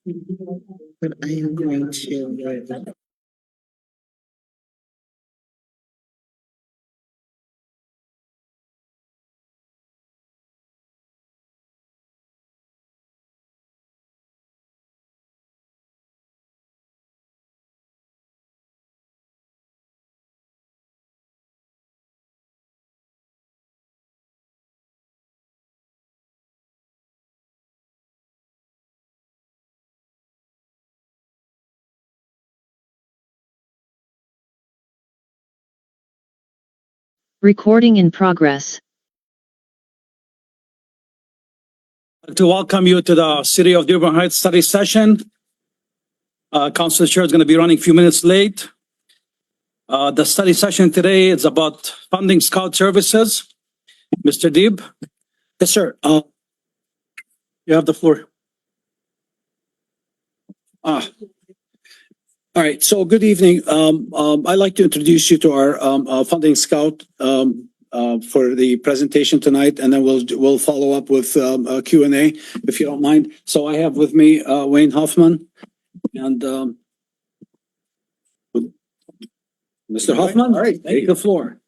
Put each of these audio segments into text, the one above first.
But I am going to. Recording in progress. To welcome you to the City of Dearborn Heights study session. Council Chair is going to be running a few minutes late. The study session today is about funding scout services. Mr. Deeb? Yes, sir. You have the floor. All right, so good evening. I'd like to introduce you to our funding scout for the presentation tonight, and then we'll follow up with a Q&A if you don't mind. So I have with me Wayne Hoffman and Mr. Hoffman. All right, take the floor.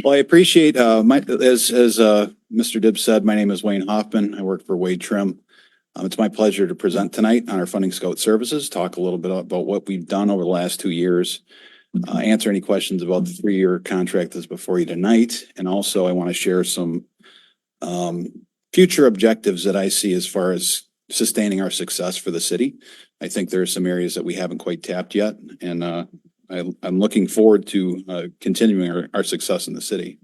Well, I appreciate as Mr. Dibb said, my name is Wayne Hoffman. I work for Wade Trim. It's my pleasure to present tonight on our funding scout services, talk a little bit about what we've done over the last 2 years, answer any questions about the 3-year contract that's before you tonight. And also I want to share some future objectives that I see as far as sustaining our success for the city. I think there are some areas that we haven't quite tapped yet, and I'm looking forward to continuing our success in the city.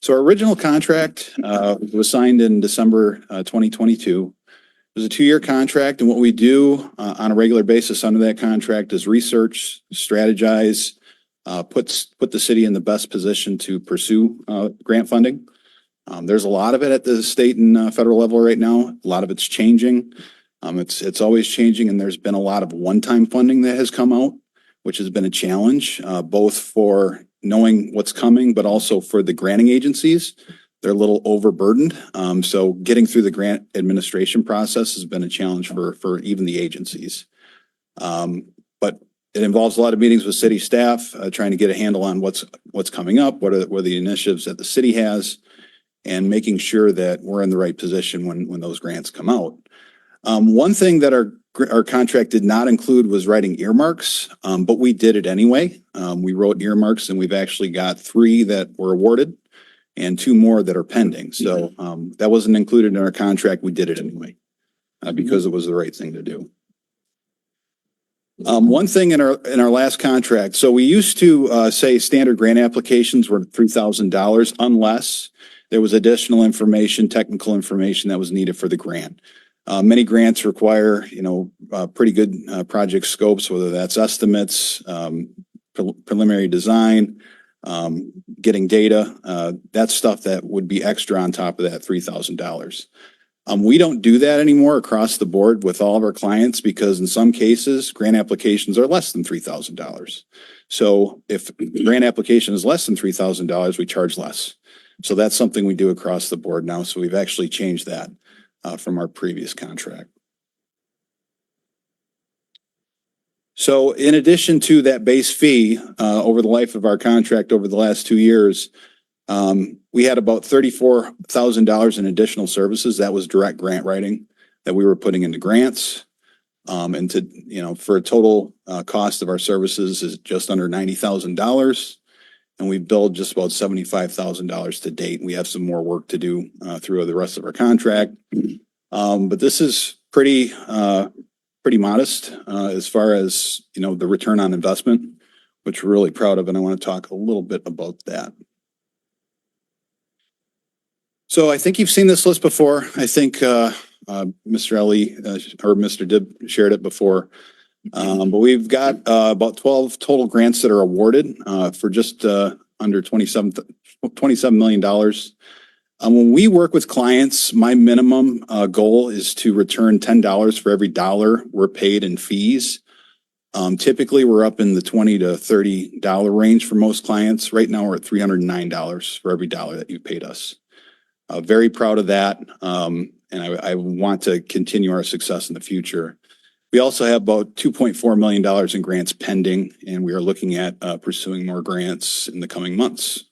So our original contract was signed in December 2022. It was a 2-year contract, and what we do on a regular basis under that contract is research, strategize, put the city in the best position to pursue grant funding. There's a lot of it at the state and federal level right now. A lot of it's changing. It's always changing, and there's been a lot of one-time funding that has come out, which has been a challenge, both for knowing what's coming, but also for the granting agencies. They're a little overburdened. So getting through the grant administration process has been a challenge for even the agencies. But it involves a lot of meetings with city staff, trying to get a handle on what's coming up, what are the initiatives that the city has, and making sure that we're in the right position when those grants come out. One thing that our contract did not include was writing earmarks, but we did it anyway. We wrote earmarks, and we've actually got 3 that were awarded and 2 more that are pending. So that wasn't included in our contract. We did it anyway because it was the right thing to do. One thing in our last contract, so we used to say standard grant applications were $3,000 unless there was additional information, technical information that was needed for the grant. Many grants require, pretty good project scopes, whether that's estimates, preliminary design, getting data. That's stuff that would be extra on top of that $3,000. We don't do that anymore across the board with all of our clients because in some cases, grant applications are less than $3,000. So if the grant application is less than $3,000, we charge less. So that's something we do across the board now. So we've actually changed that from our previous contract. So in addition to that base fee, over the life of our contract over the last 2 years, we had about $34,000 in additional services. That was direct grant writing that we were putting into grants. And for a total cost of our services is just under $90,000. And we've billed just about $75,000 to date. We have some more work to do through the rest of our contract. But this is pretty modest as far as, the return on investment, which we're really proud of. And I want to talk a little bit about that. So I think you've seen this list before. I think Mr. Ellie or Mr. Dibb shared it before. But we've got about 12 total grants that are awarded for just under $27 million. When we work with clients, my minimum goal is to return $10 for every dollar we're paid in fees. Typically, we're up in the $20 to $30 range for most clients. Right now, we're at $309 for every dollar that you paid us. Very proud of that. and I want to continue our success in the future. We also have about $2.4 million in grants pending, and we are looking at pursuing more grants in the coming months.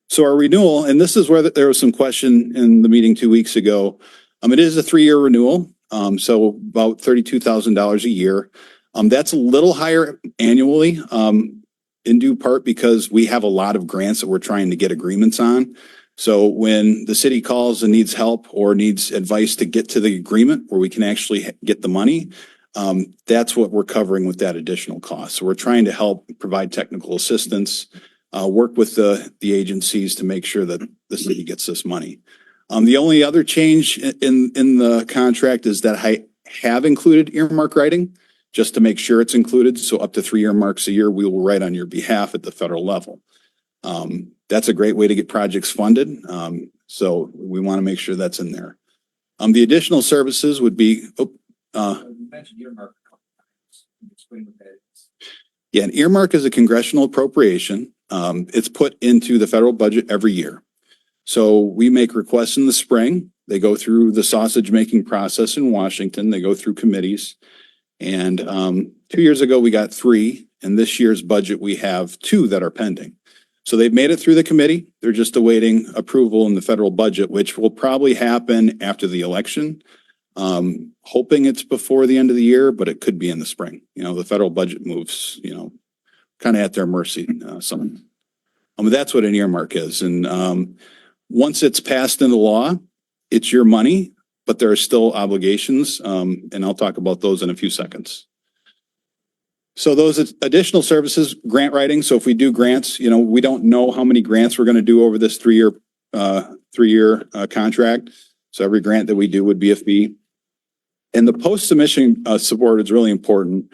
So our renewal, and this is where there was some question in the meeting 2 weeks ago. It is a 3-year renewal, so about $32,000 a year. That's a little higher annually, in due part because we have a lot of grants that we're trying to get agreements on. So when the city calls and needs help or needs advice to get to the agreement where we can actually get the money, that's what we're covering with that additional cost. So we're trying to help provide technical assistance, work with the agencies to make sure that the city gets this money. The only other change in the contract is that I have included earmark writing just to make sure it's included. So up to 3 earmarks a year, we will write on your behalf at the federal level. That's a great way to get projects funded. So we want to make sure that's in there. The additional services would be, You mentioned earmark a couple times. Can you explain what that is? yeah, an earmark is a congressional appropriation. It's put into the federal budget every year. So we make requests in the spring. They go through the sausage making process in Washington. They go through committees. And 2 years ago, we got 3. In this year's budget, we have 2 that are pending. So they've made it through the committee. They're just awaiting approval in the federal budget, which will probably happen after the election. Hoping it's before the end of the year, but it could be in the spring. You know, the federal budget moves, kind of at their mercy. That's what an earmark is. And once it's passed into law, it's your money, but there are still obligations. And I'll talk about those in a few seconds. So those additional services, grant writing. So if we do grants, we don't know how many grants we're going to do over this 3-year contract. So every grant that we do would be a fee. And the post-submission support is really important.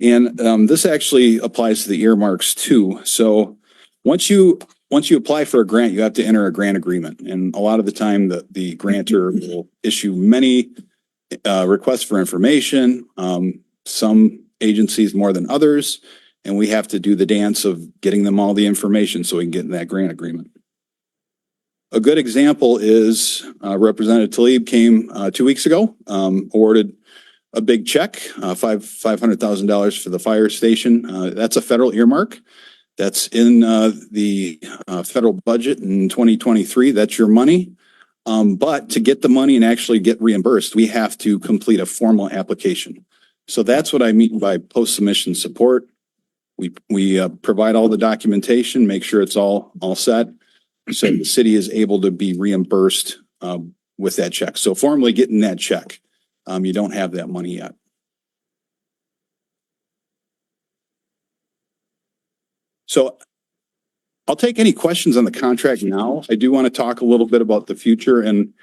And this actually applies to the earmarks too. So once you apply for a grant, you have to enter a grant agreement. And a lot of the time the grantor will issue many requests for information, some agencies more than others. And we have to do the dance of getting them all the information so we can get in that grant agreement. A good example is Representative Tlaib came 2 weeks ago, awarded a big check, $500,000 for the fire station. That's a federal earmark. That's in the federal budget in 2023. That's your money. But to get the money and actually get reimbursed, we have to complete a formal application. So that's what I mean by post-submission support. We provide all the documentation, make sure it's all set. So the city is able to be reimbursed with that check. So formally getting that check, you don't have that money yet. So I'll take any questions on the contract now. I do want to talk a little bit about the future and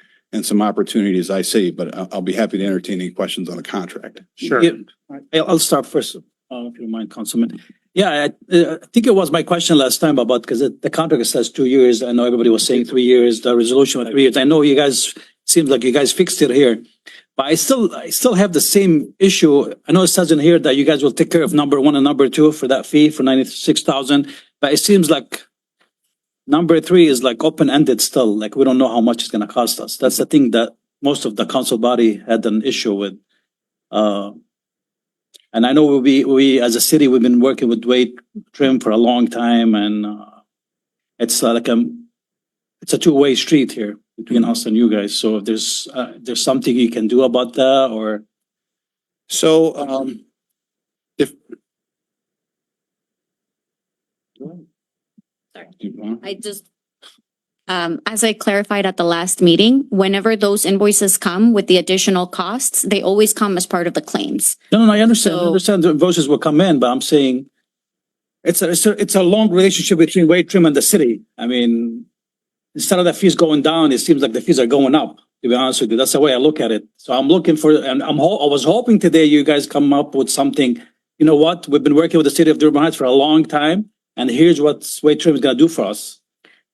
some opportunities I see, but I'll be happy to entertain any questions on the contract. Sure. I'll start first, if you don't mind, Councilman. Yeah, I think it was my question last time about, because the contract says 2 years. I know everybody was saying 3 years, the resolution was 3 years. I know you guys, seems like you guys fixed it here. But I still have the same issue. I know it says in here that you guys will take care of number 1 and number 2 for that fee for 96,000. But it seems like number 3 is like open-ended still. Like we don't know how much it's going to cost us. That's the thing that most of the council body had an issue with. And I know we as a city, we've been working with Wade Trim for a long time, and it's like it's a two-way street here between us and you guys. So if there's something you can do about that, or So if Sorry. I just, as I clarified at the last meeting, whenever those invoices come with the additional costs, they always come as part of the claims. no, I understand. I So- understand the invoices will come in, but I'm saying it's a long relationship between Wade Trim and the city. I mean, instead of the fees going down, it seems like the fees are going up, to be honest with you. That's the way I look at it. So I'm looking for, and I was hoping today you guys come up with something. You know what? We've been working with the city of Dearborn Heights for a long time, and here's what Wade Trim is gonna do for us.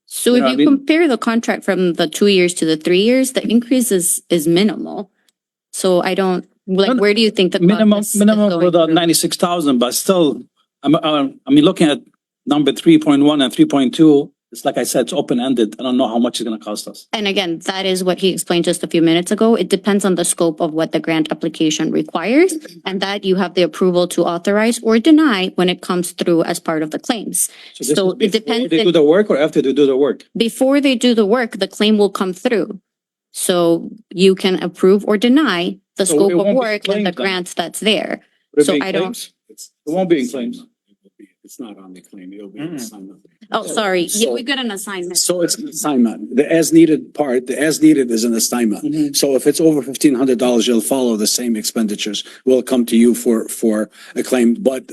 So You know if what I you mean? compare the contract from the 2 years to the 3 years, the increase is minimal. So I don't, like, where do you think the Minimum cost is for going the through? 96,000, but still, I mean, looking at number 3.1 and 3.2, It's like I said, it's open-ended. I don't know how much it's gonna cost us. And again, that is what he explained just a few minutes ago. It depends on the scope of what the grant application requires, and that you have the approval to authorize or deny when it comes through as part of the claims. this So is it before depends They do if- the work or after they do the work? Before they do the work, the claim will come through. So you can approve or deny the So scope it of won't be work and the claimed then? grants that's there. Would it So be in I don't- claims? It won't be in claims. It's not on the claim, it'll be an assignment. Oh, sorry. Yeah, So- we got an assignment. So it's an assignment. The as needed part, the as needed is an assignment. Mhm. So if it's over $1,500, you'll follow the same expenditures. We'll come to you for a claim, but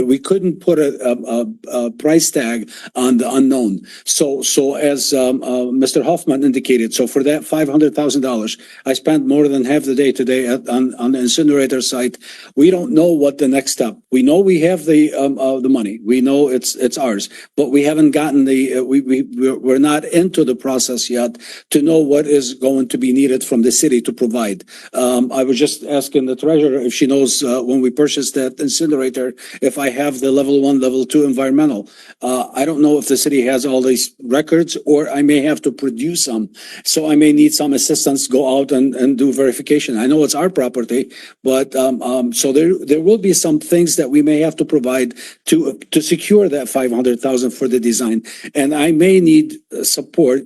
we couldn't put a price tag on the unknown. So as Mr. Hoffman indicated, so for that $500,000, I spent more than half the day today on the incinerator site. We don't know what the next step. We know we have the money. We know it's ours, but we haven't gotten we're not into the process yet to know what is going to be needed from the city to provide. I was just asking the treasurer if she knows, when we purchased that incinerator, if I have the level 1, level 2 environmental. I don't know if the city has all these records or I may have to produce some. So I may need some assistance, go out and do verification. I know it's our property, but, so there will be some things that we may have to provide to secure that 500,000 for the design. And I may need support,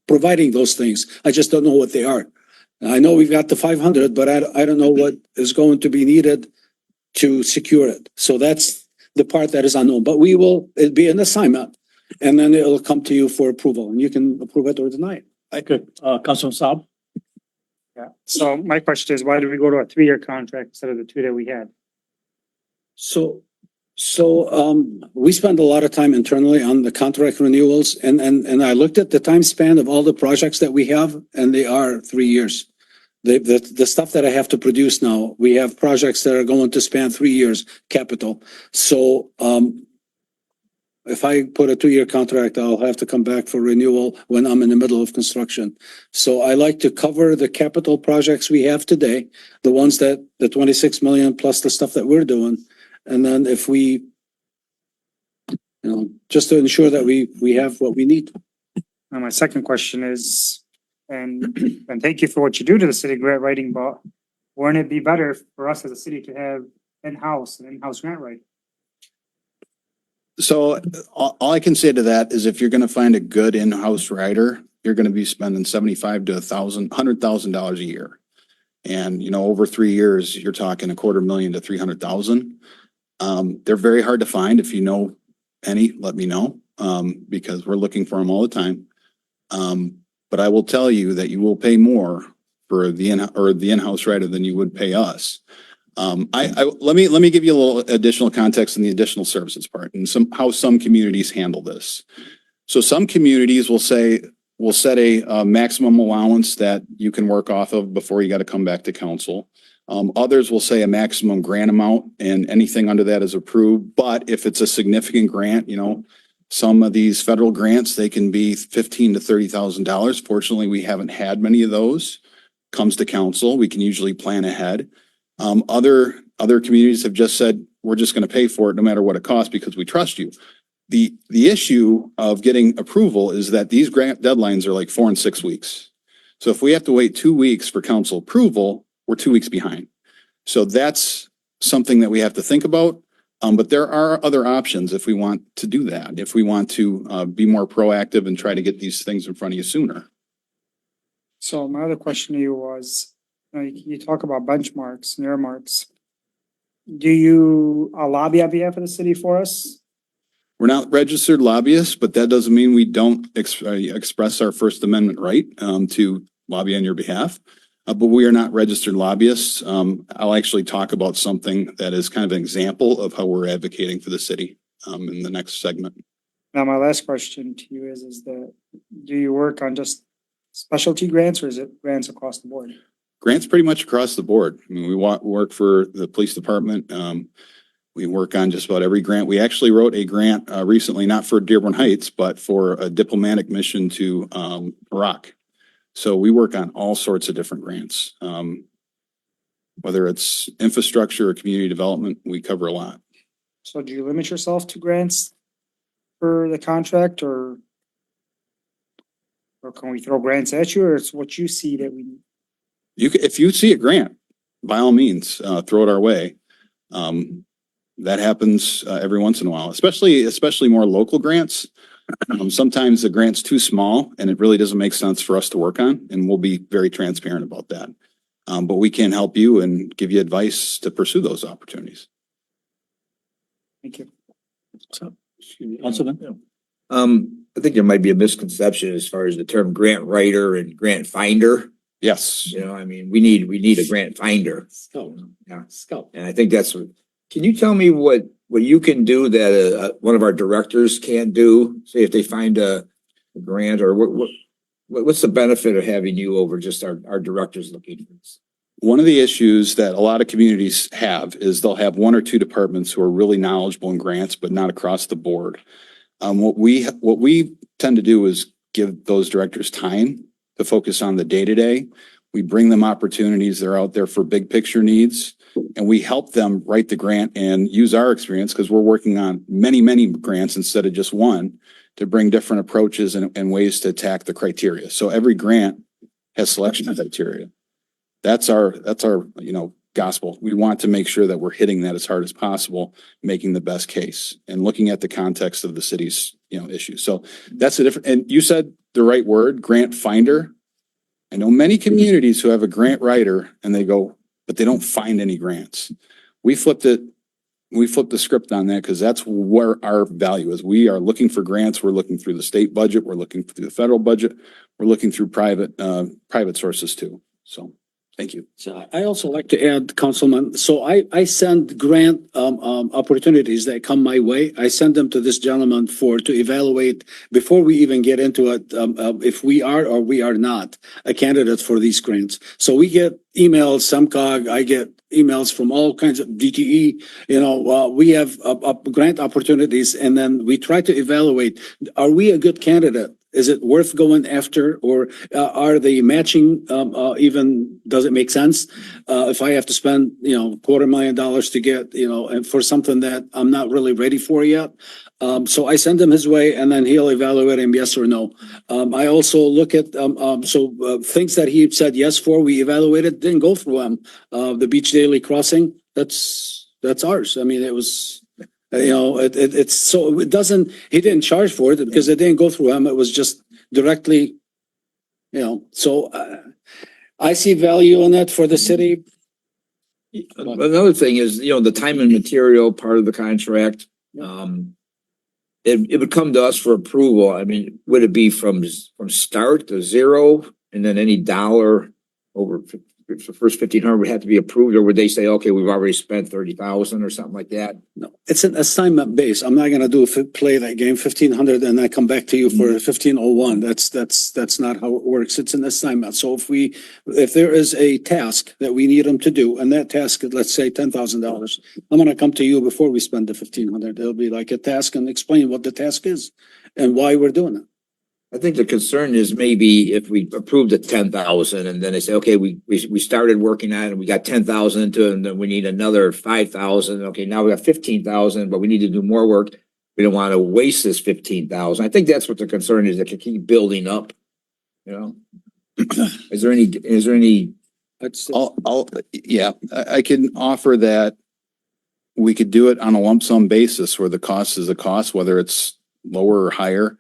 providing those things. I just don't know what they are. I know we've got the 500, but I don't know what is going to be needed to secure it. So that's the part that is unknown, but it'll be an assignment and then it'll come to you for approval and you can approve it or deny it. Okay, Councilman Saab? Yeah, so my question is, why did we go to a 3-year contract instead of the 2 that we had? So, we spend a lot of time internally on the contract renewals and I looked at the time span of all the projects that we have and they are 3 years. The stuff that I have to produce now, we have projects that are going to span 3 years capital. So, if I put a 2-year contract, I'll have to come back for renewal when I'm in the middle of construction. So I like to cover the capital projects we have today, the ones the 26 million plus the stuff that we're doing. And then if we, just to ensure that we have what we need. And my second question is, and thank you for what you do to the city grant writing, but wouldn't it be better for us as a city to have an in-house grant writing? So all I can say to that is if you're gonna find a good in-house writer, you're gonna be spending $75,000 to $100,000 a year. And, over 3 years, you're talking $250,000 to $300,000. They're very hard to find. If you know any, let me know, because we're looking for them all the time. But I will tell you that you will pay more for the in-house writer than you would pay us. Let me give you a little additional context in the additional services part and how some communities handle this. So some communities will set a maximum allowance that you can work off of before you got to come back to council. Others will say a maximum grant amount and anything under that is approved. But if it's a significant grant, some of these federal grants, they can be $15,000 to $30,000. Fortunately, we haven't had many of those. Comes to council, we can usually plan ahead. Other communities have just said, we're just going to pay for it no matter what it costs because we trust you. The issue of getting approval is that these grant deadlines are like 4 and 6 weeks. So if we have to wait 2 weeks for council approval, we're 2 weeks behind. So that's something that we have to think about. But there are other options if we want to do that, if we want to be more proactive and try to get these things in front of you sooner. So my other question to you was, you talk about benchmarks and earmarks. Do you lobby on behalf of the city for us? We're not registered lobbyists, but that doesn't mean we don't express our First Amendment right to lobby on your behalf. But we are not registered lobbyists. I'll actually talk about something that is kind of an example of how we're advocating for the city in the next segment. Now, my last question to you is that, do you work on just specialty grants or is it grants across the board? Grants pretty much across the board. I mean, we work for the police department. We work on just about every grant. We actually wrote a grant recently, not for Dearborn Heights, but for a diplomatic mission to Iraq. So we work on all sorts of different grants. Whether it's infrastructure or community development, we cover a lot. So do you limit yourself to grants for the contract or can we throw grants at you or it's what you see that we need? If you see a grant, by all means, throw it our way. That happens, every once in a while, especially more local grants. Sometimes the grant's too small and it really doesn't make sense for us to work on, and we'll be very transparent about that. But we can help you and give you advice to pursue those opportunities. Thank you. Councilman? I think there might be a misconception as far as the term grant writer and grant finder. Yes. You know, I mean, we need a grant finder. Yeah. And I think that's what, can you tell me what you can do that one of our directors can't do? Say if they find a grant or what's the benefit of having you over just our directors looking for this? One of the issues that a lot of communities have is they'll have one or two departments who are really knowledgeable in grants, but not across the board. What we tend to do is give those directors time to focus on the day-to-day. We bring them opportunities that are out there for big picture needs, and we help them write the grant and use our experience because we're working on many, many grants instead of just one to bring different approaches and ways to attack the criteria. So every grant has selection criteria. That's our, gospel. We want to make sure that we're hitting that as hard as possible, making the best case and looking at the context of the city's, issues. So that's a different, and you said the right word, grant finder. I know many communities who have a grant writer and they go, but they don't find any grants. We flipped the script on that because that's where our value is. We are looking for grants. We're looking through the state budget. We're looking through the federal budget. We're looking through private sources too. So thank you. So I also like to add, Councilman, so I send grant opportunities that come my way. I send them to this gentleman to evaluate before we even get into it, if we are or we are not a candidate for these grants. So we get emails, SEMCOG, I get emails from all kinds of DTE, we have grant opportunities, and then we try to evaluate, are we a good candidate? Is it worth going after, or are they matching, even, does it make sense? If I have to spend, $250,000 to get, and for something that I'm not really ready for yet. So I send him his way and then he'll evaluate him, yes or no. I also look at, things that he said yes for, we evaluated, didn't go through him. The Beach Daily Crossing, that's ours. I mean, it was, it's so it doesn't, he didn't charge for it because it didn't go through him. It was just directly, so I see value in that for the city. Another thing is, the time and material part of the contract. It would come to us for approval. I mean, would it be from start to zero and then any dollar over the first 1,500 would have to be approved, or would they say, okay, we've already spent 30,000 or something like that? No, it's an assignment base. I'm not gonna play that game 1,500 and I come back to you for 1,501. That's not how it works. It's an assignment. So if there is a task that we need them to do, and that task is, let's say $10,000, I'm gonna come to you before we spend the 1,500. It'll be like a task and explain what the task is and why we're doing it. I think the concern is maybe if we approved the 10,000 and then they say, okay, we started working on it and we got 10,000 into it and then we need another 5,000. Okay, now we got 15,000, but we need to do more work. We don't want to waste this 15,000. I think that's what the concern is. That can keep building up. Is there any? I can offer that we could do it on a lump sum basis where the cost is a cost, whether it's lower or higher.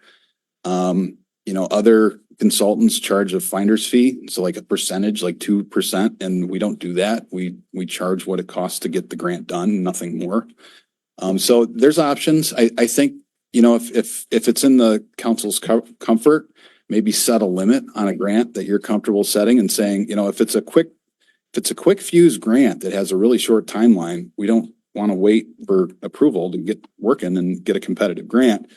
Other consultants charge a finder's fee. So like a percentage, like 2%. And we don't do that. We charge what it costs to get the grant done, nothing more. So there's options. I think, if it's in the council's comfort, maybe set a limit on a grant that you're comfortable setting and saying, if it's a quick fuse grant that has a really short timeline, we don't want to wait for approval to get working and get a competitive grant.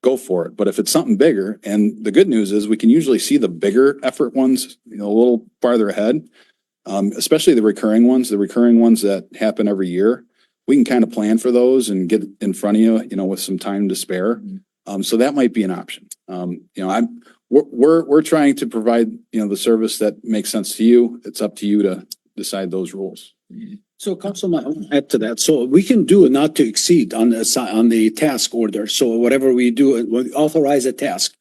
Go for it. But if it's something bigger, and the good news is we can usually see the bigger effort ones, a little farther ahead, especially the recurring ones that happen every year. We can kind of plan for those and get in front of you, with some time to spare. So that might be an option. We're trying to provide, the service that makes sense to you. It's up to you to decide those rules. So Councilman, I want to add to that. So we can do a not to exceed on the task order. So whatever we do, we authorize a task.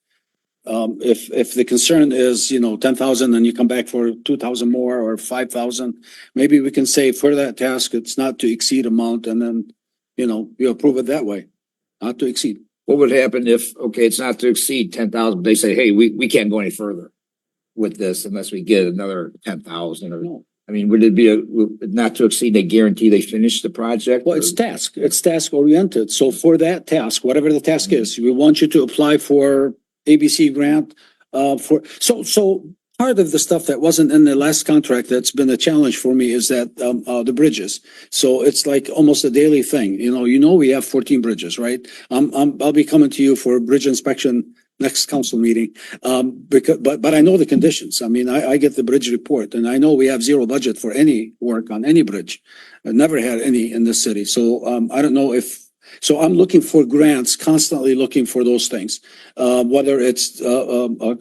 If the concern is, 10,000 and you come back for 2,000 more or 5,000, maybe we can say for that task, it's not to exceed amount and then, you approve it that way. Not to exceed. What would happen if, okay, it's not to exceed 10,000, they say, hey, we can't go any further with this unless we get another 10,000 or, No. I mean, would it be not to exceed, they guarantee they finish the project? Well, it's task oriented. So for that task, whatever the task is, we want you to apply for ABC grant. So part of the stuff that wasn't in the last contract that's been a challenge for me is that, the bridges. So it's like almost a daily thing, we have 14 bridges, right? I'll be coming to you for a bridge inspection next council meeting. But I know the conditions. I mean, I get the bridge report and I know we have zero budget for any work on any bridge. I never had any in this city. So, I don't know so I'm looking for grants, constantly looking for those things. Whether it's,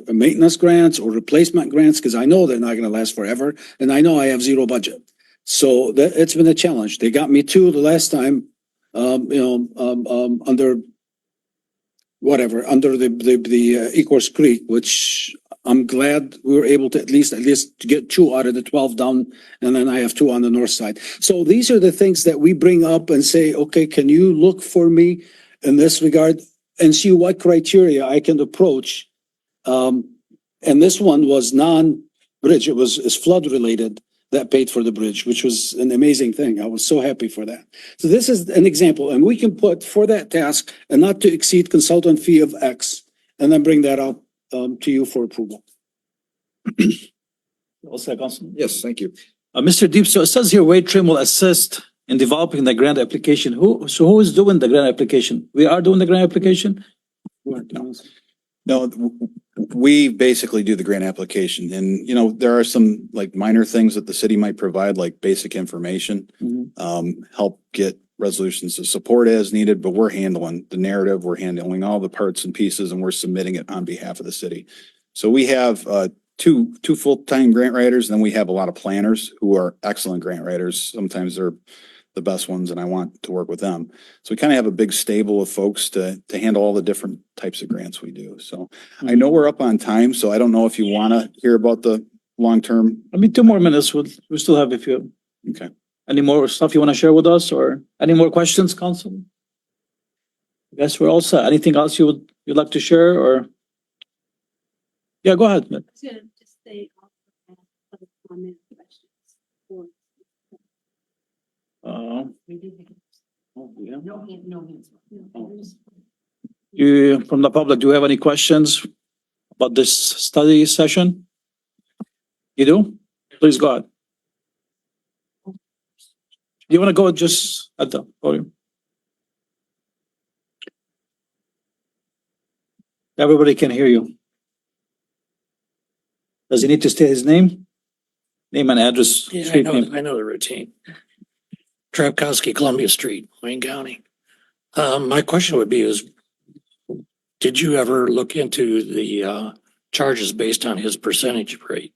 maintenance grants or replacement grants, because I know they're not going to last forever. And I know I have zero budget. So it's been a challenge. They got me two the last time, under the Ecorse Creek, which I'm glad we were able to at least get two out of the 12 down. And then I have two on the north side. So these are the things that we bring up and say, okay, can you look for me in this regard and see what criteria I can approach? And this one was non-bridge. It's flood related that paid for the bridge, which was an amazing thing. I was so happy for that. So this is an example, and we can put for that task a not to exceed consultant fee of X, and then bring that up to you for approval. Also, Councilman. Yes, thank you. Mr. Deep, so it says here Wade Trim will assist in developing the grant application. Who is doing the grant application? We are doing the grant application? No, we basically do the grant application and, there are some like minor things that the city might provide, like basic information. Help get resolutions of support as needed, but we're handling the narrative, we're handling all the parts and pieces and we're submitting it on behalf of the city. So we have, two full-time grant writers, and then we have a lot of planners who are excellent grant writers. Sometimes they're the best ones and I want to work with them. So we kind of have a big stable of folks to handle all the different types of grants we do. So I know we're up on time, so I don't know if you want to hear about the long-term. 2 more minutes. We still have a few. Okay. Any more stuff you want to share with us or any more questions, Council? I guess we're all set. Anything else you'd like to share or? Yeah, go ahead. Matt. Just say other comment questions or You, from the public, do you have any questions about this study session? You do? Please go ahead. Do you want to go just at the podium? Everybody can hear you. Does he need to state his name? Name and address. Yeah, street name. I know the routine. Trapkowski, Columbia Street, Wayne County. My question would be did you ever look into the charges based on his percentage rate?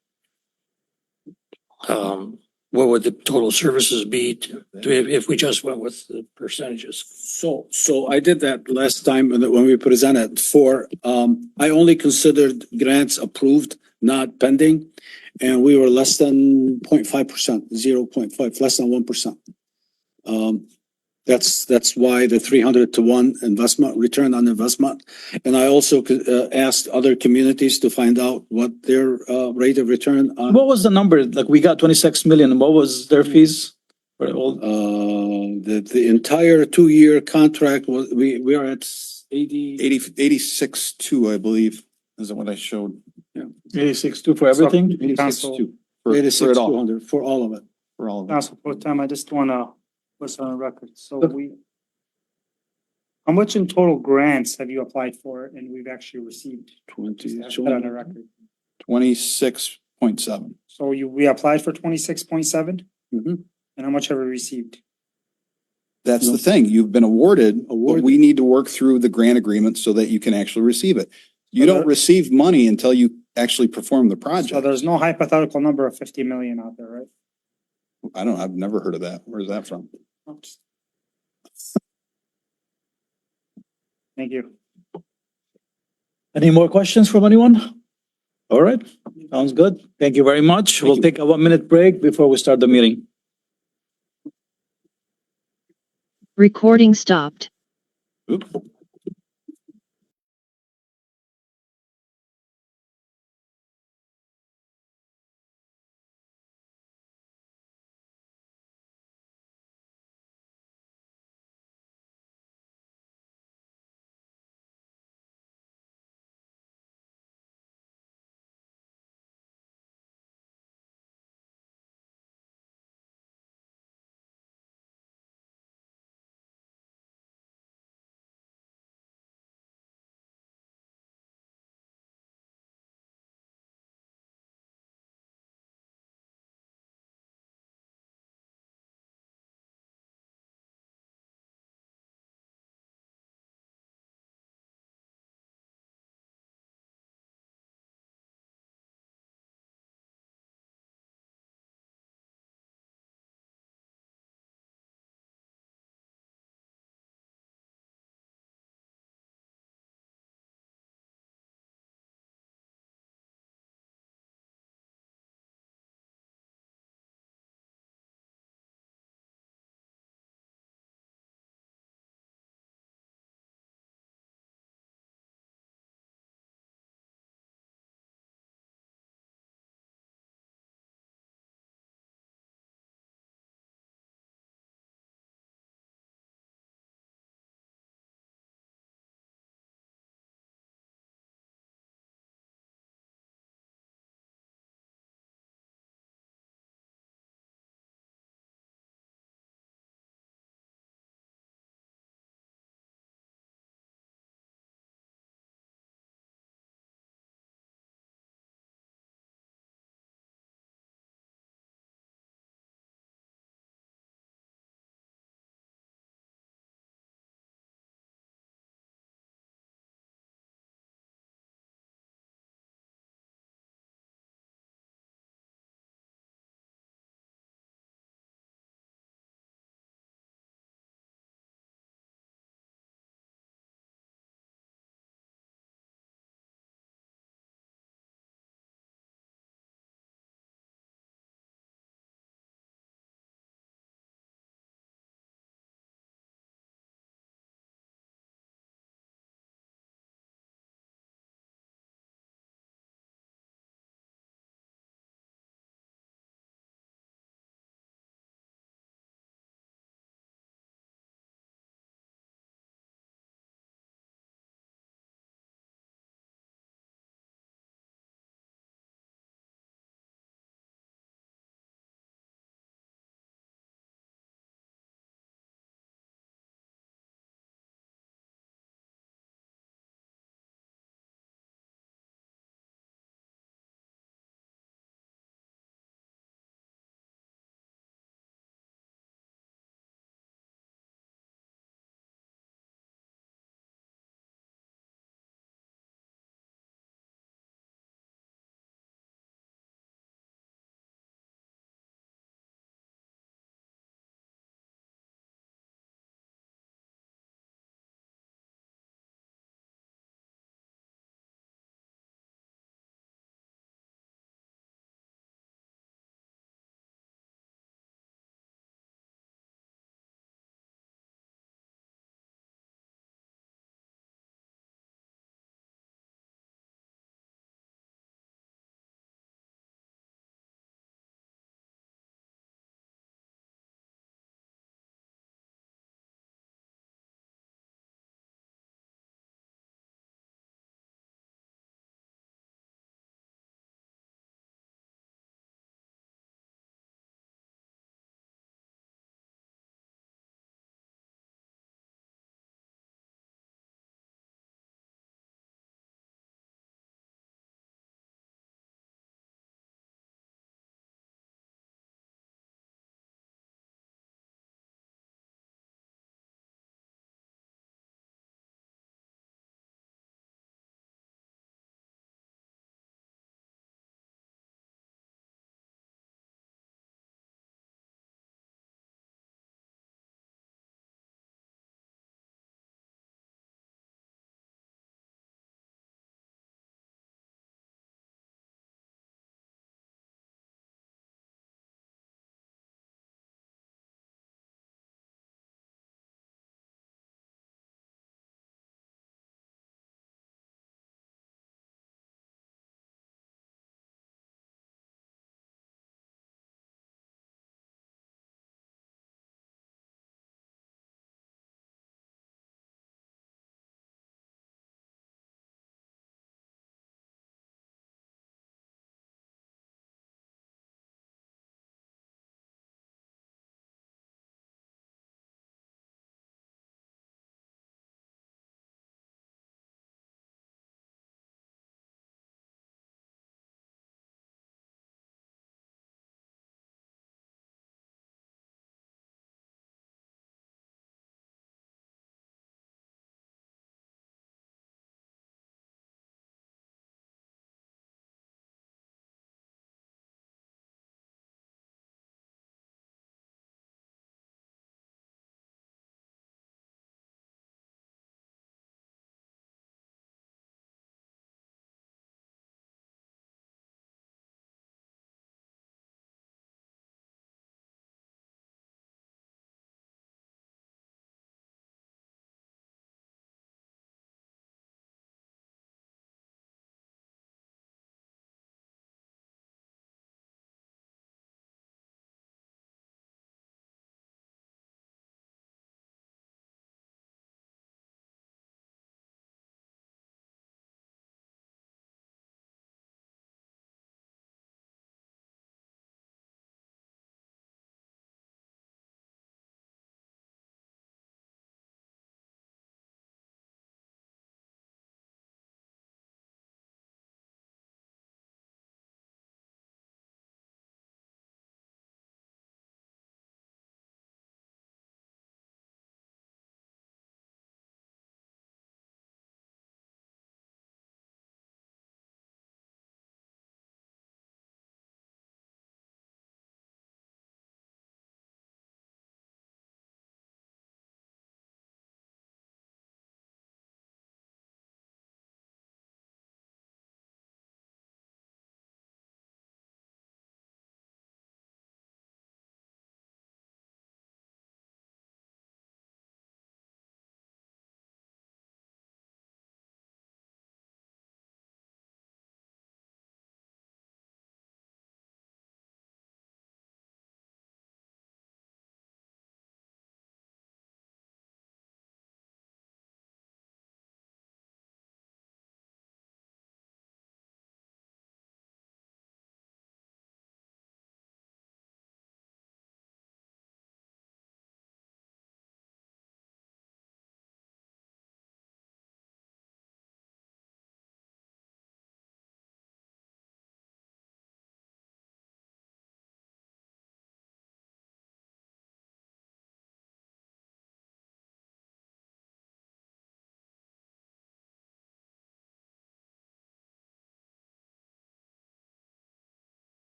What would the total services be if we just went with the percentages? So I did that last time when we presented for, I only considered grants approved, not pending. And we were less than 0.5%, 0.5, less than 1%. That's why the 300-to-1 investment, return on investment. And I also asked other communities to find out what their rate of return on. What was the number? Like we got 26 million. What was their fees? For all? The entire 2-year contract was, we are at 86.2, I believe. Is that what I showed? 86.2 for everything? 86.2. For it all. 86,200 for all of it. For all of it. Council Pro Tem, I just wanna put on the record. So how much in total grants have you applied for and we've actually received? 20. Put on the record. 26.7. So we applied for 26.7 Mhm. and how much have we received? That's the thing. You've been awarded, but we need to work through the grant agreement so that you can actually receive it. You don't receive money until you actually perform the So project. there's no hypothetical number of 50 million out there, right? I don't, I've never heard of that. Where's that from? Thank you. Any more questions from anyone? All right, sounds good. Thank you very much. We'll take a 1 minute break before we start the meeting. Recording stopped. Oop.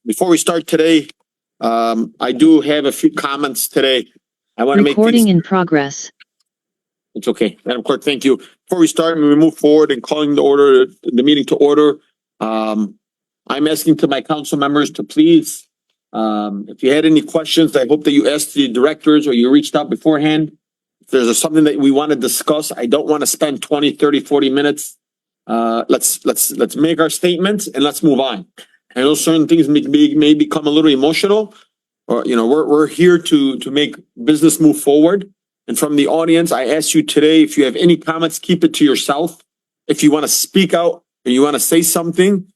before we start today, I do have a few comments today. I want to make Recording these, in progress. it's okay. Madam Clerk, thank you. Before we start and we move forward and calling the meeting to order, I'm asking to my council members to please, if you had any questions, I hope that you asked the directors or you reached out beforehand. If there's something that we want to discuss, I don't want to spend 20, 30, 40 minutes. Let's make our statements and let's move on. I know certain things may become a little emotional, or, you know, we're here to make business move forward. And from the audience, I ask you today, if you have any comments, keep it to yourself. If you want to speak out and you want to say something,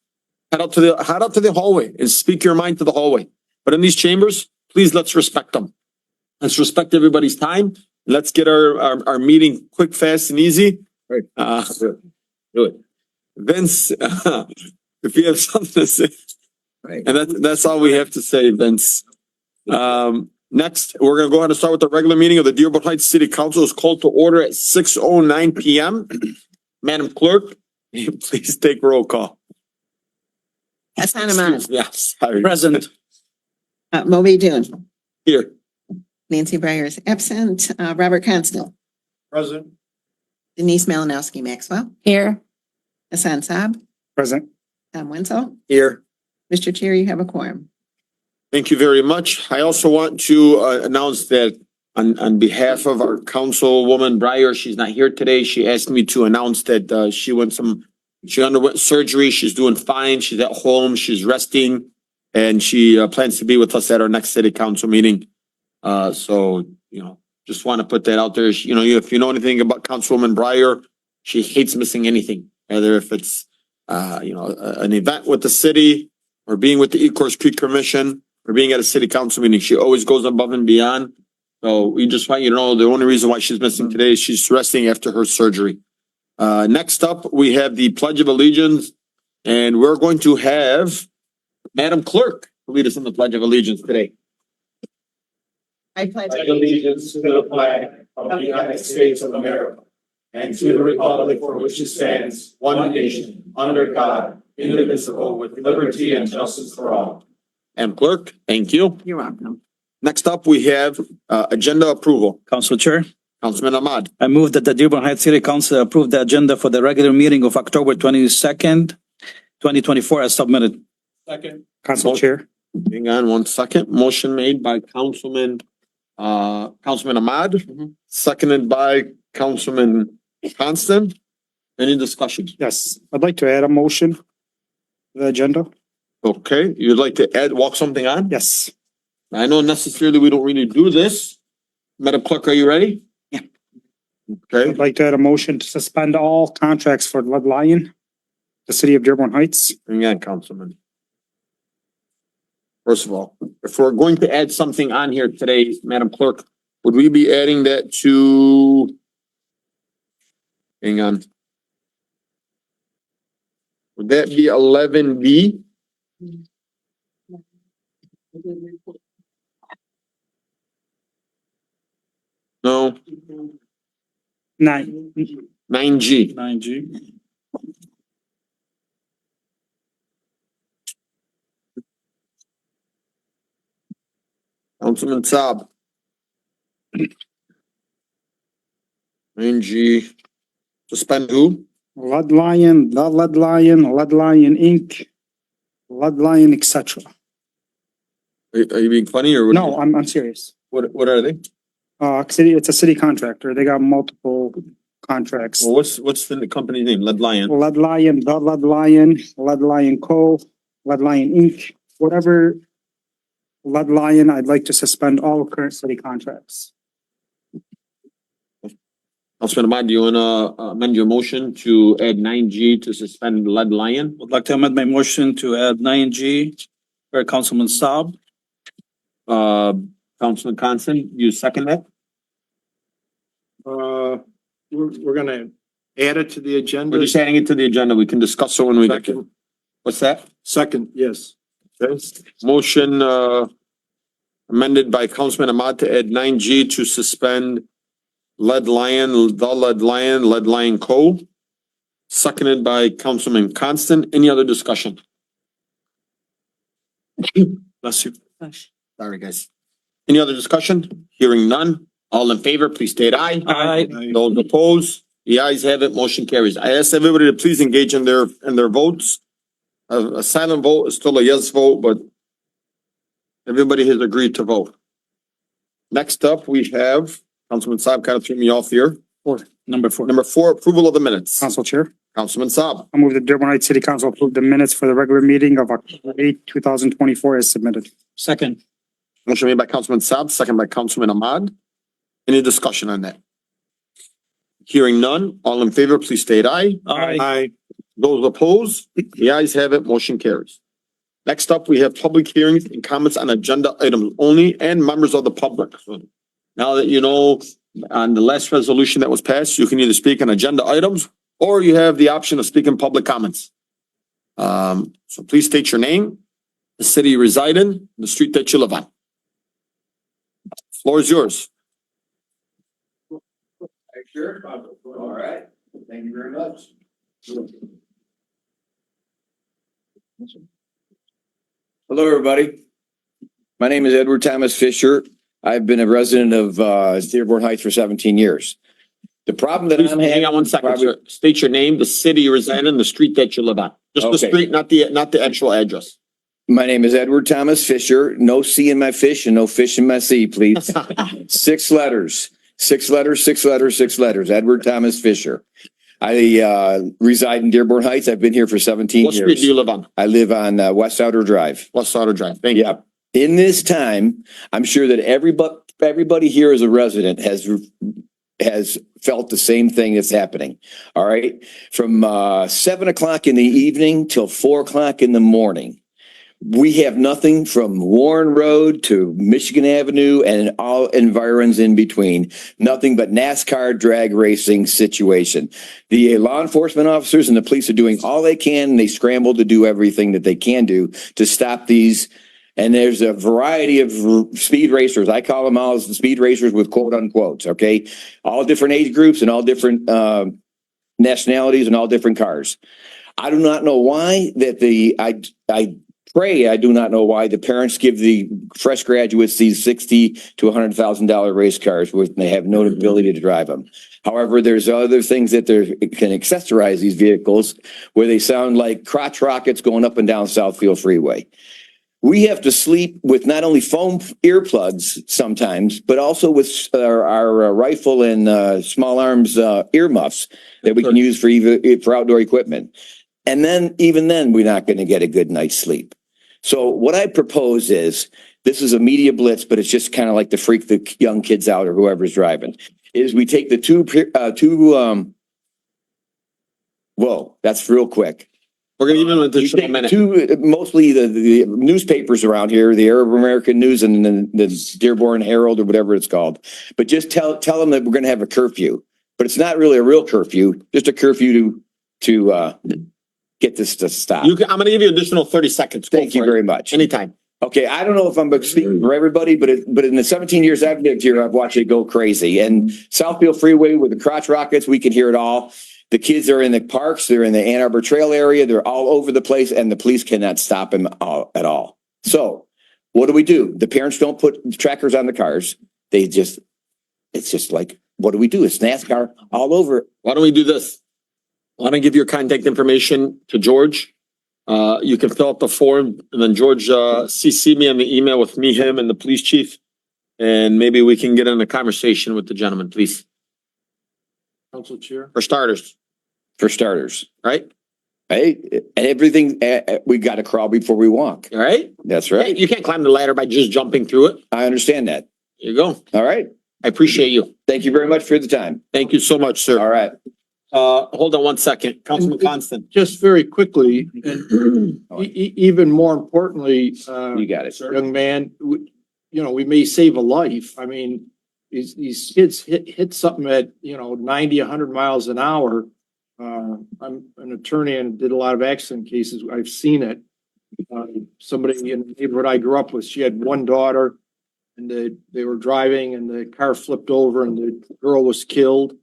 head out to the hallway and speak your mind to the hallway. But in these chambers, please, let's respect them. Let's respect everybody's time. Let's get our meeting quick, fast, and easy. Right. Do it. Vince, if you have something to say, Right. and that's all we have to say, Vince. Next, we're gonna go ahead and start with the regular meeting of the Dearborn Heights City Council. Is called to order at 6:09 PM. Madam Clerk, please take roll call. Hassan Ahmad, Yes, sorry. Present. Moby Dun, Here. Nancy Breyer is absent, Robert Constant, Present. Denise Malinowski Maxwell, Here. Hassan Saab, Present. Tom Wenzel. Here. Mr. Chair, you have a quorum. Thank you very much. I also want to announce that on behalf of our councilwoman Breyer, she's not here today. She asked me to announce that she underwent surgery. She's doing fine. She's at home. She's resting, and she plans to be with us at our next city council meeting. So, you know, just want to put that out there. You know, if you know anything about Councilwoman Breyer, she hates missing anything, whether if it's an event with the city or being with the Ecorse Creek Commission or being at a city council meeting. She always goes above and beyond. So we just want you to know the only reason why she's missing today is she's resting after her surgery. Next up, we have the Pledge of Allegiance, and we're going to have Madam Clerk lead us in the Pledge of Allegiance today. I pledge allegiance to the flag of the United States of America and to the republic for which it stands, one nation, under God, indivisible, with liberty and justice for all. And Clerk, thank you. You're welcome. Next up, we have agenda approval. Council Chair, Councilman Ahmad. I move that the Dearborn Heights City Council approve the agenda for the regular meeting of October 22nd, 2024 as submitted. Second. Council Chair. Hang on 1 second. Motion made by Councilman Ahmad, seconded by Councilman Constant. Any discussion? Yes, I'd like to add a motion to the agenda. Okay, you'd like to walk something on? Yes. I know necessarily we don't really do this. Madam Clerk, are you ready? Yeah. Okay, I'd like to add a motion to suspend all contracts for Lead Lion, the city of Dearborn Heights. hang on, Councilman. First of all, if we're going to add something on here today, Madam Clerk, would we be adding that to? Hang on. Would that be 11B? No, 9. 9G. 9G. Councilman Saab. 9G. Suspend who? Lead Lion, the Lead Lion, Lead Lion Inc., Lead Lion, etc. Are you being funny or? No, I'm serious. What are they? It's a city contractor. They got multiple contracts. Well, what's the company name? Lead Lion. Lead Lion, the Lead Lion, Lead Lion Co., Lead Lion Inc., whatever. Lead Lion, I'd like to suspend all current city contracts. Councilman Ahmad, do you wanna amend your motion to add 9G to suspend Lead Lion? Would like to amend my motion to add 9G for Councilman Saab. Councilman Constant, you second that? We're gonna add it to the agenda. We're just adding it to the agenda. We can discuss it when we get to. What's that? Second, yes. Okay. Motion amended by Councilman Ahmad to add 9G to suspend Lead Lion, the Lead Lion, Lead Lion Co. Seconded by Councilman Constant. Any other discussion? Bless you. Sorry, guys. Any other discussion? Hearing none. All in favor, please state aye. Aye. Those opposed, the ayes have it, motion carries. I ask everybody to please engage in their votes. A silent vote is still a yes vote, but everybody has agreed to vote. Next up, we have, Councilman Saab kind of threw me off here. Number 4. Number 4, approval of the minutes. Council Chair, Councilman Saab. I move the Dearborn Heights City Council approve the minutes for the regular meeting of October 8, 2024 as submitted. Second. Motion made by Councilman Saab, second by Councilman Ahmad. Any discussion on that? Hearing none, all in favor, please state aye. Aye. Those opposed, the ayes have it, motion carries. Next up, we have public hearings and comments on agenda items only and members of the public. So now that you know, on the last resolution that was passed, you can either speak on agenda items or you have the option of speaking public comments. So please state your name, the city you reside in, the street that you live on. Floor is yours. Sure. All right. Thank you very much. Hello, everybody. My name is Edward Thomas Fisher. I've been a resident of Dearborn Heights for 17 years. The problem that Please I'm hang having. on one second, sir. State your name, the city you reside in, the street that you live on. Just the Okay. street, not the actual address. My name is Edward Thomas Fisher. No C in my fish and no fish in my sea, please. 6 letters. 6 letters, 6 letters, 6 letters. Edward Thomas Fisher. I reside in Dearborn Heights. I've been here for 17 What street do years. you live on? I live on West Outer Drive. West Outer Drive. Thank you. Yeah. In this time, I'm sure that everybody here as a resident has felt the same thing that's happening. All right. From 7 o'clock in the evening till 4 o'clock in the morning. We have nothing from Warren Road to Michigan Avenue and all environs in between. Nothing but NASCAR drag racing situation. The law enforcement officers and the police are doing all they can, and they scramble to do everything that they can do to stop these. And there's a variety of speed racers. I call them all as the speed racers with quote unquotes. Okay. All different age groups and all different nationalities and all different cars. I do not know why that I do not know why the parents give the fresh graduates these $60,000 to $100,000 race cars when they have no ability to drive them. However, there's other things that can accessorize these vehicles where they sound like crotch rockets going up and down Southfield Freeway. We have to sleep with not only foam earplugs sometimes, but also with our rifle and small arms earmuffs that we can use for outdoor equipment. And then, even then, we're not going to get a good night's sleep. So what I propose is, this is a media blitz, but it's just kind of like to freak the young kids out or whoever's driving, is we take the whoa, that's real quick. We're going to give them an additional minute. Mostly the newspapers around here, the Arab American News and the Dearborn Herald or whatever it's called. But just tell them that we're going to have a curfew, but it's not really a real curfew, just a curfew to get this to stop. I'm going to give you an additional 30 seconds. Thank you very much. Anytime. Okay, I don't know if I'm speaking for everybody, but in the 17 years I've lived here, I've watched it go crazy. And Southfield Freeway with the crotch rockets, we can hear it all. The kids are in the parks, they're in the Ann Arbor Trail area, they're all over the place, and the police cannot stop them at all. So what do? The parents don't put trackers on the cars. It's just like, what do we do? It's NASCAR all over. Why don't we do this? Why don't I give your contact information to George? You can fill out the form, and then George CC me on the email with me, him, and the police chief. And maybe we can get in a conversation with the gentleman, please. Council Chair. For starters, right? Hey, and everything, we got to crawl before we walk. All right? That's right. You can't climb the ladder by just jumping through it. I understand that. There you go. All right. I appreciate you. Thank you very much for the time. Thank you so much, sir. All right. Hold on one second. Councilman Constant. Just very quickly, and even more importantly, You got it, sir. young man, we may save a life. I mean, these kids hit something at, 90, 100 miles an hour. I'm an attorney and did a lot of accident cases. I've seen it. Somebody in the neighborhood I grew up with, she had one daughter and they were driving and the car flipped over and the girl was killed.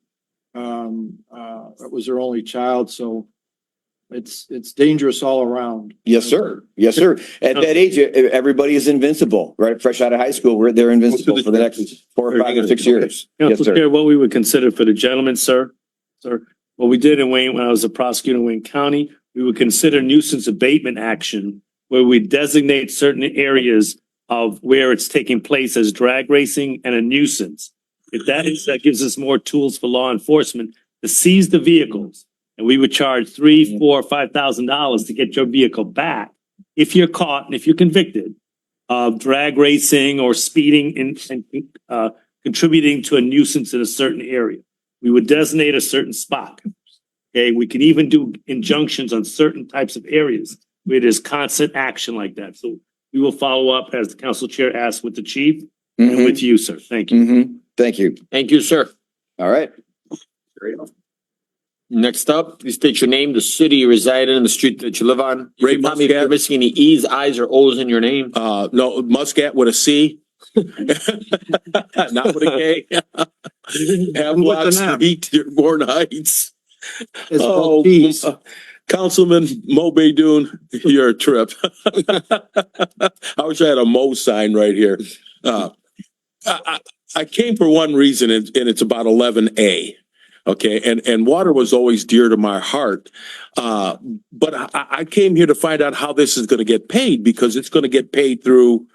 It was her only child. So it's dangerous all around. Yes, sir. Yes, sir. At that age, everybody is invincible, right? Fresh out of high school, they're invincible for the next 4 or 5 or 6 years. Yes, Council sir. Chair, what we would consider for the gentleman, sir, what we did in Wayne, when I was a prosecutor in Wayne County, we would consider nuisance abatement action where we designate certain areas of where it's taking place as drag racing and a nuisance. If that gives us more tools for law enforcement to seize the vehicles. And we would charge $3,000, $4,000, $5,000 to get your vehicle back if you're caught and if you're convicted of drag racing or speeding and contributing to a nuisance in a certain area. We would designate a certain spot. Okay, we can even do injunctions on certain types of areas where there's constant action like that. So we will follow up, as the council chair asked, with the chief and with you, sir. Thank you. Mm-hmm. Thank you. Thank you, sir. All right. Next up, please state your name, the city you reside in, and the street that you live on. Ray Tell me if you're Muscat. missing any E's, I's, or O's in your name. No, Muscat with a C. Not with a K. Havelock Street, Dearborn Heights. It's Oh, called cheese. Councilman Mo Baydoun, you're a trip. I wish I had a Mo sign right here. I came for one reason, and it's about 11A. Okay, and water was always dear to my heart. But I came here to find out how this is going to get paid, because it's going to get paid through,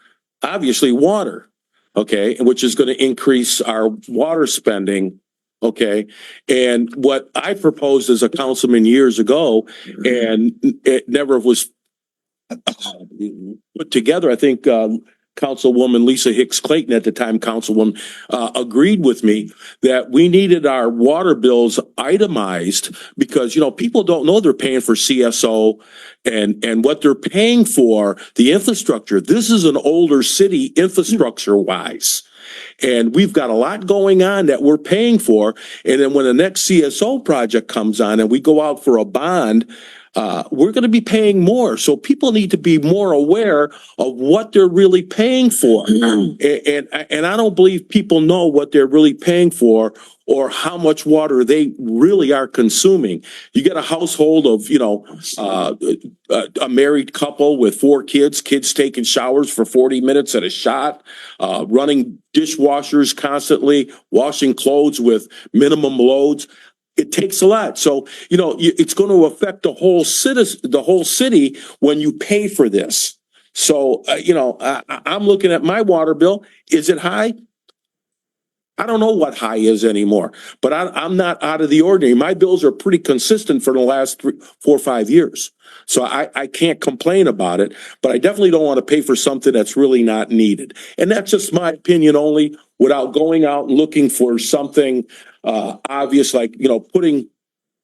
obviously, water. Okay, which is going to increase our water spending. Okay, and what I proposed as a councilman years ago, and it never was put together. I think Councilwoman Lisa Hicks Clayton, at the time councilwoman, agreed with me that we needed our water bills itemized, because, you know, people don't know they're paying for CSO and what they're paying for, the infrastructure. This is an older city infrastructure wise. And we've got a lot going on that we're paying for. And then when the next CSO project comes on and we go out for a bond, we're going to be paying more. So people need to be more aware of what they're really paying for. And I don't believe people know what they're really paying for or how much water they really are consuming. You get a household of, you know, a married couple with 4 kids taking showers for 40 minutes at a shot, running dishwashers constantly, washing clothes with minimum loads. It takes a lot. So, you know, it's going to affect the whole city when you pay for this. So, you know, I'm looking at my water bill. Is it high? I don't know what high is anymore, but I'm not out of the ordinary. My bills are pretty consistent for the last 4 or 5 years. So I can't complain about it, but I definitely don't want to pay for something that's really not needed. And that's just my opinion only, without going out and looking for something obvious, like, you know, putting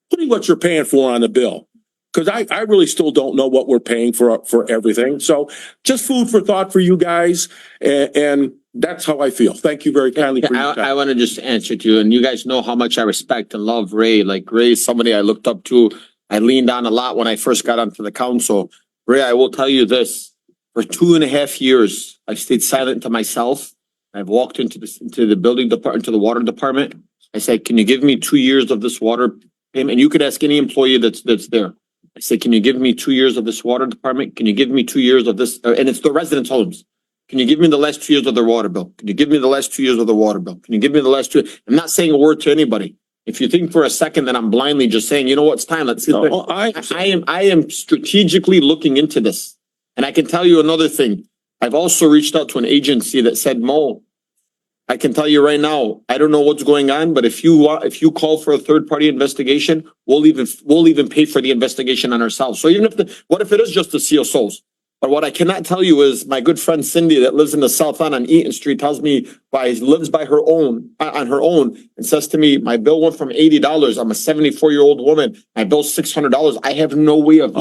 what you're paying for on the bill. Because I really still don't know what we're paying for everything. So just food for thought for you guys. And that's how I feel. Thank you very kindly for your time. I want to just answer to you, and you guys know how much I respect and love Ray. Like, Ray is somebody I looked up to. I leaned on a lot when I first got onto the council. Ray, I will tell you this. For 2.5 years, I've stayed silent to myself. I've walked into the building department, to the water department. I said, can you give me 2 years of this water payment? And you could ask any employee that's there. I said, can you give me 2 years of this water department? Can you give me 2 years of this? And it's the residents' homes. Can you give me the last 2 years of their water bill? Can you give me the last 2 years of their water bill? Can you give me the last 2? I'm not saying a word to anybody. If you think for a second that I'm blindly just saying, you know what, it's time, let's get there. I am strategically looking into this. And I can tell you another thing. I've also reached out to an agency that said, Mo, I can tell you right now, I don't know what's going on, but if you call for a third-party investigation, we'll even pay for the investigation on ourselves. So even what if it is just the CSOs? But what I cannot tell you is my good friend Cindy that lives in the South End on Eaton Street tells me lives by her own, on her own, and says to me, my bill went from $80. I'm a 74-year-old woman. My bill's $600. I have no way of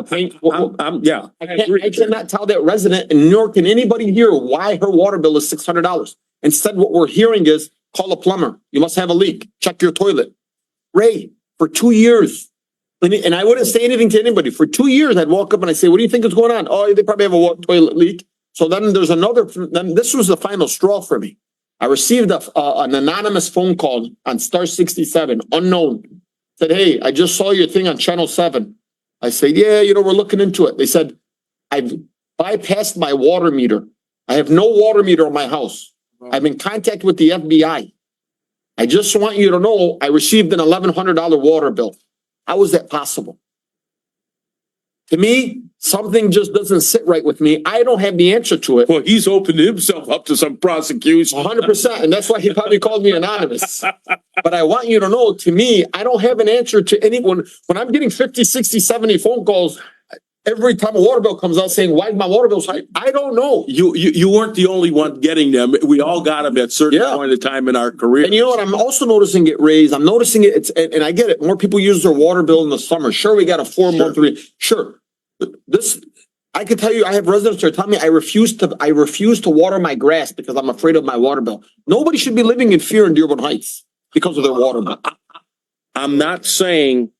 paying. I cannot tell that resident, and nor can anybody here, why her water bill is $600. Instead, what we're hearing is, call a plumber. You must have a leak. Check your toilet. Ray, for 2 years, and I wouldn't say anything to anybody. For 2 years, I'd walk up and I'd say, what do you think is going on? Oh, they probably have a toilet leak. So then there's then this was the final straw for me. I received an anonymous phone call on Star 67, unknown. Said, hey, I just saw your thing on Channel 7. I said, yeah, you know, we're looking into it. They said, I've bypassed my water meter. I have no water meter in my house. I'm in contact with the FBI. I just want you to know I received an $1,100 water bill. How is that possible? To me, something just doesn't sit right with me. I don't have the answer to it. Well, he's opened himself up to some prosecution. 100%. And that's why he probably called me anonymous. But I want you to know, to me, I don't have an answer to anyone. When I'm getting 50, 60, 70 phone calls every time a water bill comes out saying, why is my water bill so high? I don't know. You weren't the only one getting them. We all got them at certain Yeah. point of time in our career. And you know what? I'm also noticing it raised. I'm noticing it. And I get it. More people use their water bill in the summer. Sure, we got a 4-month. Sure. This, I can tell you, I have residents that are telling me I refuse to water my grass because I'm afraid of my water bill. Nobody should be living in fear in Dearborn Heights because of their water bill. I'm not saying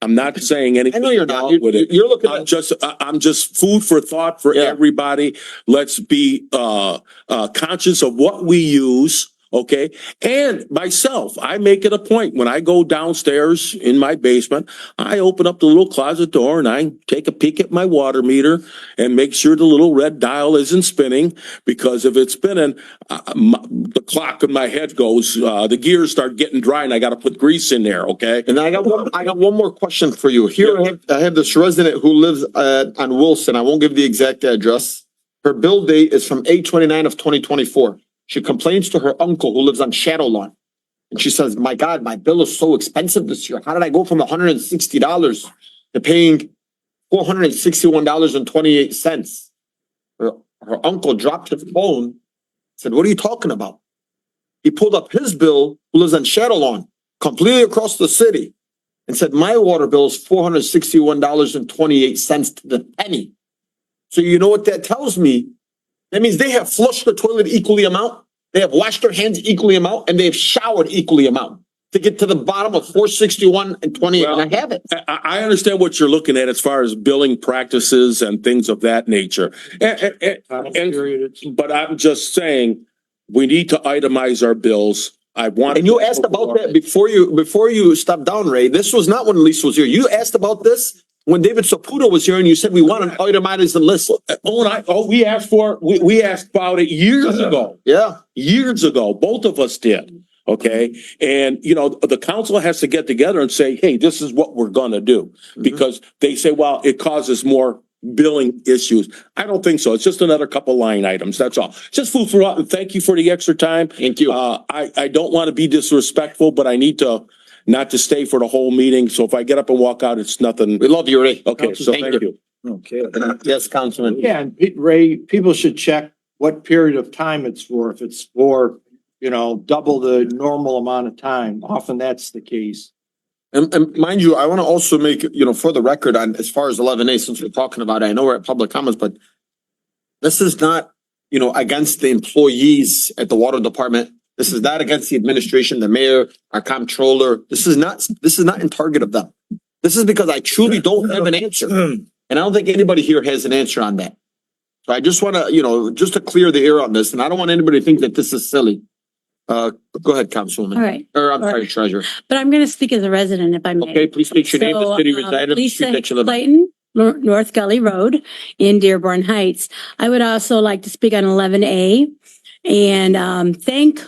anything. I know you're not. With it. You're looking I'm at. just food for thought for everybody. Let's be conscious of what we use. Okay. And myself, I make it a point when I go downstairs in my basement, I open up the little closet door and I take a peek at my water meter and make sure the little red dial isn't spinning, because if it's spinning, the clock in my head goes, the gears start getting dry and I got to put grease in there. Okay. And I got one more question for you. Here I have this resident who lives on Wilson. I won't give the exact address. Her bill date is from 8/29 of 2024. She complains to her uncle who lives on Shadow Lawn. And she says, my God, my bill is so expensive this year. How did I go from $160 to paying $461.28? Her uncle dropped his phone, said, what are you talking about? He pulled up his bill, who lives on Shadow Lawn, completely across the city, and said, my water bill is $461.28 to the penny. So you know what that tells me? That means they have flushed the toilet equally amount, they have washed their hands equally amount, and they have showered equally amount to get to the bottom of 461.28. Well, and I have it. I understand what you're looking at as far as billing practices and things of that nature. But I'm just saying, we need to itemize our bills. And you asked about that before you stepped down, Ray. This was not when Lisa was here. You asked about this when David Saputo was here, and you said we want an itemized list. We asked about it years ago. Yeah, years ago, both of us did. Okay, and you know the council has to get together and say, "Hey, this is what we're going to do," because they say, "Well, it causes more billing issues." I don't think so. It's just another couple line items. That's all. Just food for thought. And thank you for the extra time. Thank you. I don't want to be disrespectful, but I need to not to stay for the whole meeting. So if I get up and walk out, it's nothing. We love you, Ray. Okay, so thank you. Okay. Yes, Councilman. Yeah, and Ray, people should check what period of time it's for. If it's for, double the normal amount of time, often that's the case. And mind you, I want to also make, for the record on as far as 11A, since we're talking about it, I know we're at public comments, but this is not, against the employees at the water department. This is not against the administration, the mayor, our comptroller. This is not in target of them. This is because I truly don't have an answer. And I don't think anybody here has an answer on that. So I just want to, just to clear the air on this, and I don't want anybody to think that this is silly. Go ahead, Councilwoman. All right. Or I'm sorry, Treasurer. But I'm going to speak as a resident if I may. Okay, please state your name, the city you reside in, the Lisa street that you live in. Clayton, North Gully Road in Dearborn Heights. I would also like to speak on 11A and thank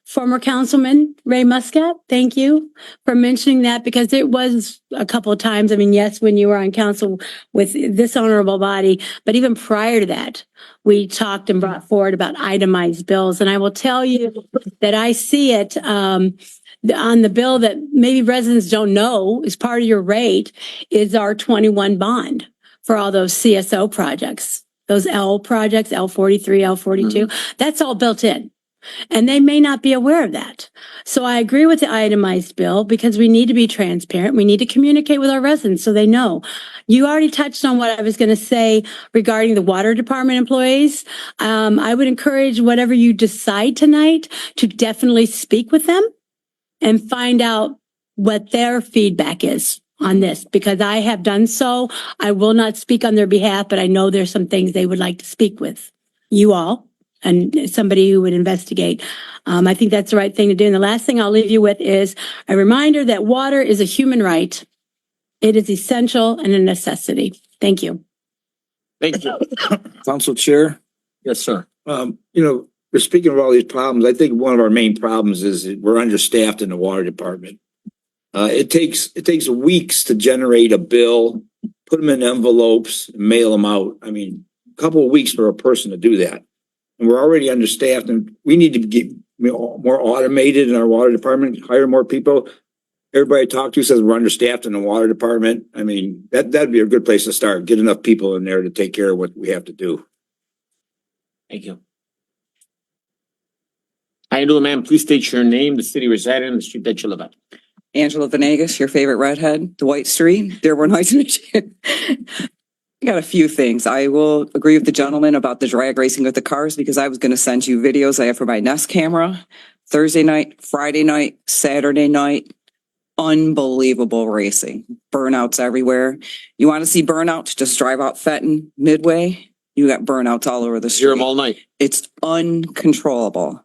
former Councilman Ray Muscat. Thank you for mentioning that, because it was a couple of times. I mean, yes, when you were on council with this honorable body, but even prior to that, we talked and brought forward about itemized bills. And I will tell you that I see it on the bill that maybe residents don't know is part of your rate is our 21 bond for all those CSO projects, those L projects, L43, L42. That's all built in. And they may not be aware of that. So I agree with the itemized bill, because we need to be transparent. We need to communicate with our residents so they know. You already touched on what I was going to say regarding the water department employees. I would encourage whatever you decide tonight to definitely speak with them and find out what their feedback is on this, because I have done so. I will not speak on their behalf, but I know there's some things they would like to speak with you all and somebody who would investigate. I think that's the right thing to do. And the last thing I'll leave you with is a reminder that water is a human right. It is essential and a necessity. Thank you. Thank you. Council Chair, Yes, sir. we're speaking of all these problems. I think one of our main problems is that we're understaffed in the water department. It takes weeks to generate a bill, put them in envelopes, and mail them out. I mean, a couple of weeks for a person to do that. And we're already understaffed, and we need to get more automated in our water department, hire more people. Everybody I talk to says we're understaffed in the water department. I mean, that'd be a good place to start. Get enough people in there to take care of what we have to do. Thank you. How you doing, ma'am? Please state your name, the city residing, and the street that you live at. Angela Venegas, your favorite redhead, Dwight Street, Dearborn Heights, Michigan. I got a few things. I will agree with the gentleman about the drag racing with the cars because I was going to send you videos I have for my Nest camera. Thursday night, Friday night, Saturday night. Unbelievable racing. Burnouts everywhere. You want to see burnouts? Just drive out Fenton, Midway. You got burnouts all over the street. Hear them all night. It's uncontrollable.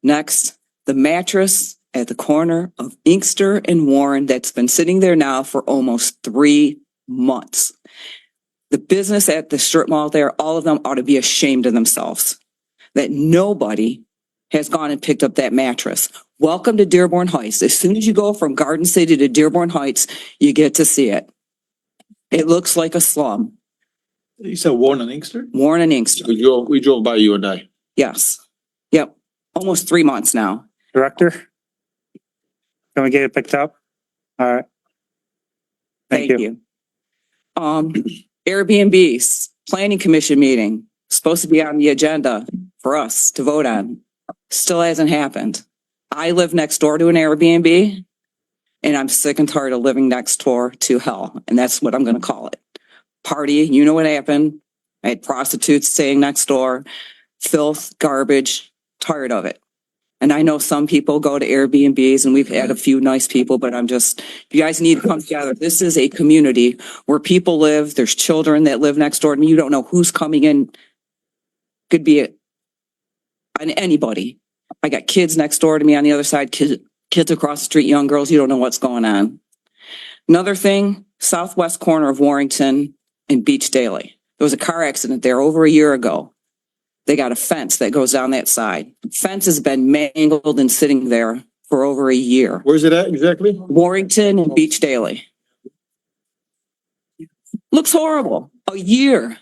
Next, the mattress at the corner of Inkster and Warren that's been sitting there now for almost 3 months. The business at the strip mall there, all of them ought to be ashamed of themselves that nobody has gone and picked up that mattress. Welcome to Dearborn Heights. As soon as you go from Garden City to Dearborn Heights, you get to see it. It looks like a slum. You said Warren and Inkster? Warren and Inkster. We drove by you and I. Yes. Yep. Almost 3 months now. Director? Can we get it picked up? All right. Thank you. Airbnbs, planning commission meeting, supposed to be on the agenda for us to vote on. Still hasn't happened. I live next door to an Airbnb and I'm sick and tired of living next door to hell. And that's what I'm going to call it. Party, you know what happened. I had prostitutes staying next door, filth, garbage, tired of it. And I know some people go to Airbnbs and we've had a few nice people, but you guys need to come together. This is a community where people live. There's children that live next door to me. You don't know who's coming in. Could be anybody. I got kids next door to me on the other side, kids across the street, young girls. You don't know what's going on. Another thing, southwest corner of Warrington and Beach Daily. There was a car accident there over a year ago. They got a fence that goes down that side. Fence has been mangled and sitting there for over a year. Where's it at exactly? Warrington and Beach Daily. Looks horrible. A year.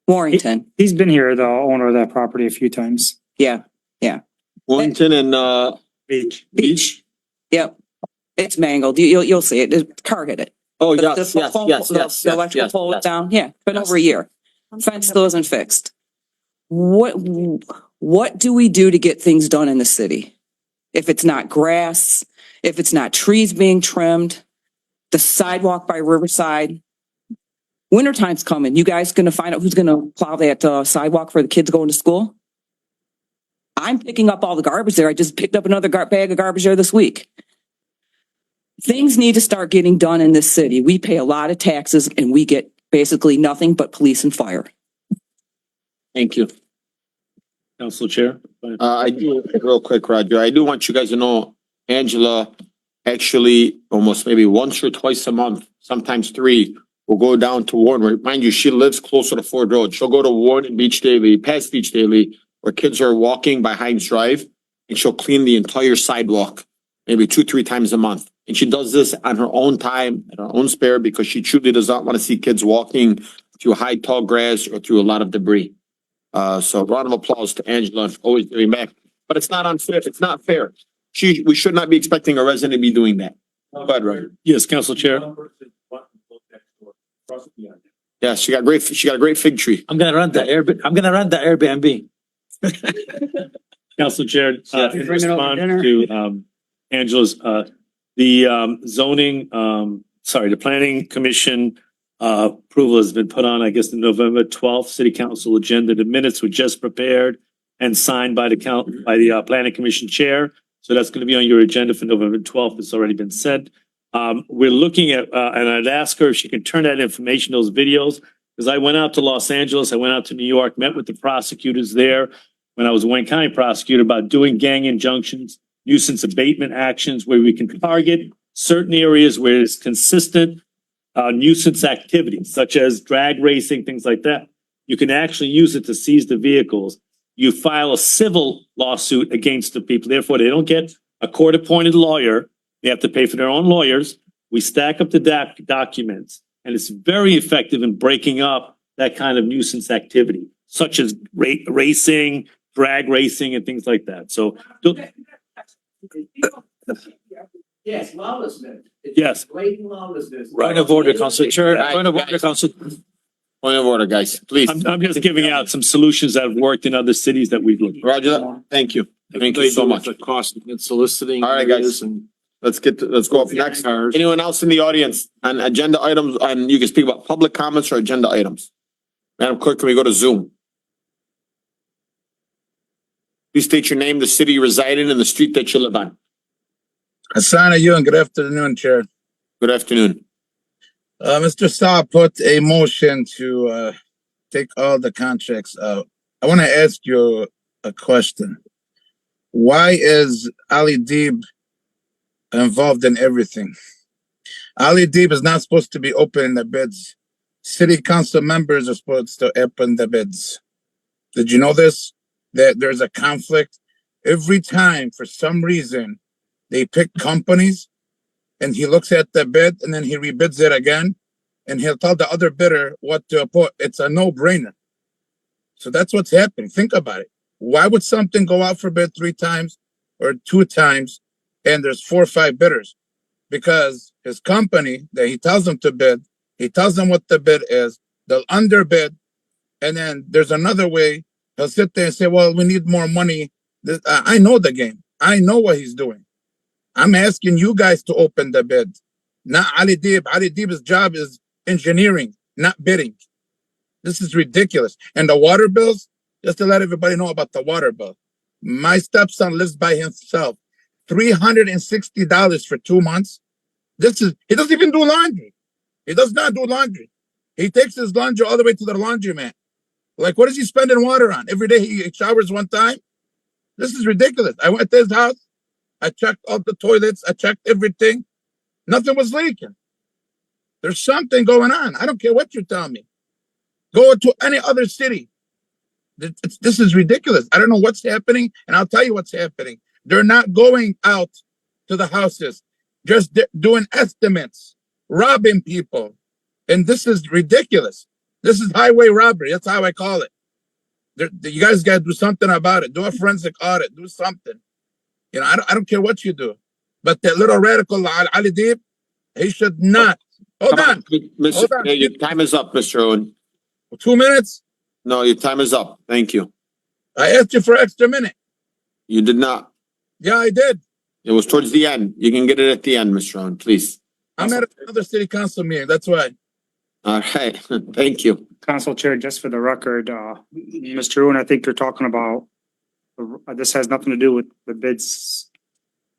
Warrington. He's been here, the owner of that property, a few times. Yeah. Warrington and Beach. Yep. It's mangled. You'll see it. The car hit it. Oh, The yes. electrical pole is down. Yeah, been over a year. Fence still isn't fixed. What do we do to get things done in the city? If it's not grass, if it's not trees being trimmed, the sidewalk by Riverside. Wintertime's coming. You guys gonna find out who's gonna plow that sidewalk for the kids going to school? I'm picking up all the garbage there. I just picked up another bag of garbage there this week. Things need to start getting done in this city. We pay a lot of taxes and we get basically nothing but police and fire. Thank you. Council Chair. I do, real quick, Roger, I do want you guys to know, Angela, actually, almost maybe once or twice a month, sometimes 3, will go down to Warren. Mind you, she lives closer to Ford Road. She'll go to Warren and Beach Daily, past Beach Daily, where kids are walking by Hines Drive, and she'll clean the entire sidewalk, maybe 2-3 times a month. And she does this on her own time, at her own spare, because she truly does not want to see kids walking through high, tall grass or through a lot of debris. So a round of applause to Angela for always giving back. But it's not unfair. It's not fair. We should not be expecting a resident to be doing that. Go ahead, Roger. Yes, Council Chair. Yeah, she got a great fig tree. I'm gonna run the Airbnb. Council Chair, in response to Angela's, the the planning commission approval has been put on, I guess, the November 12th city council agenda. The minutes were just prepared and signed by the planning commission chair. So that's going to be on your agenda for November 12th. It's already been said. We're looking at, and I'd ask her if she can turn that information, those videos, because I went out to Los Angeles, I went out to New York, met with the prosecutors there when I was a Wayne County prosecutor about doing gang injunctions nuisance abatement actions where we can target certain areas where it's consistent nuisance activities, such as drag racing, things like that. You can actually use it to seize the vehicles. You file a civil lawsuit against the people. Therefore, they don't get a court-appointed lawyer. They have to pay for their own lawyers. We stack up the documents, and it's very effective in breaking up that kind of nuisance activity, such as racing, drag racing, and things like that. So, Yes, lawlessness. yes. Blatant lawlessness. Point of order, Council Chair. Point of order, Council. Point of order, guys, please. I'm just giving out some solutions that have worked in other cities that we've looked at. Roger that. Thank you. Thank you so much. The cost and soliciting. All right, guys. is and- Let's go up next. Anyone else in the audience on agenda items, and you can speak about public comments or agenda items. Madam Clerk, can we go to Zoom? Please state your name, the city you reside in, and the street that you live on. Hassan Ayun, good afternoon, Chair. Good afternoon. Mr. Saab put a motion to take all the contracts out. I want to ask you a question. Why is Ali Deeb involved in everything? Ali Deeb is not supposed to be opening the bids. City council members are supposed to open the bids. Did you know this? That there's a conflict every time for some reason they pick companies and he looks at the bid and then he rebids it again and he'll tell the other bidder what to put. It's a no-brainer. So that's what's happening. Think about it. Why would something go out for bid 3 times or 2 times and there's 4 or 5 bidders? Because his company that he tells them to bid, he tells them what the bid is, they'll underbid, and then there's another way. He'll sit there and say, well, we need more money. I know the game. I know what he's doing. I'm asking you guys to open the bid, not Ali Deeb. Ali Deeb's job is engineering, not bidding. This is ridiculous. And the water bills, just to let everybody know about the water bill. My stepson lives by himself. $360 for 2 months. He doesn't even do laundry. He does not do laundry. He takes his laundry all the way to the laundromat. Like, what is he spending water on? Every day he showers 1 time? This is ridiculous. I went to his house. I checked all the toilets. I checked everything. Nothing was leaking. There's something going on. I don't care what you tell me. Go to any other city. This is ridiculous. I don't know what's happening, and I'll tell you what's happening. They're not going out to the houses, just doing estimates, robbing people. And this is ridiculous. This is highway robbery. That's how I call it. You guys got to do something about it. Do a forensic audit. Do something. You know, I don't care what you do. But that little radical Ali Deeb, he should not. Hold on. Hold on. Your time is up, Mr. Owen. 2 minutes? No, your time is up. Thank you. I asked you for an extra minute. You did not. Yeah, I did. It was towards the end. You can get it at the end, Mr. Owen, please. I'm at another city council meeting. That's why. All right. Thank you. Council Chair, just for the record, Mr. Owen, I think you're talking about, this has nothing to do with the bids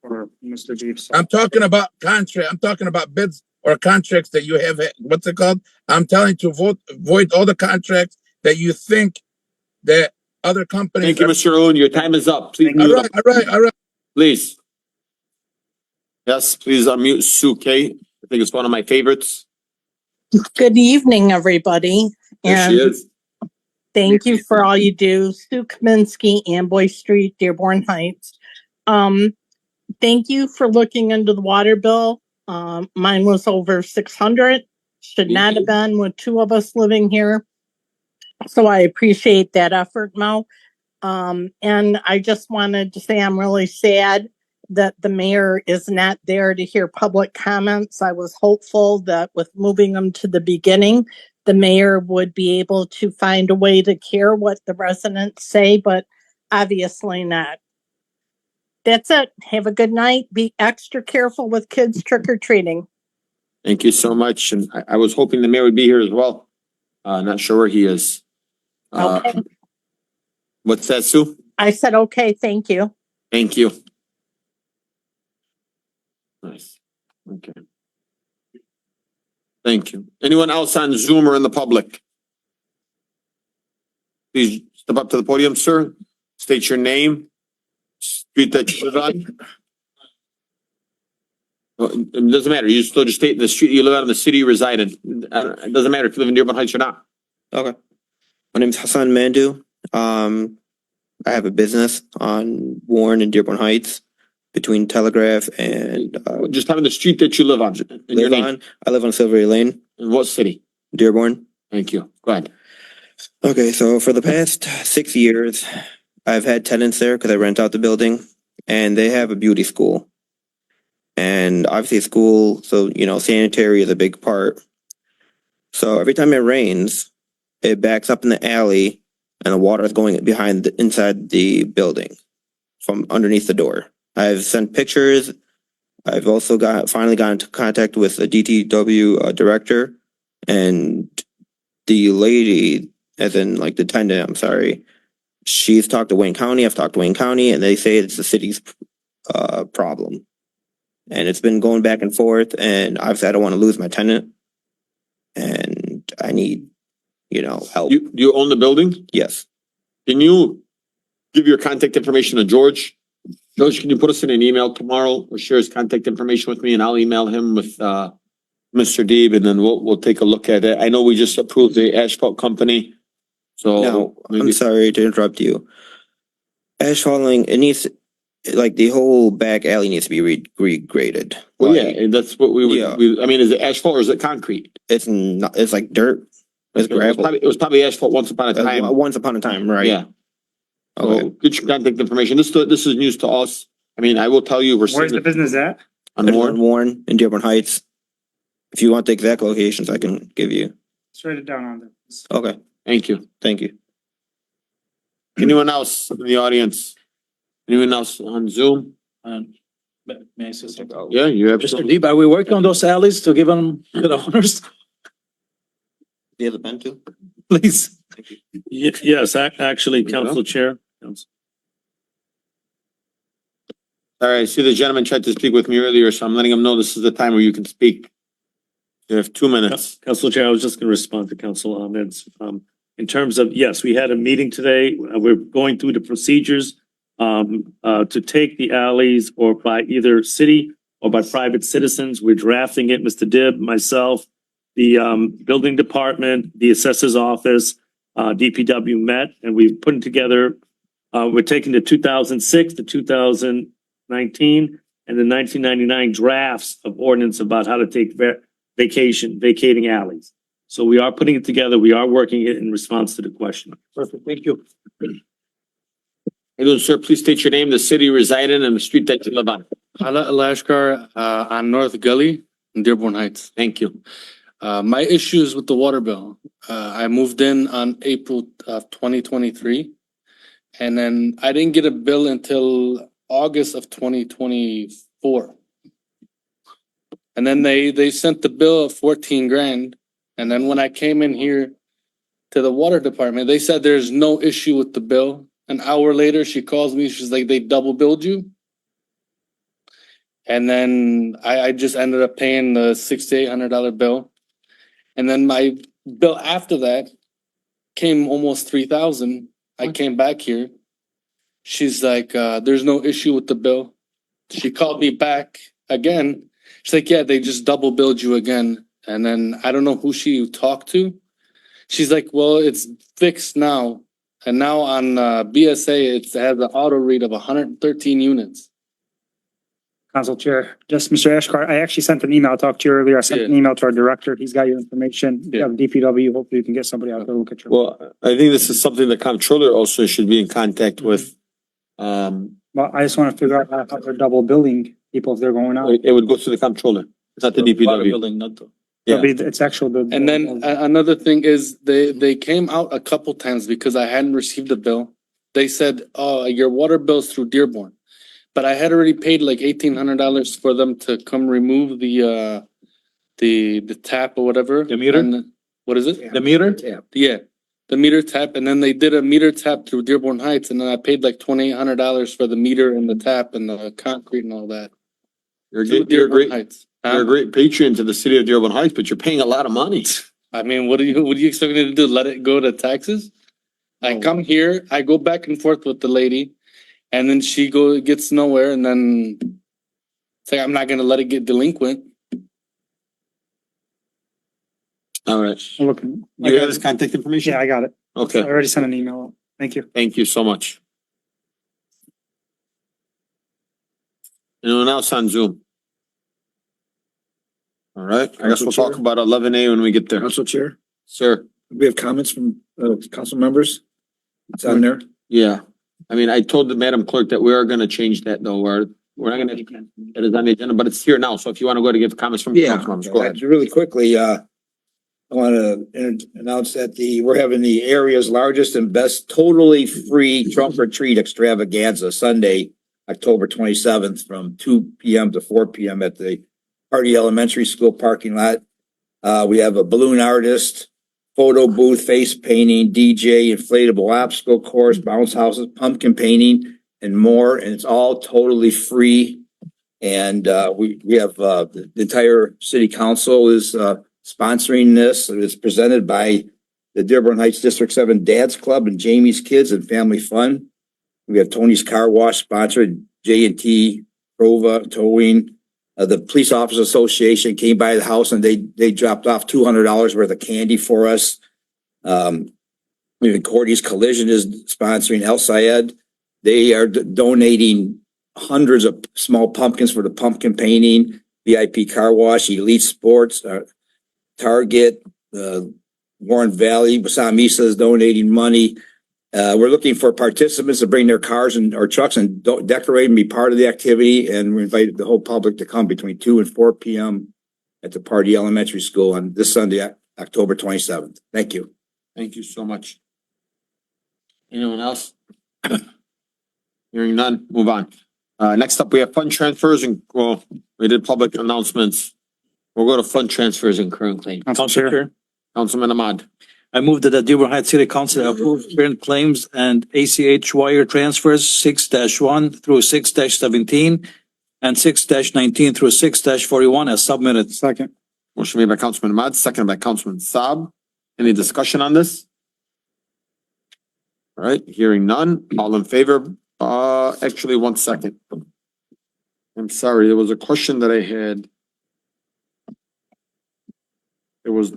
or Mr. Deeb. I'm talking about contract. I'm talking about bids or contracts that you have. What's it called? I'm telling you to void all the contracts that you think that other companies. Thank you, Mr. Owen. Your time is up. Please mute up. All right. Please. Yes, please unmute Sue K. I think it's one of my favorites. Good evening, everybody. There she is. Thank you for all you do. Sue Kaminsky, Amboy Street, Dearborn Heights. Thank you for looking into the water bill. Mine was over 600. Should not have been with 2 of us living here. So I appreciate that effort, Mo. And I just wanted to say I'm really sad that the mayor is not there to hear public comments. I was hopeful that with moving them to the beginning, the mayor would be able to find a way to care what the residents say, but obviously not. That's it. Have a good night. Be extra careful with kids trick-or-treating. Thank you so much. And I was hoping the mayor would be here as well. Not sure where he is. Okay. What's that, Sue? I said, okay, thank you. Thank you. Nice. Okay. Thank you. Anyone else on Zoom or in the public? Please step up to the podium, sir. State your name street that you live on? Well, it doesn't matter. You still just state the street you live on, the city you reside in. It doesn't matter if you live in Dearborn Heights or not. Okay. My name's Hassan Mandu. I have a business on Warren and Dearborn Heights between Telegraph and Just tell me the street that you live on. And your name. I live on Silvery Lane, In what city? Dearborn. Thank you. Go ahead. Okay, so for the past 6 years, I've had tenants there because I rent out the building, and they have a beauty school. And obviously school, so sanitary is a big part. So every time it rains, it backs up in the alley and the water is going inside the building from underneath the door. I've sent pictures. I've also finally got into contact with the DTW director, and the lady, as in like the tenant, I'm sorry, she's talked to Wayne County. I've talked to Wayne County, and they say it's the city's problem. And it's been going back and forth, and obviously I don't want to lose my tenant, and I need, help. Do you own the building? Yes. Can you give your contact information to George? George, can you put us in an email tomorrow or share his contact information with me, and I'll email him with Mr. Deeb, and then we'll take a look at it. I know we just approved the asphalt company. So No, I'm sorry to interrupt you. Asphalting, it needs, like the whole back alley needs to be regraded. Well, Like, yeah, and that's what we would, Yeah. I mean, is it asphalt or is it concrete? It's not, it's like dirt. It's gravel. It was probably asphalt once upon a time. Once upon a time, right? Yeah. Okay. So get your contact information. This is news to us. I mean, I will tell you, we're Where's the seeing business at? on There's more. one Warren in Dearborn Heights. If you want the exact locations, I can give you. Let's write it down on this. Okay, Thank you. thank you. Anyone else in the audience? Anyone else on Zoom? May I say something? Yeah, you have. Mr. Deeb, are we working on those alleys to give them to the owners? Do you have the pen too? Please. Yes, actually, Council Chair. All right, I see the gentleman tried to speak with me earlier, so I'm letting him know this is the time where you can speak. You have 2 minutes. Council Chair, I was just going to respond to Council Ahmed's, in terms of, yes, we had a meeting today. We're going through the procedures to take the alleys or by either city or by private citizens. We're drafting it, Mr. Dibb, myself, the building department, the assessor's office, DPW met, and we've put together, we're taking the 2006, the 2019, and the 1999 drafts of ordinance about how to take vacating alleys. So we are putting it together. We are working it in response to the question. Perfect, thank you. Hey, sir, please state your name, the city you reside in, and the street that you live on. Ala Lashkar, on North Gully in Dearborn Heights. Thank you. My issue is with the water bill. I moved in on April of 2023. And then I didn't get a bill until August of 2024. And then they sent the bill of 14 grand. And then when I came in here to the water department, they said there's no issue with the bill. An hour later, she calls me. She's like, they double billed you. And then I just ended up paying the $600-800 bill. And then my bill after that came almost 3,000. I came back here. She's like, there's no issue with the bill. She called me back again. She's like, yeah, they just double billed you again. And then I don't know who she talked to. She's like, well, it's fixed now. And now on BSA, it has an auto read of 113 units. Council Chair, just Mr. Ashkar, I actually sent an email. I talked to you earlier. I sent an email to our director. He's got your information. You have DPW. Hopefully you can get somebody out there to look at your. Well, I think this is something the comptroller also should be in contact with. Well, I just want to figure out how they're double billing people if they're going out. It would go to the comptroller. It's not the DPW. Yeah. It's actual. And then another thing is they came out a couple times because I hadn't received a bill. They said, oh, your water bill's through Dearborn. But I had already paid like $1,800 for them to come remove the tap or whatever. The meter? And, what is it? The meter? Yeah, the meter tap. And then they did a meter tap through Dearborn Heights. And then I paid like $2,800 for the meter and the tap and the concrete and all that. You're a great patron to the city of Dearborn Heights, but you're paying a lot of money. I mean, what do you expect me to do? Let it go to taxes? I come here, I go back and forth with the lady, And then gets nowhere and then it's like, I'm not gonna let it get delinquent. All right. I'm looking. You have his contact information? Yeah, I got it. I Okay, already sent an email. Thank you. thank you so much. Anyone else on Zoom? All right, I guess we'll talk about 11A when we get there. Council Chair, Sir, we have comments from council members. It's on there. yeah. I mean, I told the Madam Clerk that we are gonna change that though. We're not gonna, it is on the agenda, but it's here now. So if you want to go to give comments from Yeah, council members, go ahead. really quickly, I want to announce that we're having the area's largest and best totally free trunk or treat extravaganza Sunday, October 27th from 2 p.m. to 4 p.m. at the Hardy Elementary School parking lot. We have a balloon artist, photo booth, face painting, DJ, inflatable obstacle course, bounce houses, pumpkin painting, and more. And it's all totally free. And we have the entire city council is sponsoring this. It is presented by the Dearborn Heights District 7 Dads Club and Jamie's Kids and Family Fun. We have Tony's Car Wash sponsored, J&T, Prova, Towing. The Police Officers Association came by the house and they dropped off $200 worth of candy for us. Even Cordy's Collision is sponsoring El Sayed. They are donating hundreds of small pumpkins for the pumpkin painting, VIP Car Wash, Elite Sports, Target, Warren Valley, Wasamisa is donating money. We're looking for participants to bring their cars or trucks and decorate and be part of the activity. And we invite the whole public to come between 2 and 4 p.m. at the Pardee Elementary School on this Sunday, October 27th. Thank you. Thank you so much. Anyone else? Hearing none, move on. Next up, we have fund transfers and, well, we did public announcements. We'll go to fund transfers and current claim. Council Chair, Councilman Ahmad. I move that the Dearborn Heights City Council approve current claims and ACH wire transfers 6-1 through 6-17 and 6-19 through 6-41 as submitted. Second. Motion made by Councilman Ahmad, seconded by Councilman Saab. Any discussion on this? All right, hearing none. All in favor? Actually, 1 second. I'm sorry, there was a question that I had. It was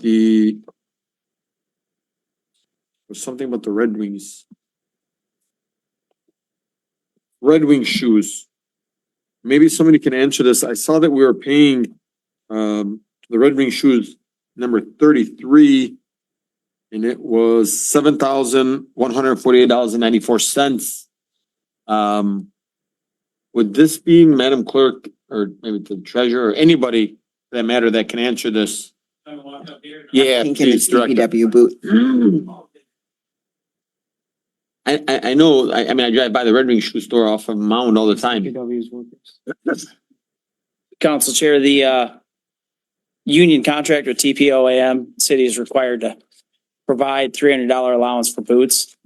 something about the Red Wings. Red Wing shoes. Maybe somebody can answer this. I saw that we were paying the Red Wing shoes number 33, and it was $7,148.94. Would this be, Madam Clerk, or maybe the treasurer, or anybody for that matter that can answer this? Yeah, please, Director. boot. I know, I mean, I drive by the Red Wing shoe store off of Mound all the time. Council Chair, the union contract with TPOAM, city is required to provide $300 allowance for boots.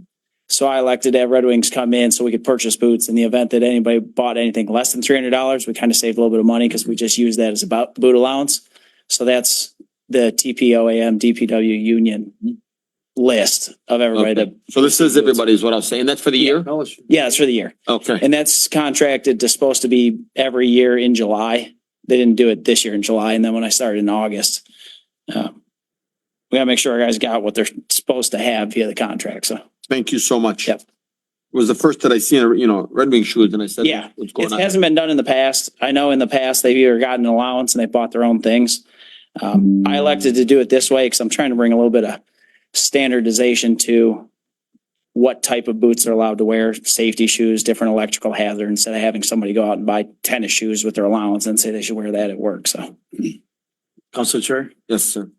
So I elected to have Red Wings come in so we could purchase boots. In the event that anybody bought anything less than $300, we kind of saved a little bit of money because we just use that as about boot allowance. So that's the TPOAM DPW union list of everybody that. So this is everybody's what I was saying. That's for the year? Yeah, it's for the year. Okay. And that's contracted to supposed to be every year in July. They didn't do it this year in July. And then when I started in August, we gotta make sure our guys got what they're supposed to have via the contract. So. Thank you so much. Yep. It was the first that I seen, Red Wing shoes, and I said, Yeah, what's going it on? hasn't been done in the past. I know in the past they've either gotten an allowance and they bought their own things. I elected to do it this way because I'm trying to bring a little bit of standardization to what type of boots they're allowed to wear, safety shoes, different electrical hazard, instead of having somebody go out and buy tennis shoes with their allowance and say they should wear that at work. So. Council Chair. Yes, sir.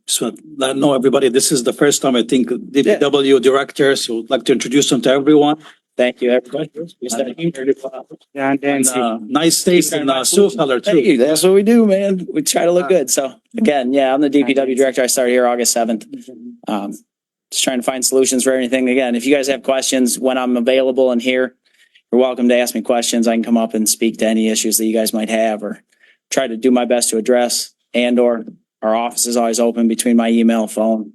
So let know everybody, this is the first time I think DPW directors would like to introduce them to everyone. Thank you, everybody. Yeah, and Dan. Nice taste in Sioux color too. Hey, that's what we do, man. We try to look good. So again, yeah, I'm the DPW director. I started here August 7th. Just trying to find solutions for anything. Again, if you guys have questions when I'm available and here, you're welcome to ask me questions. I can come up and speak to any issues that you guys might have or try to do my best to address, and or our office is always open between my email, phone,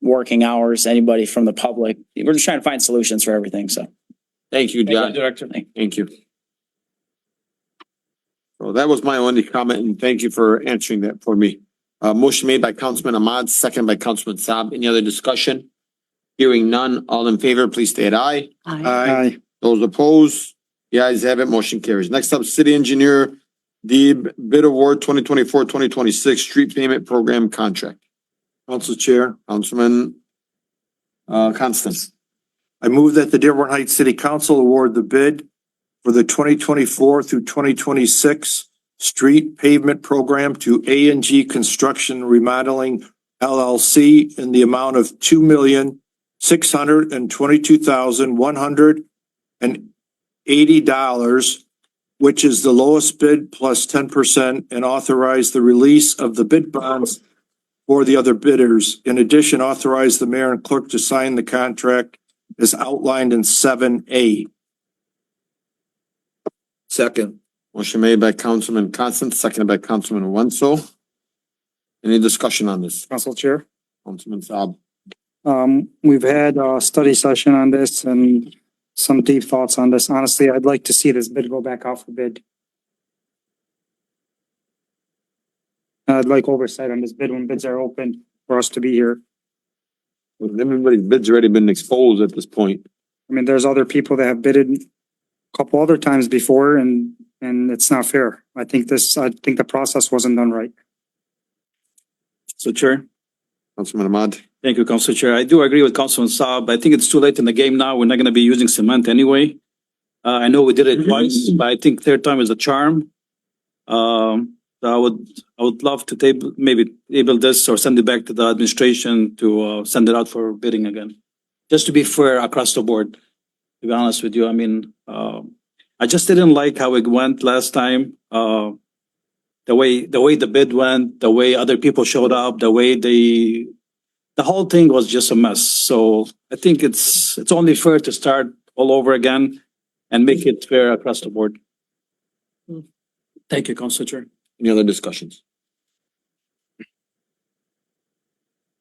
working hours, anybody from the public. We're just trying to find solutions for everything. So. Thank you, John. Director. Thank you. So that was my only comment, and thank you for answering that for me. Motion made by Councilman Ahmad, second by Councilman Saab. Any other discussion? Hearing none, all in favor, please state aye. Aye. Those opposed, the ayes have it, motion carries. Next up, City Engineer Deeb Bid Award 2024-2026 Street Payment Program Contract. Council Chair, Councilman Constance. I move that the Dearborn Heights City Council award the bid for the 2024 through 2026 street pavement program to A&G Construction Remodeling LLC in the amount of $2,622,180, which is the lowest bid plus 10%, and authorize the release of the bid bonds for the other bidders. In addition, authorize the mayor and clerk to sign the contract as outlined in 7A. Second. Motion made by Councilman Constance, seconded by Councilman Wenzel. Any discussion on this? Council Chair. Councilman Saab. We've had a study session on this and some deep thoughts on this. Honestly, I'd like to see this bid go back out for bid. I'd like oversight on this bid when bids are open for us to be here. Well, everybody's bid's already been exposed at this point. I mean, there's other people that have bidded a couple other times before and it's not fair. I think the process wasn't done right. So Chair. Councilman Ahmad. Thank you, Council Chair. I do agree with Councilman Saab. I think it's too late in the game now. We're not going to be using cement anyway. I know we did it twice, but I think third time is a charm. I would love to maybe table this or send it back to the administration to send it out for bidding again. Just to be fair across the board, to be honest with you. I mean, I just didn't like how it went last time. The way the bid went, the way other people showed up, the way the whole thing was just a mess. So I think it's only fair to start all over again and make it fair across the board. Thank you, Council Chair. Any other discussions?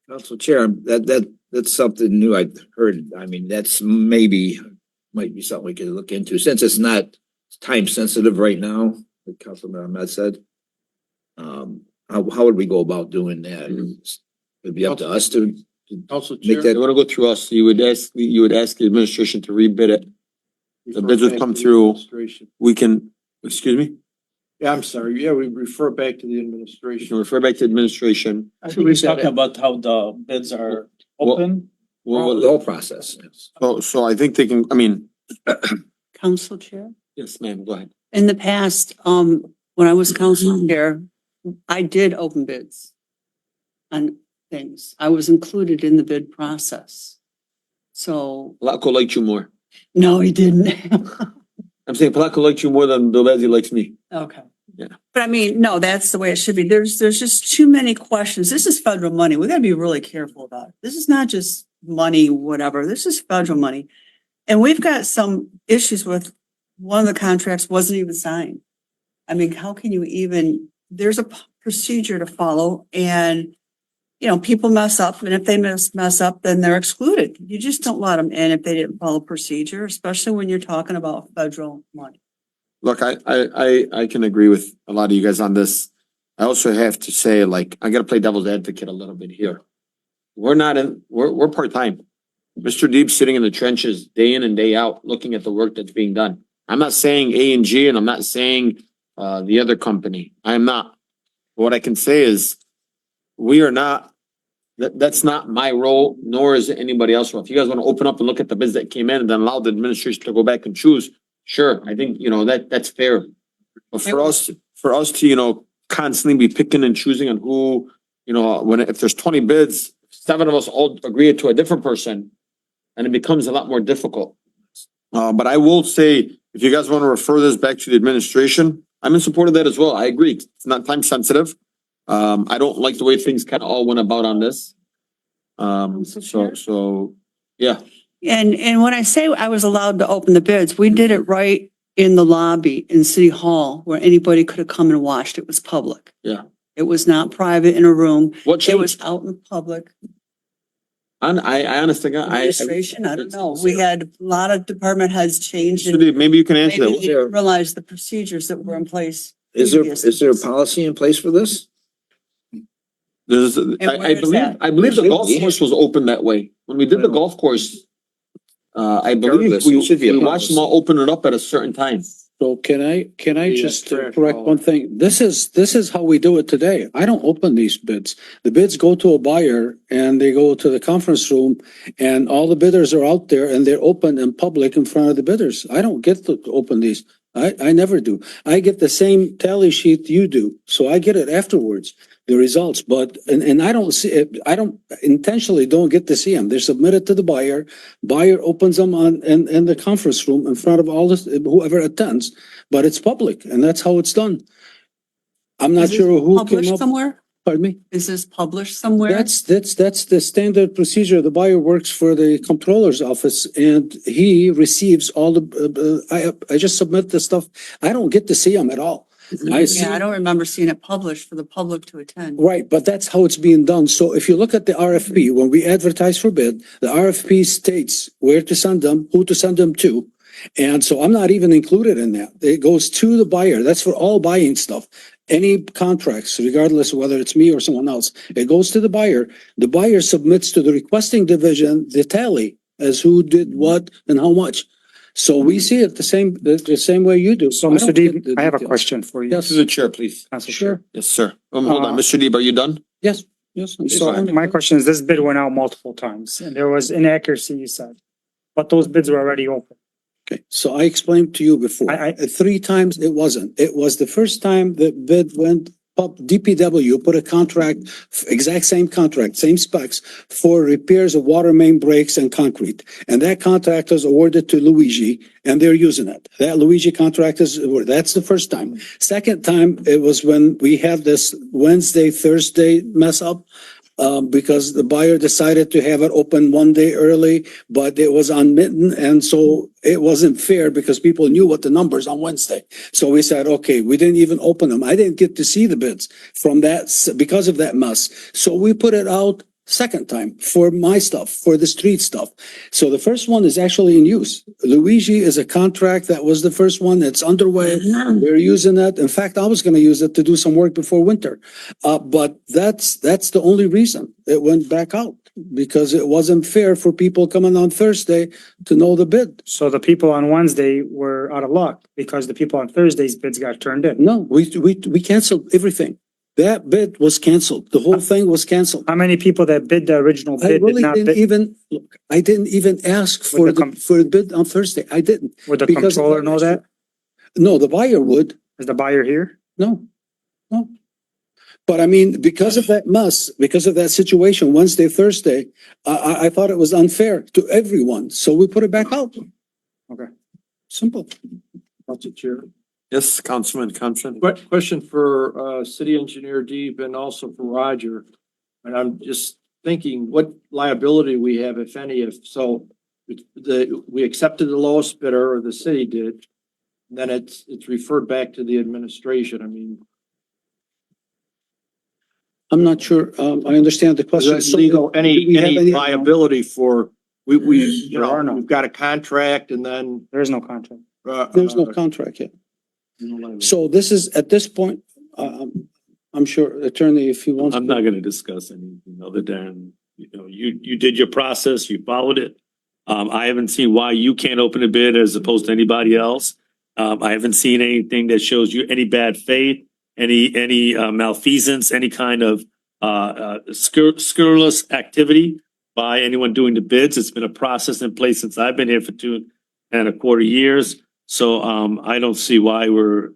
Council Chair, that's something new I heard. I mean, that's might be something we could look into since it's not time sensitive right now, like Councilman Ahmed said. How would we go about doing that? It'd be up to us to Council make They that. want to go through us. You would ask the administration to rebid it. The bids would come through. We can, excuse me? Yeah, I'm sorry. Yeah, we refer back to the You can administration. refer back to administration. Should we talk about how the bids are open? Well, The whole process. so I think they can, I mean, Council Chair. yes, ma'am, go ahead. In the past, when I was council chair, I did open bids on things. I was included in the bid process. So, Palaco liked you more. no, he didn't. I'm saying Palaco liked you more than Bill Bezzi likes me. Okay. Yeah. But I mean, no, that's the way it should be. There's just too many questions. This is federal money. We gotta be really careful about it. This is not just money, whatever. This is federal money. And we've got some issues with one of the contracts wasn't even signed. I mean, how can you even, there's a procedure to follow and, you know, people mess up and if they mess up, then they're excluded. You just don't let them in if they didn't follow procedure, especially when you're talking about federal money. Look, I can agree with a lot of you guys on this. I also have to say, like, I gotta play devil's advocate a little bit here. We're part-time. Mr. Deep's sitting in the trenches day in and day out, looking at the work that's being done. I'm not saying A&G and I'm not saying the other company. I am not. What I can say is we are not, that's not my role, nor is it anybody else's role. If you guys want to open up and look at the bids that came in and then allow the administration to go back and choose, sure, I think, you know, that's fair. But for us to, you know, constantly be picking and choosing on who, you know, if there's 20 bids, 7 of us all agree to a different person, and it becomes a lot more difficult. But I will say, if you guys want to refer this back to the administration, I'm in support of that as well. I agree. It's not time sensitive. I don't like the way things kind of all went about on this. So, yeah. And when I say I was allowed to open the bids, we did it right in the lobby in City Hall where anybody could have come and watched. It was public. Yeah. It was not private in a room. What It was changed? out in public. I honestly, Administration, I don't know. We had a lot of department heads changed and maybe you can answer maybe they that. didn't realize the procedures that were in place. Is there previously. a policy in place for this? There's, where I is believe, that? I believe the golf course was open that way. When we did the golf course, I believe Regardless, it should be a we watched them all open it up at a certain time. So can I Yeah, just trash correct hauler. one thing? This is how we do it today. I don't open these bids. The bids go to a buyer and they go to the conference room and all the bidders are out there and they're open in public in front of the bidders. I don't get to open these. I never do. I get the same tally sheet you do. So I get it afterwards, the results, but, and I don't see it, I don't intentionally don't get to see them. They're submitted to the buyer. Buyer opens them in the conference room in front of all this, whoever attends, but it's public and that's how it's done. I'm not Is this sure who came Published up, somewhere? pardon me? Is this published somewhere? That's the standard procedure. The buyer works for the comptroller's office and he receives all the, I just submit the stuff. I don't get to see them at all. I see. Yeah, I don't remember seeing it published for the public to attend. Right, but that's how it's being done. So if you look at the RFP, when we advertise for bid, the RFP states where to send them, who to send them to. And so I'm not even included in that. It goes to the buyer. That's for all buying stuff. Any contracts, regardless of whether it's me or someone else, it goes to the buyer. The buyer submits to the requesting division the tally as who did what and how much. So we see it the same way you do. So, I Mr. don't Deeb, get the I have a details. question for you. Yes. To the chair, please. Council Chair. Sure. Yes, sir. Hold on, Mr. Deeb, are you done? Yes, yes. I'm So sorry. my question is, this bid went out multiple times and there was inaccuracy, you said, but those bids were already open. Okay, so I explained to you before, I- 3 times it wasn't. It was the first time the bid went up, DPW put a contract, exact same contract, same specs for repairs of water main breaks and concrete. And that contract was awarded to Luigi and they're using it. That Luigi contract that's the first time. Second time, it was when we had this Wednesday, Thursday mess up. Because the buyer decided to have it open one day early, but it was on mitten. And so it wasn't fair because people knew what the numbers on Wednesday. So we said, okay, we didn't even open them. I didn't get to see the bids from that because of that mess. So we put it out second time for my stuff, for the street stuff. So the first one is actually in use. Luigi is a contract that was the first one that's underway. We're using it. In fact, I was going to use it to do some work before winter. But that's the only reason it went back out because it wasn't fair for people coming on Thursday to know the bid. So the people on Wednesday were out of luck because the people on Thursday's bids got turned in. No, we canceled everything. That bid was canceled. The whole thing was canceled. How many people that bid the original I bid did really not didn't bid? even, look, I didn't even ask for for the bid on Thursday. I didn't. Would the because- controller know that? No, the buyer would. Is the buyer here? No. But I mean, because of that mess, because of that situation, Wednesday, Thursday, I thought it was unfair to everyone. So we put it back out. Okay. Simple. Council Chair. Yes, Councilman Thompson. Question for City Engineer Deeb and also for Roger. And I'm just thinking what liability we have, if any, if so. We accepted the lowest bidder, or the city did. Then it's referred back to the administration. I mean, I'm not sure. I understand the is question. that legal, Do we have any liability for, you There are know, none. we've got a contract and then. There is no contract. There's no contract yet. So this is, at this point, I'm sure attorney, if he wants. I'm not gonna discuss anything other than, you did your process, you followed it. I haven't seen why you can't open a bid as opposed to anybody else. I haven't seen anything that shows you any bad faith, any malfeasance, any kind of scurrilous activity by anyone doing the bids. It's been a process in place since I've been here for 2.25 years. So I don't see why we're.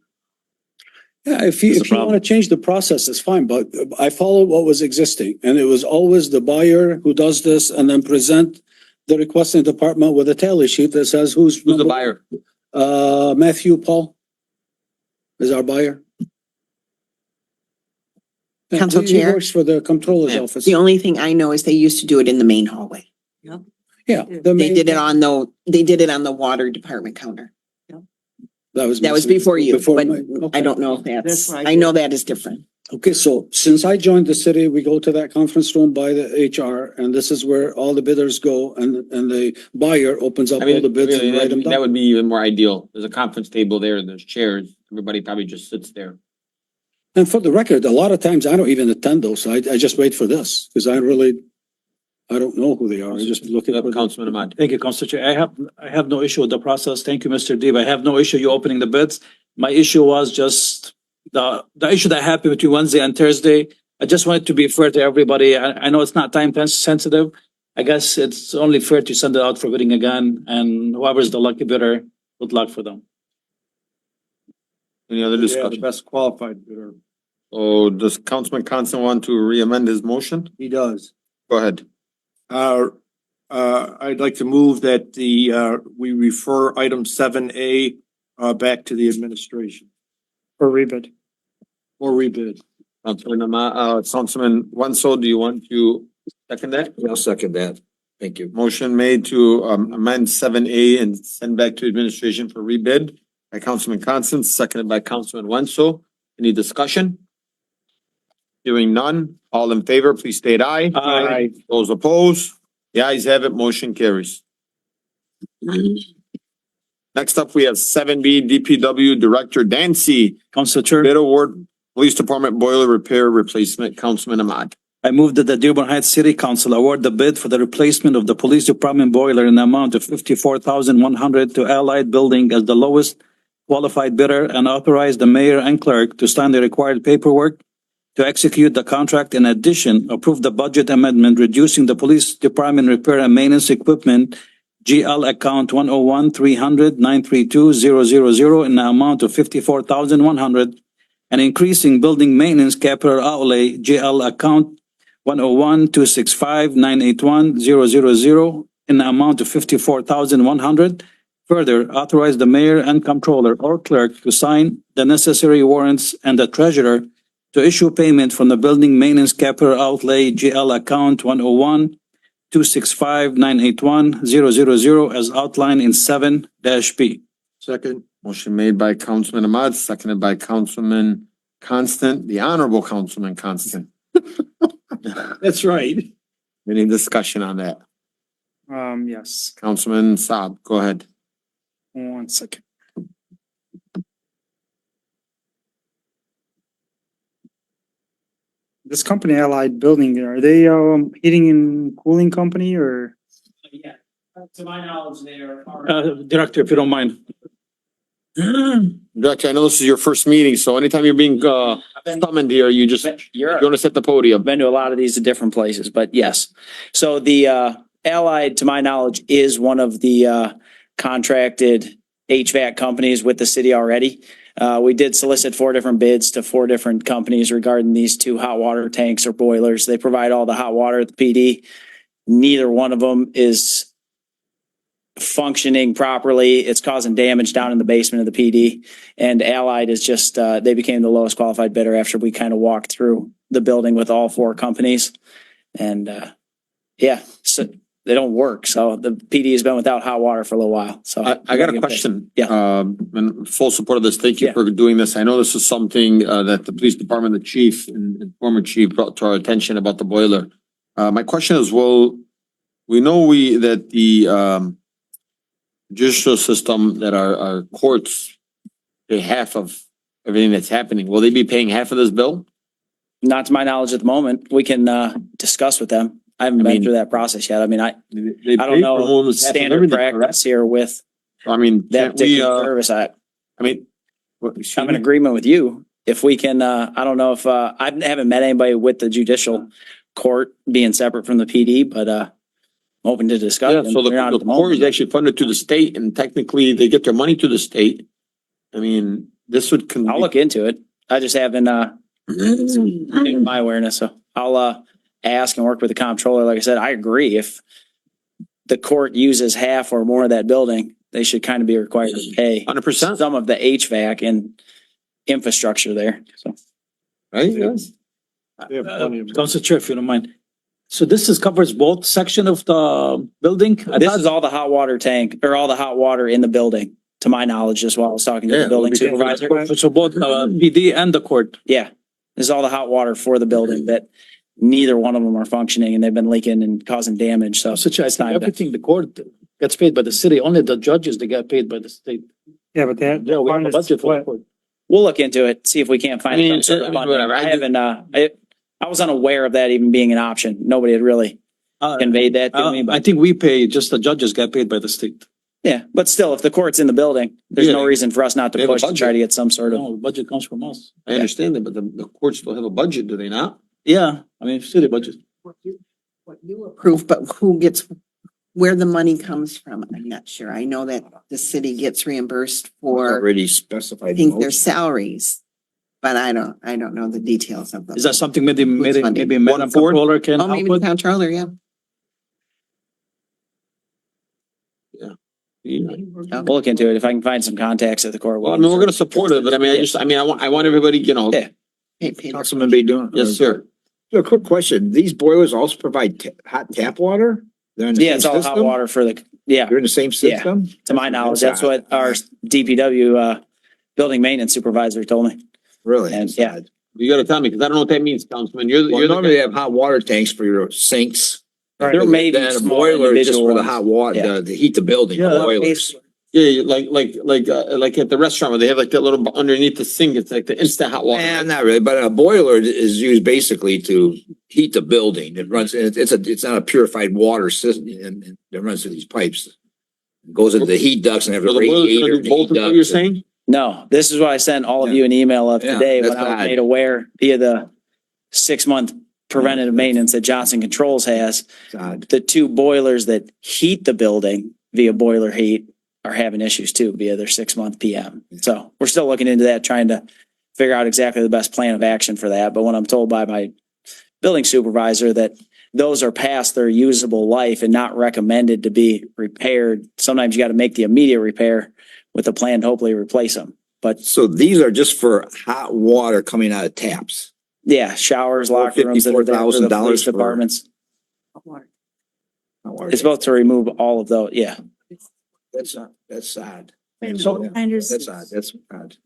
Yeah, if you want to change the process, it's fine, but I follow what was existing. And it was always the buyer who does this and then present the requesting department with a tally sheet that says who's the buyer? Matthew Paul is our buyer. Yeah, Council he Chair? works for the comptroller's office. The only thing I know is they used to do it in the main hallway. Yeah. They did it on the water department counter. That was before you, Before but my- I okay. don't know if that's, That's right. I know that is different. Okay, so since I joined the city, we go to that conference room by the HR, and this is where all the bidders go, and the buyer opens up I all mean, the bids really, and write them that down. would be even more ideal. There's a conference table there, there's chairs, everybody probably just sits there. And for the record, a lot of times I don't even attend those. I just wait for this, because I don't know who they are. I just look at. Councilman Ahmad. Thank you, Councilor Chair. I have no issue with the process. Thank you, Mr. Deeb. I have no issue you opening the bids. My issue was just the issue that happened between Wednesday and Thursday. I just wanted to be fair to everybody. I know it's not time sensitive. I guess it's only fair to send it out for bidding again, and whoever's the lucky bidder, good luck for them. Any other discussion? Best qualified bidder. So does Councilman Constant want to re-amend his motion? He does. Go ahead. I'd like to move that we refer item 7A, back to the administration For rebid. or rebid. Councilman Wenzel, do you want to second that? I'll second that. Thank you. Motion made to amend 7A and send back to administration for rebid by Councilman Constant, seconded by Councilman Wenzel. Any discussion? Hearing none. All in favor, please state aye. Aye. Those opposed? The ayes have it. Motion carries. Next up, we have 7B DPW Director Dancy. Councilor Chair. Bid award, Police Department boiler repair replacement. Councilman Ahmad. I move that the Dearborn Heights City Council award the bid for the replacement of the police department boiler in the amount of 54,100 to Allied Building as the lowest qualified bidder, and authorize the mayor and clerk to sign the required paperwork to execute the contract. In addition, approve the budget amendment reducing the police department repair and maintenance equipment GL account 101-300-932-000 in the amount of 54,100, and increasing building maintenance capital outlay GL account 101-265-981-000 in the amount of 54,100. Further, authorize the mayor and comptroller or clerk to sign the necessary warrants and the treasurer to issue payment from the building maintenance capital outlay GL account 101-265-981-000 as outlined in 7-B. Second. Motion made by Councilman Ahmad, seconded by Councilman Constant, the Honorable Councilman Constant. That's right. Any discussion on that? Yes. Councilman Saab, go ahead. 1 second. This company, Allied Building, are they heating and cooling company or? Yeah, to my knowledge, they are. Director, if you don't mind. Director, I know this is your first meeting, so anytime you're being summoned here, you want to set the podium. I've been to a lot of these at different places, but yes. So the Allied, to my knowledge, is one of the contracted HVAC companies with the city already. We did solicit 4 different bids to 4 different companies regarding these 2 hot water tanks or boilers. They provide all the hot water at the PD. Neither one of them is functioning properly. It's causing damage down in the basement of the PD. And Allied is just, they became the lowest qualified bidder after we kind of walked through the building with all 4 companies. And yeah, so they don't work. So the PD has been without hot water for a little while. So I got a question. Yeah. In full support of this. Thank you Yeah. for doing this. I know this is something that the police department, the chief and former chief brought to our attention about the boiler. My question is, well, we know that the judicial system, that our courts pay half of everything that's happening. Will they be paying half of this bill? Not to my knowledge at the moment. We can discuss with them. I haven't been through that process yet. I mean, I don't know standard practice here with I mean, that particular service. I mean, I'm in agreement with you. If we can, I don't know if I haven't met anybody with the judicial court being separate from the PD, but I'm open to discuss. Yeah, so the court is actually funded to the state, and technically they get their money to the state. I mean, this would. I'll look into it. I just haven't taken my awareness, so I'll ask and work with the comptroller. Like I said, I agree. If the court uses half or more of that building, they should kind of be required to pay 100% some of the HVAC and infrastructure there. So, right? Yes. Council Chair, if you don't mind. So this covers both section of the building? this is all the hot water tank or all the hot water in the building. to my knowledge, just while I was talking to Yeah, the building we can- supervisor. So both PD and the court. Yeah, this is all the hot water for the building that neither one of them are functioning and they've been leaking and causing damage. So Such it's time to, everything the court gets paid by the city, only the judges, they get paid by the state. Yeah, but that. Yeah, we have a budget for the court. we'll look into it, see if we can't find I mean, some sort I of mean, funding. whatever, I I do- haven't, I was unaware of that even being an option. Nobody had really conveyed that to me, I but think we pay, just the judges get paid by the state. yeah, but still, if the court's in the building, there's no Yeah. reason for us not They to have a push to try budget. to get some sort of. No, budget comes from us. I understand that, but the courts still have a budget, do they not? Yeah, I mean, city budget. What you approve, but who gets, where the money comes from, I'm not sure. I know that the city gets reimbursed for, Already specified. I think, their salaries. But I don't know the details of them. Is that something maybe, funding? maybe Madam One-fourth? Controller can Oh, help maybe the with? comptroller, yeah. We'll look into it if I can find some contacts at the court. Well, I mean, we're gonna support it, but I mean, I want everybody, you know. Yeah. Councilman Baydun. Yes, sir. So a quick question. These boilers also provide hot tap water? They're in the Yeah, same it's all hot system? water for the, yeah, They're in the same Yeah. system? to my knowledge, that's what our DPW, building maintenance supervisor told me. Really? And yeah, You gotta tell me, cause I don't know what that means, Councilman. You're Well, the normally they guy. have hot water tanks for your sinks. there may be Then a small boiler is just individual for the ones. hot water, Yeah. to heat the building, Yeah. boilers. Yeah, like at the restaurant where they have like that little, underneath the sink, it's like the instant hot water. And not really, but a boiler is used basically to heat the building. It runs, it's not a purified water system and it runs through these pipes. It goes into the heat ducts and have a So the boiler's radiator. gonna in do the both heat of what you're ducts. saying? No, this is why I sent all of Yeah. you an email of Yeah, today when that's I was odd. made aware via the 6-month preventative maintenance that Johnson Controls has. It's odd. The two boilers that heat the building via boiler heat are having issues too via their 6-month PM. So we're still looking into that, trying to figure out exactly the best plan of action for that. But when I'm told by my building supervisor that those are past their usable life and not recommended to be repaired, sometimes you got to make the immediate repair with a plan to hopefully replace them. But So these are just for hot water coming out of taps. yeah, showers, locker rooms that are there for the $54,000 police for- departments. Hot water It's supposed to remove all of those, yeah. That's odd. So- That's odd. That's odd.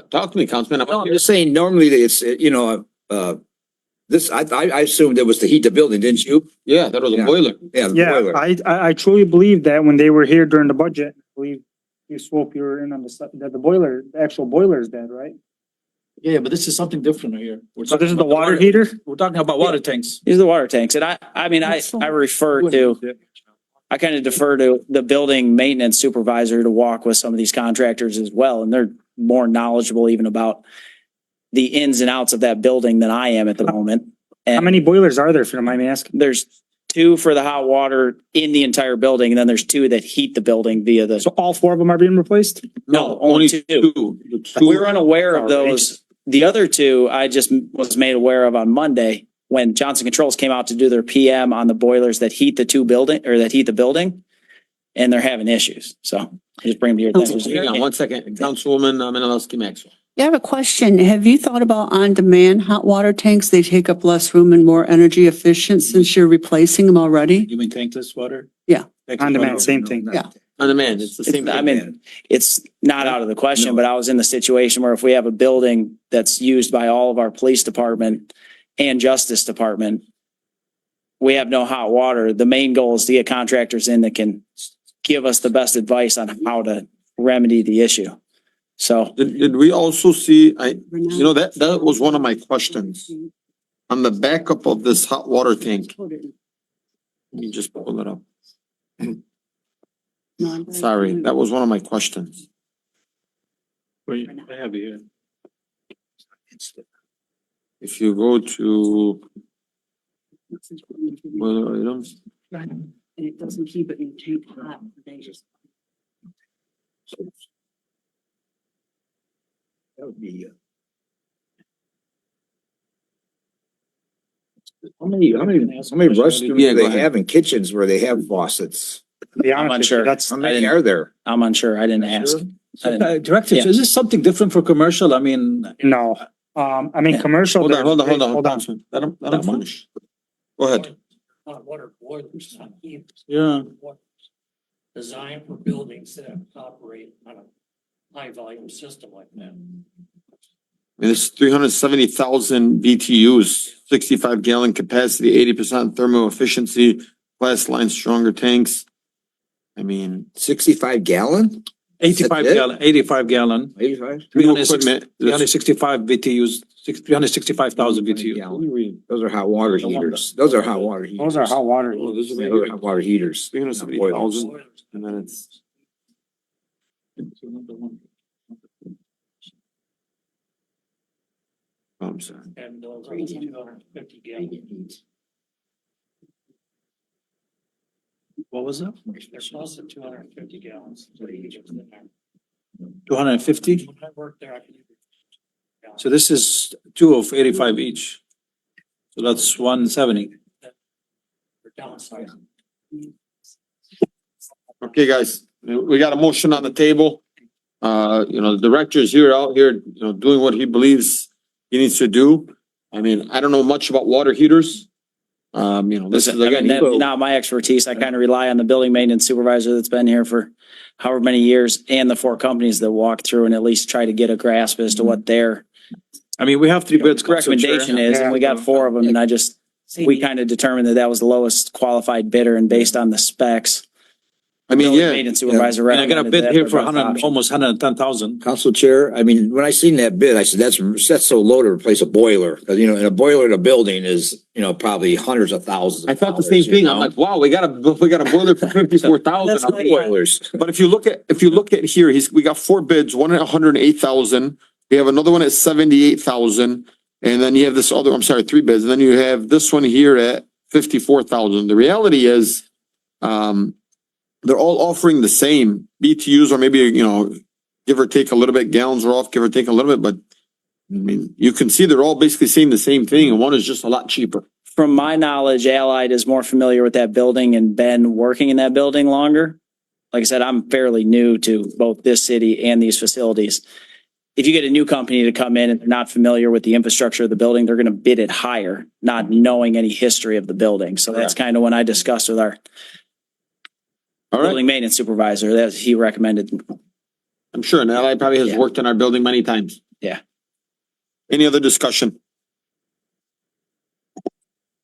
Talk to me, Councilman. No, I'm just saying, normally it's, this, I assumed it was to heat the building, didn't you? Yeah, that was a Yeah. boiler. Yeah, the Yeah, boiler. I truly believe that when they were here during the budget, I believe you spoke, you were in on that the boiler, the actual boiler is dead, right? Yeah, but this is something different here. We're So this is talking the about water heater? We're talking about water tanks. These are the water tanks. And I mean, I refer to, I kind of defer to the building maintenance supervisor to walk with some of these contractors as well. And they're more knowledgeable even about the ins and outs of that building than I am at the moment. How And many boilers are there, if you don't mind me asking? there's 2 for the hot water in the entire building. And then there's 2 that heat the building via the, So all 4 of them are being replaced? no, only 2. The two- We were unaware of those. The other 2, I just was made aware of on Monday when Johnson Controls came out to do their PM on the boilers that heat the building. And they're having issues. So I just bring them to your attention. Hang on one second. Councilwoman Menalowski Maxwell. Yeah, I have a question. Have you thought about on-demand hot water tanks? They take up less room and more energy efficient since you're replacing them already? You mean tankless water? Yeah. On demand, same thing. Yeah. On demand, it's the same I thing. mean, it's not out of the question, but I was in the situation where if we have a building that's used by all of our police department and justice department, we have no hot water. The main goal is to get contractors in that can give us the best advice on how to remedy the issue. So Did we also see, that was one of my questions. On the backup of this hot water tank, let me just pull it up. Sorry, that was one of my questions. Wait, I have it here. If you go to boiler items, And it doesn't keep it in too hot for days. That would be, how many restrooms Yeah, do go they ahead. have in kitchens where they have faucets? To be I'm honest with you, unsure. that's, How many are there? I'm unsure. I didn't ask. I didn't- Director, so is this something different for commercial? I mean, no. I mean, commercial. hold on, there's- hold on. Hold on. Councilman, Let him Not finish. Go ahead. yeah. designed for buildings that operate on a high volume system like that. It's 370,000 BTUs, 65 gallon capacity, 80% thermal efficiency, glass line stronger tanks. I mean, 65 gallon? 85 gallon, 85 gallon, 85? 365 BTUs, 365,000 BTU. Those are hot water heaters. Those are hot water heaters. Those are hot water. oh, this is Yeah, those are hot water heaters. 370,000, and then it's. Oh, I'm sorry. And those are 250 gallons. What was that? They're close to 250 gallons. So each of them are- 250? When I worked there, I could. So this is two of 85 each. So that's 170. They're downsizing. Okay, guys, we got a motion on the table. The director's out here, doing what he believes he needs to do. I mean, I don't know much about water heaters. This is I mean, again, that's not my expertise. I kind of rely on the building maintenance supervisor that's been here for however many years and the four companies that walk through and at least try to get a grasp as to what their I mean, we have three bids. recommendation is, and we got four of them, and we kind of determined that was the lowest qualified bidder, and based on the specs. I mean, building yeah. Maintenance supervisor. And I got a recommended bid that here as for our best 100, option. almost 110,000. Council Chair, I mean, when I seen that bid, I said, that's so low to replace a boiler. Cause and a boiler in a building is, probably hundreds of thousands. I thought the same thing. I'm like, wow, we got a boiler for 54,000 That's on like boilers. But if you look at here, we got four bids, one at 108,000. We have another one at 78,000. And then you have this other, I'm sorry, three bids. And then you have this one here at 54,000. The reality is, they're all offering the same BTUs, or maybe, give or take a little bit, gallons are off, give or take a little bit, but I mean, you can see they're all basically saying the same thing, and one is just a lot cheaper. From my knowledge, Allied is more familiar with that building and been working in that building longer. Like I said, I'm fairly new to both this city and these facilities. If you get a new company to come in and they're not familiar with the infrastructure of the building, they're going to bid it higher, not knowing any history of the building. So that's kind of when I discussed with our building maintenance supervisor that he recommended. I'm sure, and Ally probably has worked in our building many times. Yeah. Any other discussion?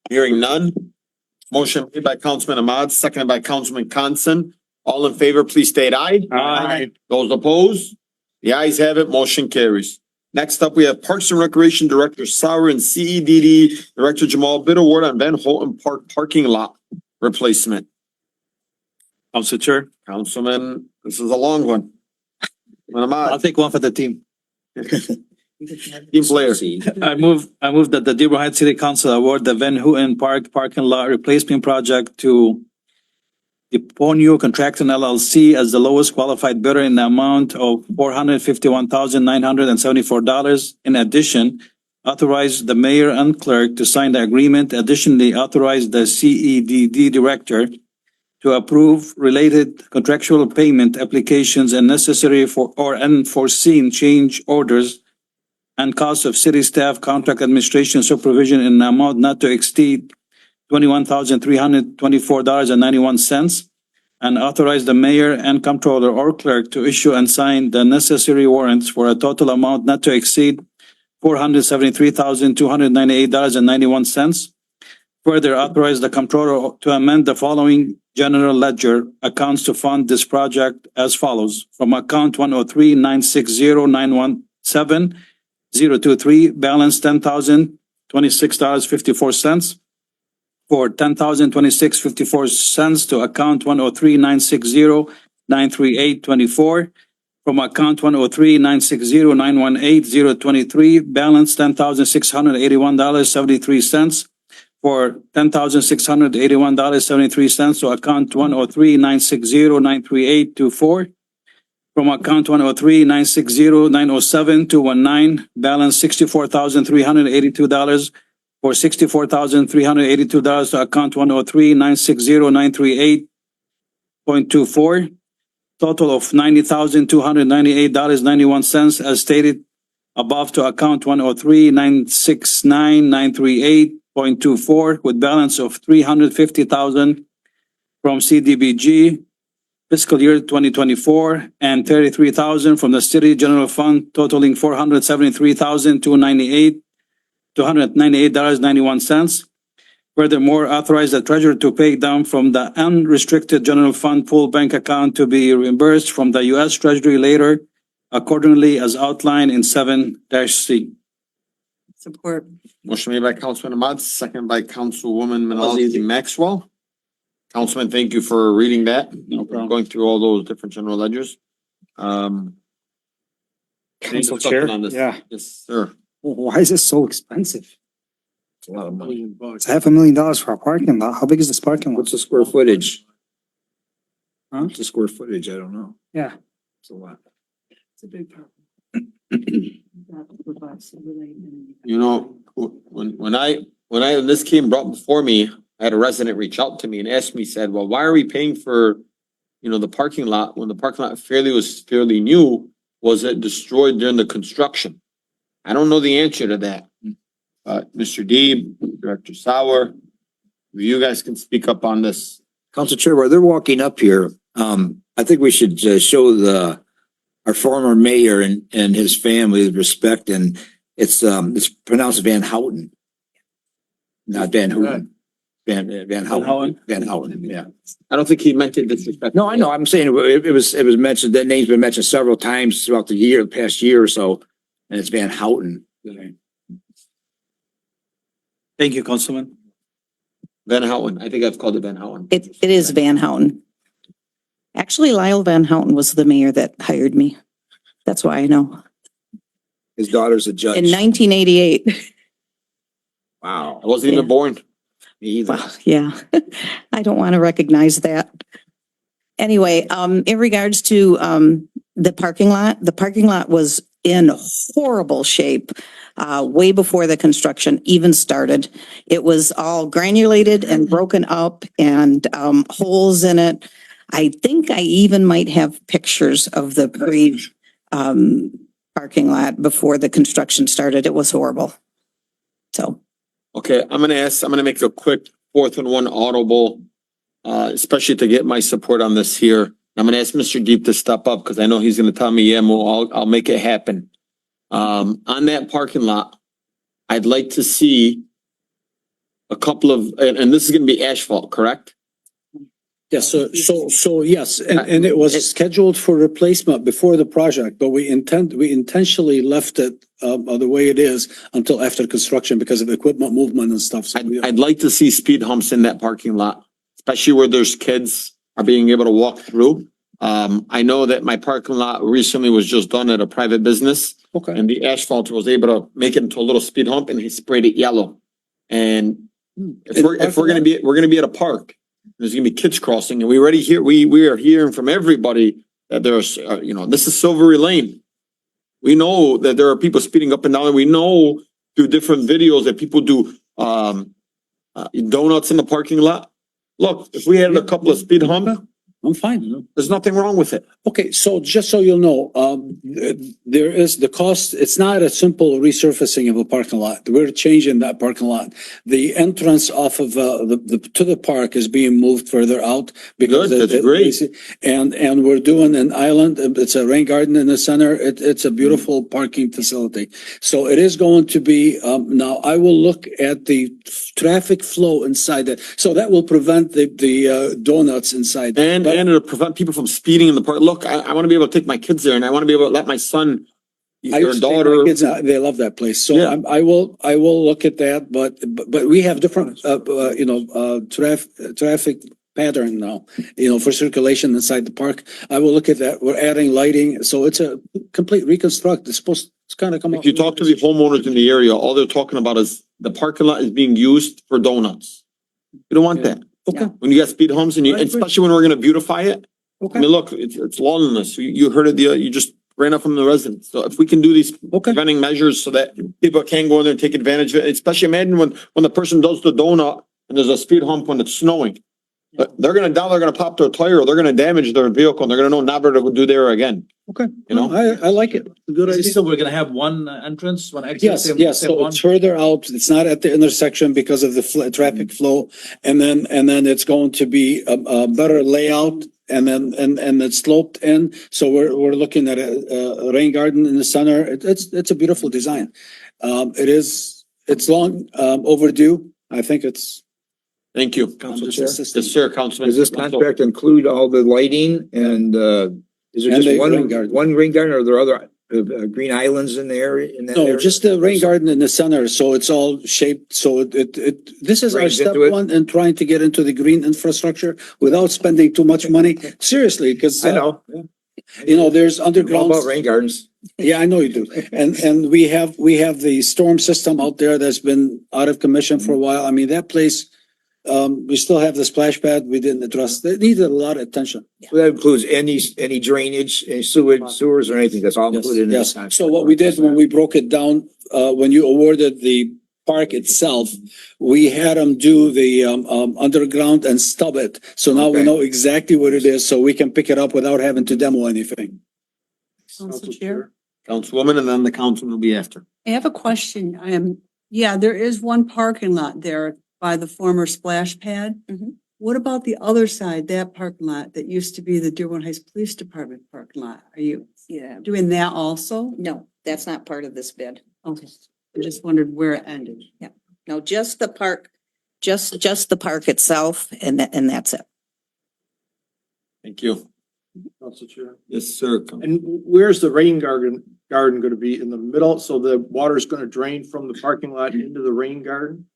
Hearing none. Motion made by Councilman Ahmad, seconded by Councilman Constant. All in favor, please state aye. Aye. Those opposed? The ayes have it, motion carries. Next up, we have Parks and Recreation Director Sauer and CEDD Director Jamal bid award on Van Holten Park parking lot replacement. Council Chair. Councilman, this is a long one. I'll take one for the team. Team player. I move that the Dearborn Heights City Council award the Van Houten Park parking lot replacement project to Eponio Contracting LLC as the lowest qualified bidder in the amount of $451,974. In addition, authorize the mayor and clerk to sign the agreement. Additionally, authorize the CEDD director to approve related contractual payment applications and necessary for or unforeseen change orders and costs of city staff, contract administration, supervision in an amount not to exceed $21,324.91, and authorize the mayor and comptroller or clerk to issue and sign the necessary warrants for a total amount not to exceed $473,298.91. Further, authorize the comptroller to amend the following general ledger accounts to fund this project as follows. From account 103-960-917-023, balance $10,026.54 for $10,026.54 to account 103-960-938.24. From account 103-960-918-023, balance $10,681.73 for $10,681.73 to account 103-960-938.24. From account 103-960-907-219, balance $64,382 for $64,382 to account 103-960-938.24. Total of $90,298.91 as stated above to account 103-969-938.24 with balance of $350,000 from CDBG, fiscal year 2024 and 33,000 from the city general fund totaling $298.91. Furthermore, authorize the treasurer to pay down from the unrestricted general fund pool bank account to be reimbursed from the U.S. Treasury later accordingly as outlined in 7-C. Support. Motion made by Councilman Ahmad, second by Councilwoman Menalowski Maxwell. Councilman, thank you for reading that. No problem. Going through all those different general ledgers. Any Council discussion Chair? on this? Yeah. Yes, sir. Why is this so expensive? It's a lot of money. It's $500,000 for a parking lot. How big is this parking lot? What's the square footage? Huh? What's the square footage? I don't know. Yeah. It's a lot. It's a big problem. You know, when this came brought before me, I had a resident reach out to me and ask me, said, well, why are we paying for, the parking lot when the parking lot was fairly new? Was it destroyed during the construction? I don't know the answer to that. Mr. Deeb, Director Sauer, you guys can speak up on this. Council Chair, while they're walking up here, I think we should show our former mayor and his family respect, and it's pronounced Van Houten. Not Van Houten. Van Houten. Van Houten, yeah. I don't think he meant it disrespectfully. No, I know. I'm saying it was mentioned, that name's been mentioned several times throughout the past year or so, and it's Van Houten. Thank you, Councilman. Van Houten. I think I've called it Van Houten. It is Van Houten. Actually, Lyle Van Houten was the mayor that hired me. That's why I know. His daughter's a judge. In 1988. Wow. I wasn't even born. Me either. Well, yeah, I don't want to recognize that. Anyway, in regards to the parking lot was in horrible shape way before the construction even started. It was all granulated and broken up and holes in it. I think I even might have pictures of the parking lot before the construction started. It was horrible. So. Okay, I'm gonna make a quick 4th and 1 audible, especially to get my support on this here. I'm gonna ask Mr. Deep to step up because I know he's gonna tell me, yeah, I'll make it happen. On that parking lot, I'd like to see a couple of, and this is gonna be asphalt, correct? Yes, so yes, and it was scheduled for replacement before the project, but we intentionally left it the way it is until after construction because of equipment movement and stuff. So I'd like to see speed humps in that parking lot, especially where there's kids are being able to walk through. I know that my parking lot recently was just done at a private business. Okay. And the asphalt was able to make it into a little speed hump and he sprayed it yellow. And if we're gonna be at a park, there's gonna be kids crossing and we are hearing from everybody that there's, this is Silvery Lane. We know that there are people speeding up and down and we know through different videos that people do, donuts in the parking lot. Look, if we had a couple of speed humps, I'm fine. there's nothing wrong with it. Okay, so just so you'll know, there is the cost, it's not a simple resurfacing of a parking lot. We're changing that parking lot. The entrance off of to the park is being moved further out. Because Good, that's great. And we're doing an island, it's a rain garden in the center. It's a beautiful parking facility. So it is going to be, now I will look at the traffic flow inside that. So that will prevent the donuts inside. And it'll prevent people from speeding in the park. Look, I want to be able to take my kids there and I want to be able to let my son I or used to take my daughter. kids, they love that place. So Yeah. I will look at that, but we have different, traffic pattern now, for circulation inside the park. I will look at that. We're adding lighting. So it's a complete reconstruct. It's kind of come out. If you talk to the homeowners in the area, all they're talking about is the parking lot is being used for donuts. You don't want that. Okay. When you got speed humps and I agree. especially when we're gonna beautify it. I Okay. mean, look, it's lawlessness. You heard it, you just ran up from the residents. So if we can do these preventing measures so that people can go in there and take advantage of it, especially imagine when the person does the donut and there's a speed hump when it's snowing. They're gonna pop their tire or they're gonna damage their vehicle and they're gonna know never to do there again. Okay. You know? I like it. Good idea. So we're gonna have one entrance, one exit? Yes, so it's further out. It's not at the intersection because of the traffic flow. And then it's going to be a better layout and it's sloped in. So we're looking at a rain garden in the center. It's a beautiful design. It's long, overdue. I think it's. Thank you. Council Yes, Chair. sir, Councilman. Does this contract include all the lighting and, is there And the just rain garden. one rain garden or are there other, green islands in the area, in that No, area? just the rain garden in the center, so it's all shaped, so this is our Drains step into it? one in trying to get into the green infrastructure without spending too much money. Seriously, because, I know. you know, there's All underground. about rain gardens. Yeah, I know you do. And we have the storm system out there that's been out of commission for a while. I mean, that place, we still have the splash pad we didn't address. They needed a lot of attention. So that includes any drainage, any sewers or anything, that's all included in this Yes, contract. so what we did when we broke it down, when you awarded the park itself, we had them do the underground and stub it. So now we Okay. know exactly what it is, so we can pick it up without having to demo anything. Council Chair. Councilwoman, and then the councilman will be after. I have a question. Yeah, there is one parking lot there by the former splash pad. What about the other side, that parking lot that used to be the Dearborn Heights Police Department parking lot? Are you doing that also? No, that's not part of this bid. Okay, I just wondered where it ended. No, just the park, just the park itself and that's it. Thank you. Council Chair. Yes, sir. And where's the rain garden gonna be? In the middle, so the water's gonna drain from the parking lot into the rain garden?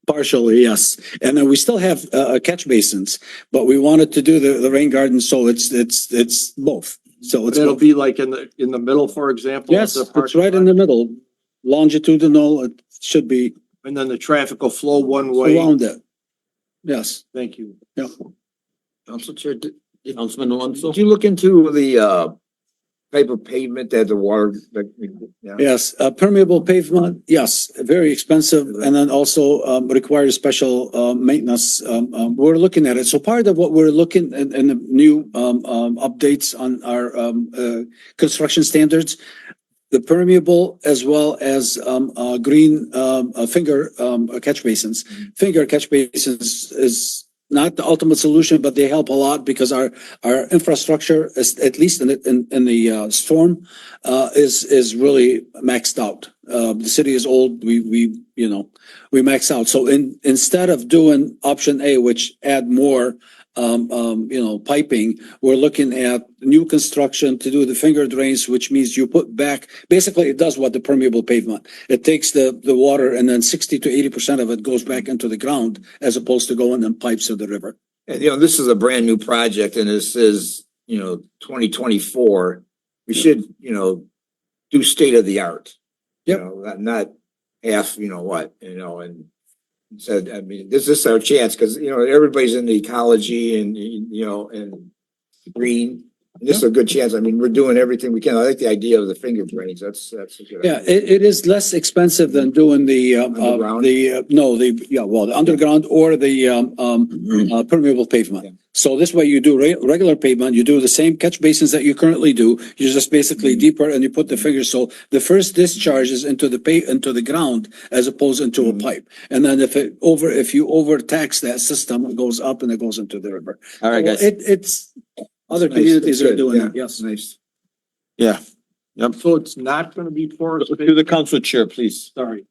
Partially, yes. And then we still have catch basins, but we wanted to do the rain garden, so it's both. So it's It'll both. be like in the middle, for example? of Yes, the it's parking right in the middle, longitudinal, it should be And then the traffic will flow one way. around it. Yes, Thank you. yeah. Council Chair, Councilman Alonso. did you look into the, type of pavement that the water, yeah? Yes, permeable pavement, yes, very expensive, and then also requires special maintenance. We're looking at it. So part of what we're looking in the new updates on our construction standards, the permeable as well as green finger catch basins. Finger catch basins is not the ultimate solution, but they help a lot because our infrastructure is, at least in the storm, is really maxed out. The city is old. We max out. So instead of doing option A, which add more piping, we're looking at new construction to do the finger drains, which means you put back, basically it does what the permeable pavement. It takes the water and then 60 to 80% of it goes back into the ground as opposed to going in pipes of the river. And, this is a brand new project and this is, 2024. We should, do state of the art. Yep. Not half, and said, I mean, this is our chance because, everybody's into ecology and, and green. This is a good chance. I mean, we're doing everything we can. I like the idea of the finger drains. That's a good Yeah, idea. it is less expensive than doing the Underground? the underground or the permeable pavement. So this way you do regular pavement, you do the same catch basins that you currently do. You're just basically deeper and you put the fingers. So the first discharge is into the ground as opposed into a pipe. And then if you overtax that system, it goes up and it goes into the river. All right, guys. It's other Nice. communities That's are good. doing Yeah. it, yes. Nice. Yeah. Yep. So it's not gonna be porous. To the council chair, please. Sorry,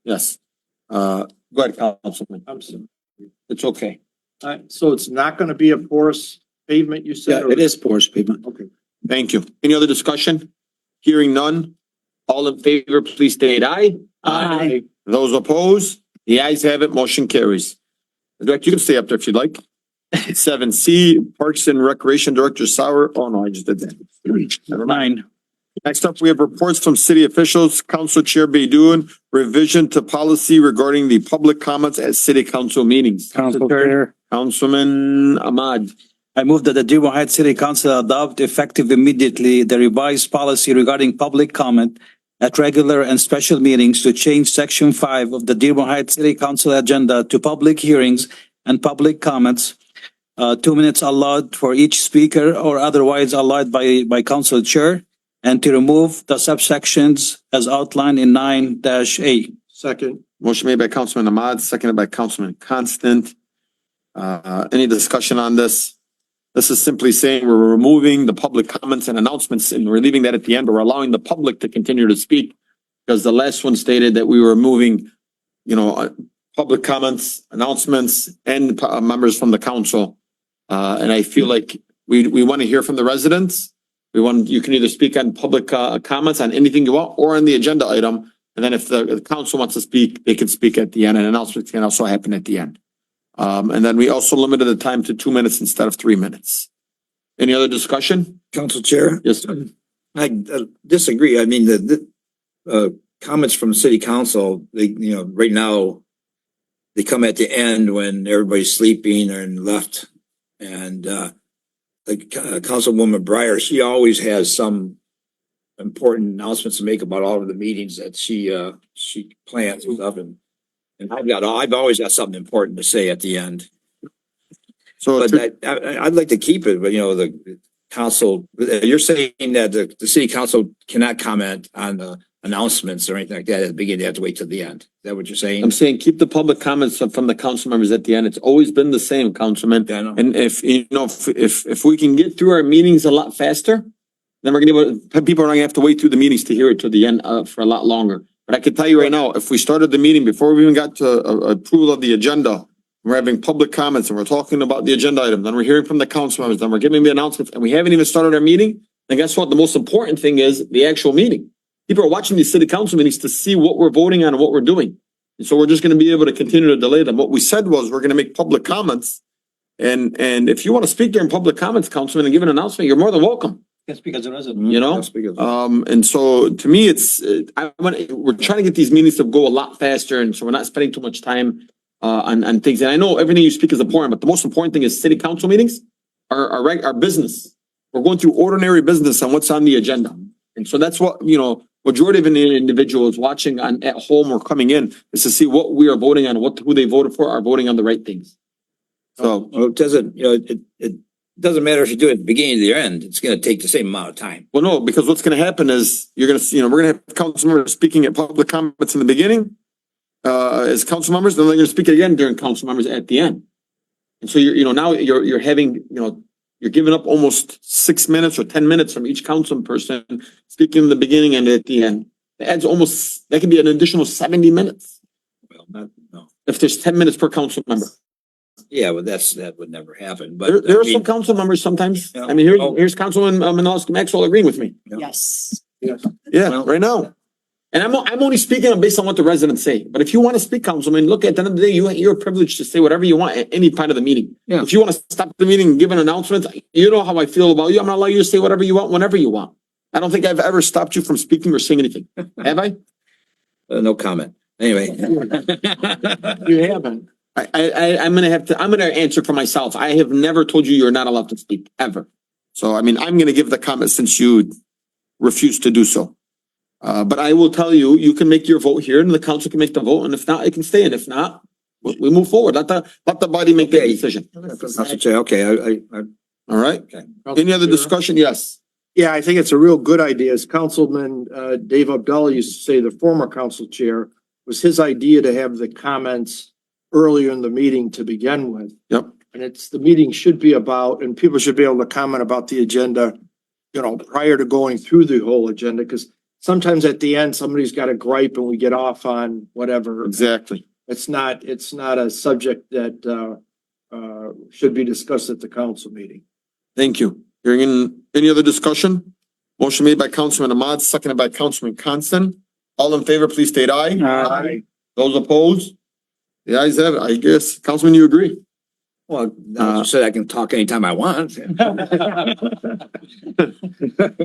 Yes. Go ahead, Councilman. I'm sorry. It's okay. So it's not gonna be a porous pavement, you said? Yeah, it is porous pavement. Okay. Thank you. Any other discussion? Hearing none. All in favor, please state aye. Aye. Those opposed? The ayes have it. Motion carries. Director, you can stay up there if you'd like. 7C, Parks and Recreation Director Sauer. Oh, no, I just did that. Never mind. Next up, we have reports from city officials. Council Chair Baidoon, revision to policy regarding the public comments at city council meetings. Council Chair. Councilman Ahmad. I move that the Dearborn Heights City Council adopt effective immediately the revised policy regarding public comment at regular and special meetings to change section 5 of the Dearborn Heights City Council agenda to public hearings and public comments. 2 minutes allowed for each speaker or otherwise allowed by council chair, and to remove the subsections as outlined in 9-A. Second. Motion made by Councilman Ahmad, seconded by Councilman Constant. Any discussion on this? This is simply saying we're removing the public comments and announcements and we're leaving that at the end, but we're allowing the public to continue to speak. Because the last one stated that we were removing, public comments, announcements and members from the council. And I feel like we want to hear from the residents. You can either speak on public comments on anything you want or on the agenda item. And then if the council wants to speak, they can speak at the end and announcements can also happen at the end. And then we also limited the time to 2 minutes instead of 3 minutes. Any other discussion? Council Chair? Yes, sir. I disagree. I mean, the comments from city council, right now, they come at the end when everybody's sleeping and left. And, Councilwoman Breyer, she always has some important announcements to make about all of the meetings that she plans and stuff. And I've always got something important to say at the end. So But I'd like to keep it, but the council, you're saying that the city council cannot comment on the announcements or anything like that at the beginning. They have to wait till the end. Is that what you're saying? I'm saying keep the public comments from the council members at the end. It's always been the same, Councilman. Yeah, I know. And if we can get through our meetings a lot faster, then people are not gonna have to wait through the meetings to hear it to the end for a lot longer. But I can tell you right now, if we started the meeting before we even got to approval of the agenda, we're having public comments and we're talking about the agenda item, then we're hearing from the council members, then we're giving the announcements, and we haven't even started our meeting. And guess what? The most important thing is the actual meeting. People are watching these city council meetings to see what we're voting on and what we're doing. And so we're just gonna be able to continue to delay them. What we said was we're gonna make public comments. And if you want to speak during public comments, Councilman, and give an announcement, you're more than welcome. Yes, because the resident. And so to me, we're trying to get these meetings to go a lot faster. And so we're not spending too much time on things. And I know everything you speak is important, but the most important thing is city council meetings are business. We're going through ordinary business on what's on the agenda. And so that's what, majority of the individuals watching at home or coming in is to see what we are voting on, who they voted for are voting on the right things. So Well, it doesn't matter if you do it at the beginning or the end. It's going to take the same amount of time. well, no, because what's going to happen is you're going to see, we're going to have council members speaking at public comments in the beginning, as council members, then they're going to speak again during council members at the end. And so now you're having, you're giving up almost 6 minutes or 10 minutes from each council person speaking in the beginning and at the end. That can be an additional 70 minutes Well, no. if there's 10 minutes per council member. Yeah, but that would never happen. But There are some council members sometimes. Yeah. I mean, here's Councilman Maxwell agreeing with me. Yes. Yeah, right now. And I'm only speaking based on what the residents say. But if you want to speak, Councilman, look, at the end of the day, you're privileged to say whatever you want at any part of the meeting. Yeah. If you want to stop the meeting and give an announcement, you know how I feel about you. I'm gonna allow you to say whatever you want, whenever you want. I don't think I've ever stopped you from speaking or saying anything. Have I? no comment. Anyway, You haven't. I'm gonna answer for myself. I have never told you you're not allowed to speak, ever. So, I mean, I'm gonna give the comment since you refused to do so. But I will tell you, you can make your vote here and the council can make the vote, and if not, it can stay, and if not, we move forward. Let the body make that decision. Council Chair, okay, All right? Okay. Any other discussion? Yes. Yeah, I think it's a real good idea. As Councilman Dave Abdullah used to say, the former council chair, was his idea to have the comments earlier in the meeting to begin with. Yep. And the meeting should be about, and people should be able to comment about the agenda, prior to going through the whole agenda, because sometimes at the end, somebody's got a gripe and we get off on whatever. Exactly. It's not a subject that should be discussed at the council meeting. Thank you. Hearing any other discussion? Motion made by Councilman Ahmad, seconded by Councilman Constant. All in favor, please state aye. Aye. Those opposed? The ayes have it. I guess, Councilman, you agree? well, I said I can talk anytime I want.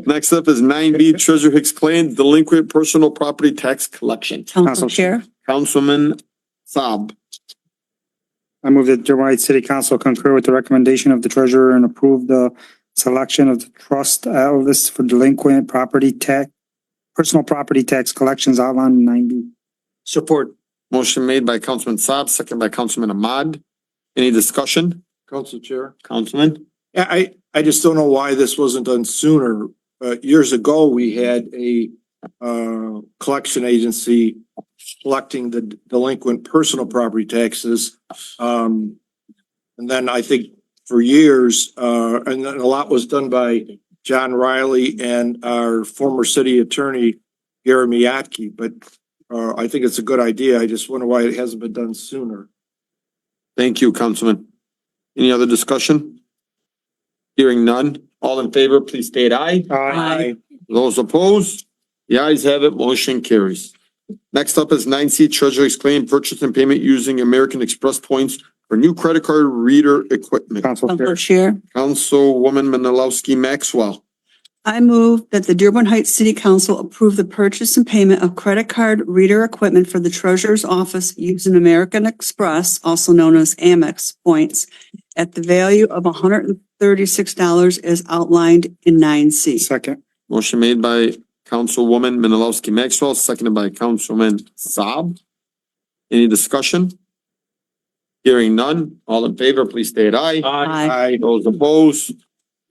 Next up is 9B, Treasurer Hicks Claim Delinquent Personal Property Tax Collection. Council Chair. Councilman Saab. I move that Dearborn Heights City Council concur with the recommendation of the treasurer and approve the selection of the trust list for delinquent personal property tax collections outlined in 90. Support. Motion made by Councilman Saab, second by Councilman Ahmad. Any discussion? Council Chair. Councilman? Yeah, I just don't know why this wasn't done sooner. Years ago, we had a collection agency collecting the delinquent personal property taxes. And then I think for years, and then a lot was done by John Riley and our former city attorney, Gary Miyake, but I think it's a good idea. I just wonder why it hasn't been done sooner. Thank you, Councilman. Any other discussion? Hearing none. All in favor, please state aye. Aye. Those opposed? The ayes have it. Motion carries. Next up is 9C Treasury's claim purchase and payment using American Express points for new credit card reader equipment. Council Chair. Chair. Councilwoman Menalowski Maxwell. I move that the Dearborn Heights City Council approve the purchase and payment of credit card reader equipment for the treasurer's office using American Express, also known as Amex points, at the value of $136 as outlined in 9C. Second. Motion made by Councilwoman Menalowski Maxwell, seconded by Councilman Saab. Any discussion? Hearing none. All in favor, please state aye. Aye. Those opposed?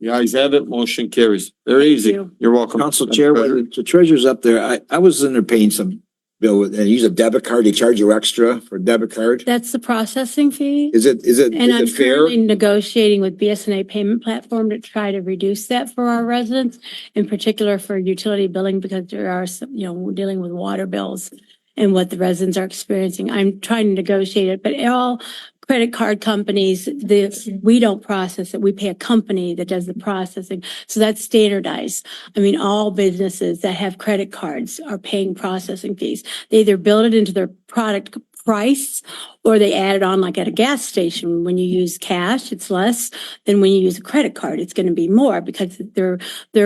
The ayes have it. Motion carries. Very easy. you. You're welcome. Council Chair, when the treasurer's up there, I was in there paying some bill and use a debit card. They charge you extra for a debit card. That's the processing fee. Is it And I'm fair? currently negotiating with BSNA Payment Platform to try to reduce that for our residents, in particular for utility billing, because there are some, we're dealing with water bills and what the residents are experiencing. I'm trying to negotiate it, but all credit card companies, we don't process it. We pay a company that does the processing. So that's standardized. I mean, all businesses that have credit cards are paying processing fees. They either build it into their product price or they add it on like at a gas station. When you use cash, it's less than when you use a credit card. It's going to be more because they're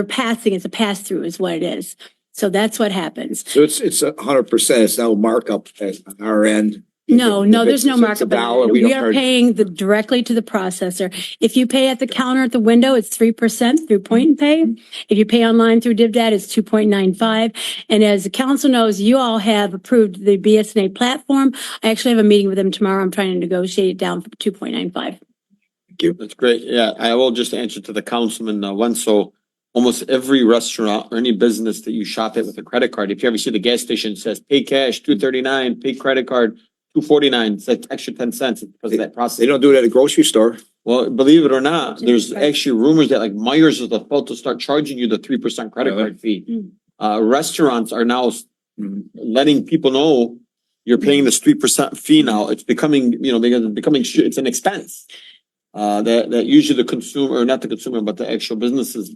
passing, it's a pass through is what it is. So that's what happens. So it's 100%. It's no markup at our end. No, there's no If it's a markup. dollar, on it. we don't We are charge- paying directly to the processor. If you pay at the counter at the window, it's 3% through Point and Pay. If you pay online through DivDad, it's 2.95. And as the council knows, you all have approved the BSNA platform. I actually have a meeting with them tomorrow. I'm trying to negotiate it down for 2.95. Thank you. That's great. Yeah, I will just answer to the councilman once. So almost every restaurant or any business that you shop at with a credit card, if you ever see the gas station, it says pay cash, $2.39, pay credit card, $2.49. It's like extra 10 cents because of that process. They don't do it at a grocery store. Well, believe it or not, there's actually rumors that like Myers is about to start charging you the 3% credit card fee. Restaurants are now letting people know you're paying this 3% fee now. It's becoming, it's an expense. That usually the consumer, or not the consumer, but the actual business is.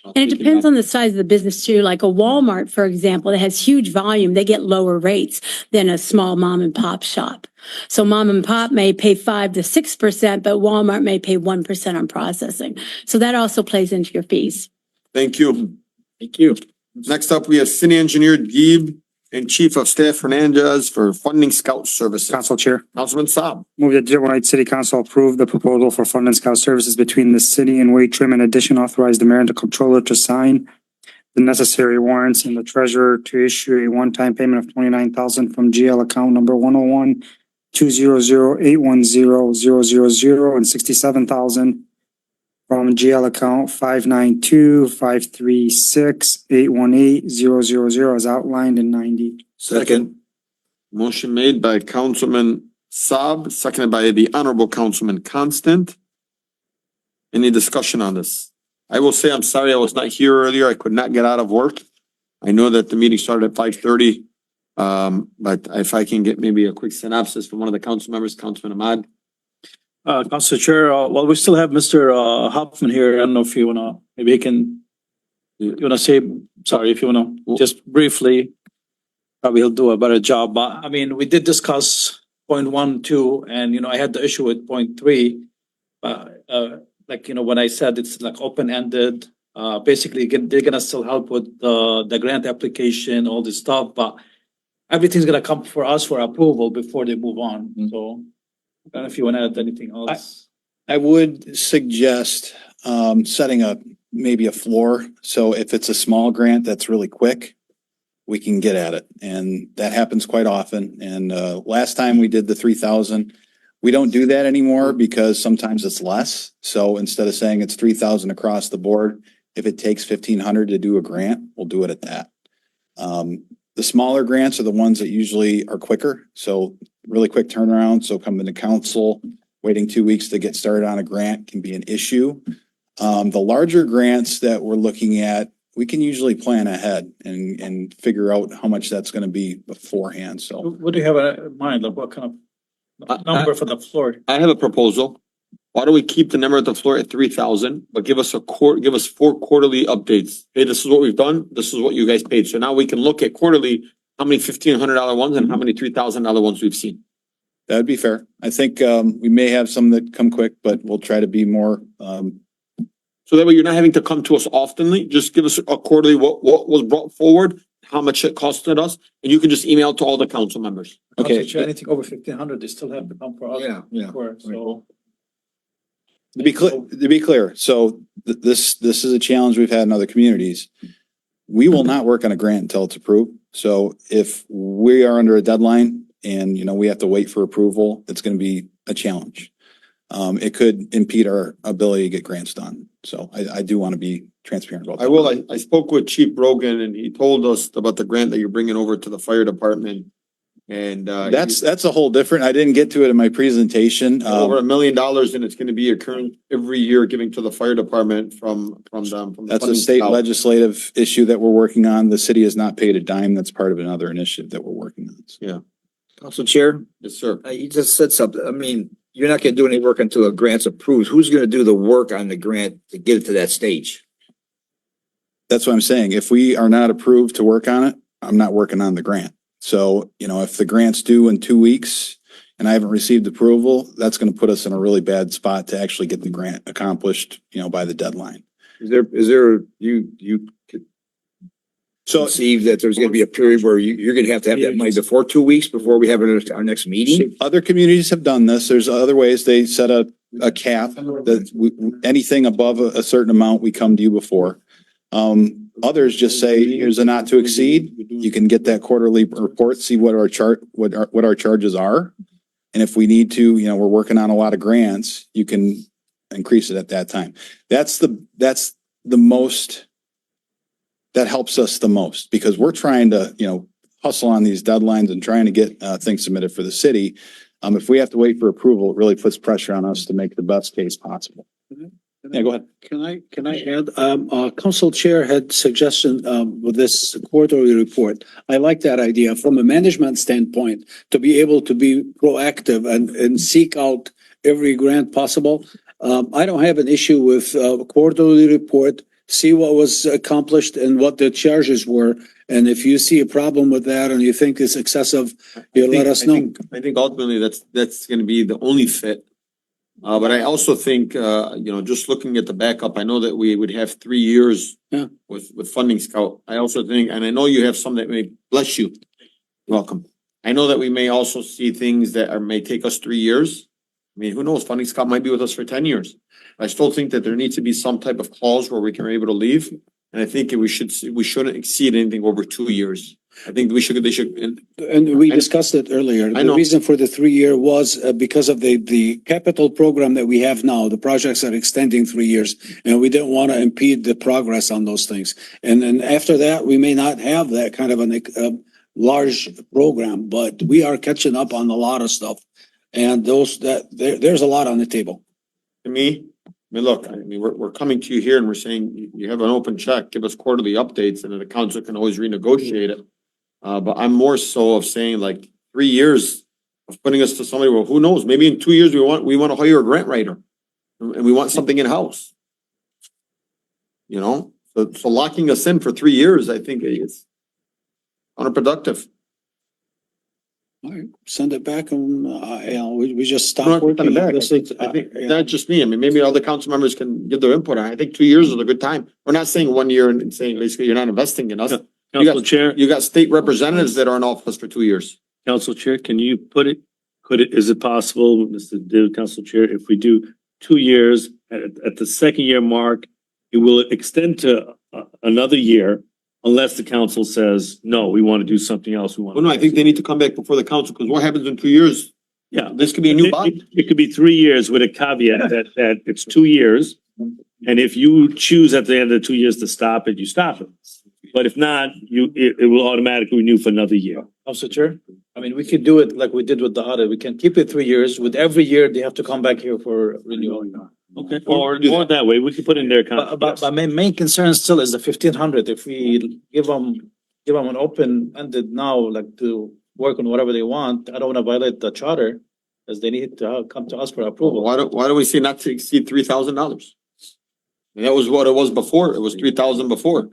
And it depends on the size of the business too. Like a Walmart, for example, that has huge volume, they get lower rates than a small mom and pop shop. So mom and pop may pay 5 to 6%, but Walmart may pay 1% on processing. So that also plays into your fees. Thank you. Thank you. Next up, we have City Engineer Deeb and Chief of Staff Hernandez for funding scout services. Council Chair. Councilman Saab. Move that Dearborn Heights City Council approve the proposal for fund and scout services between the city and Wade Trim. In addition, authorize the mayor and the controller to sign the necessary warrants and the treasurer to issue a one-time payment of $29,000 from GL account number 101-200-810-000 and $67,000 from GL account 592-536-818-000 as outlined in 90. Second. Motion made by Councilman Saab, seconded by the Honorable Councilman Constant. Any discussion on this? I will say I'm sorry I was not here earlier. I could not get out of work. I know that the meeting started at 5:30. But if I can get maybe a quick synopsis from one of the council members, Councilman Ahmad. Council Chair, well, we still have Mr. Hoffman here. I don't know if you maybe he can, you wanna say, sorry, if you wanna just briefly, probably he'll do a better job. But I mean, we did discuss point 1, 2, and I had the issue with point 3. When I said it's like open-ended, basically they're gonna still help with the grant application, all this stuff, but everything's gonna come for us for approval before they move on. So I don't know if you want to add anything else. I would suggest setting maybe a floor. So if it's a small grant that's really quick, we can get at it. And that happens quite often. And last time we did the 3,000, we don't do that anymore because sometimes it's less. So instead of saying it's 3,000 across the board, if it takes 1,500 to do a grant, we'll do it at that. The smaller grants are the ones that usually are quicker. So really quick turnaround. So coming to council, waiting 2 weeks to get started on a grant can be an issue. The larger grants that we're looking at, we can usually plan ahead and figure out how much that's gonna be beforehand, so. What do you have in mind? Like what kind of number for the floor? I have a proposal. Why don't we keep the number at the floor at 3,000, but give us 4 quarterly updates? Hey, this is what we've done. This is what you guys paid. So now we can look at quarterly, how many $1,500 ones and how many $3,000 ones we've seen. That'd be fair. I think, we may have some that come quick, but we'll try to be more, So that way you're not having to come to us oftenly. Just give us a quarterly, what was brought forward, how much it costed us, and you can just email to all the council members. okay. Anything over 1,500, they still have to come for us. Yeah. So. To be clear, so this is a challenge we've had in other communities. We will not work on a grant until it's approved. So if we are under a deadline and, we have to wait for approval, it's gonna be a challenge. It could impede our ability to get grants done. So I do want to be transparent about that. I spoke with Chief Brogan and he told us about the grant that you're bringing over to the fire department. And, That's a whole different, I didn't get to it in my presentation. over $1 million and it's gonna be occurring every year giving to the fire department from them. From the That's a funding state scout. legislative issue that we're working on. The city has not paid a dime. That's part of another initiative that we're working on. Yeah. Council Chair, Yes, sir. you just said something. I mean, you're not gonna do any work until a grant's approved. Who's gonna do the work on the grant to get it to that stage? That's what I'm saying. If we are not approved to work on it, I'm not working on the grant. So, if the grant's due in 2 weeks and I haven't received approval, that's gonna put us in a really bad spot to actually get the grant accomplished, by the deadline. Is there, you could So conceive that there's gonna be a period where you're gonna have that money before 2 weeks before we have our next meeting? other communities have done this. There's other ways. They set a cap that anything above a certain amount, we come to you before. Others just say, here's a not to exceed. You can get that quarterly report, see what our charges are. And if we need to, we're working on a lot of grants, you can increase it at that time. That's the most, that helps us the most because we're trying to, hustle on these deadlines and trying to get things submitted for the city. If we have to wait for approval, it really puts pressure on us to make the best case possible. Yeah, go ahead. Can I add, council chair had suggestion, with this quarterly report. I like that idea from a management standpoint, to be able to be proactive and seek out every grant possible. I don't have an issue with a quarterly report, see what was accomplished and what the charges were. And if you see a problem with that and you think it's excessive, you let us know. I think ultimately that's gonna be the only fit. But I also think, just looking at the backup, I know that we would have 3 years Yeah. with Funding Scout. I also think, and I know you have some that may, bless you, welcome. I know that we may also see things that may take us 3 years. I mean, who knows? Funding Scout might be with us for 10 years. I still think that there needs to be some type of clause where we can be able to leave. And I think we shouldn't exceed anything over 2 years. I think they should. And we discussed it earlier. I The know. reason for the 3-year was because of the capital program that we have now. The projects are extending 3 years and we didn't want to impede the progress on those things. And then after that, we may not have that kind of large program, but we are catching up on a lot of stuff. And there's a lot on the table. To me, look, we're coming to you here and we're saying you have an open check, give us quarterly updates and then the council can always renegotiate it. But I'm more so of saying like 3 years of putting us to somebody, well, who knows? Maybe in 2 years, we want to hire a grant writer and we want something in-house. So locking us in for 3 years, I think is counterproductive. All right, send it back and, we just Not stop putting working. it back. I think not just me. I mean, maybe other council members can give their input. I think 2 years is a good time. We're not saying 1 year and saying basically you're not investing in us. Council Chair, You got state representatives that are in office for 2 years. Council Chair, can you is it possible, Council Chair, if we do 2 years, at the second year mark, it will extend to another year unless the council says, no, we want to do something else. Well, no, I think they need to come back before the council because what happens in 2 years? Yeah. This could be a new bond. It could be 3 years with a caveat that it's 2 years. And if you choose at the end of the 2 years to stop it, you stop it. But if not, it will automatically renew for another year. Council Chair, I mean, we could do it like we did with the audit. We can keep it 3 years. With every year, they have to come back here for renewal. Okay, or that way, we can put in their But my main concern still is the 1,500. If we give them an open-ended now, like to work on whatever they want, I don't want to violate the charter, as they need to come to us for approval. Why do we say not to exceed $3,000? That was what it was before. It was 3,000 before.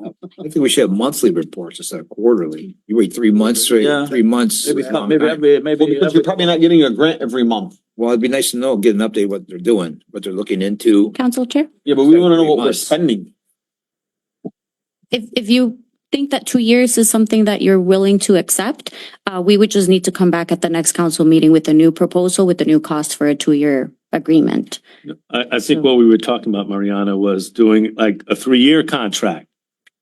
I think we should have monthly reports instead of quarterly. You wait 3 months, Yeah. 3 months. Maybe, is a long maybe, time. maybe. Well, because you're probably not getting a grant every month. Well, it'd be nice to know, get an update what they're doing, what they're looking into. Council Chair? Yeah, but we want to know what 3 we're months. spending. If you think that 2 years is something that you're willing to accept, we would just need to come back at the next council meeting with a new proposal with the new cost for a 2-year agreement. I think what we were talking about, Mariana, was doing like a 3-year contract.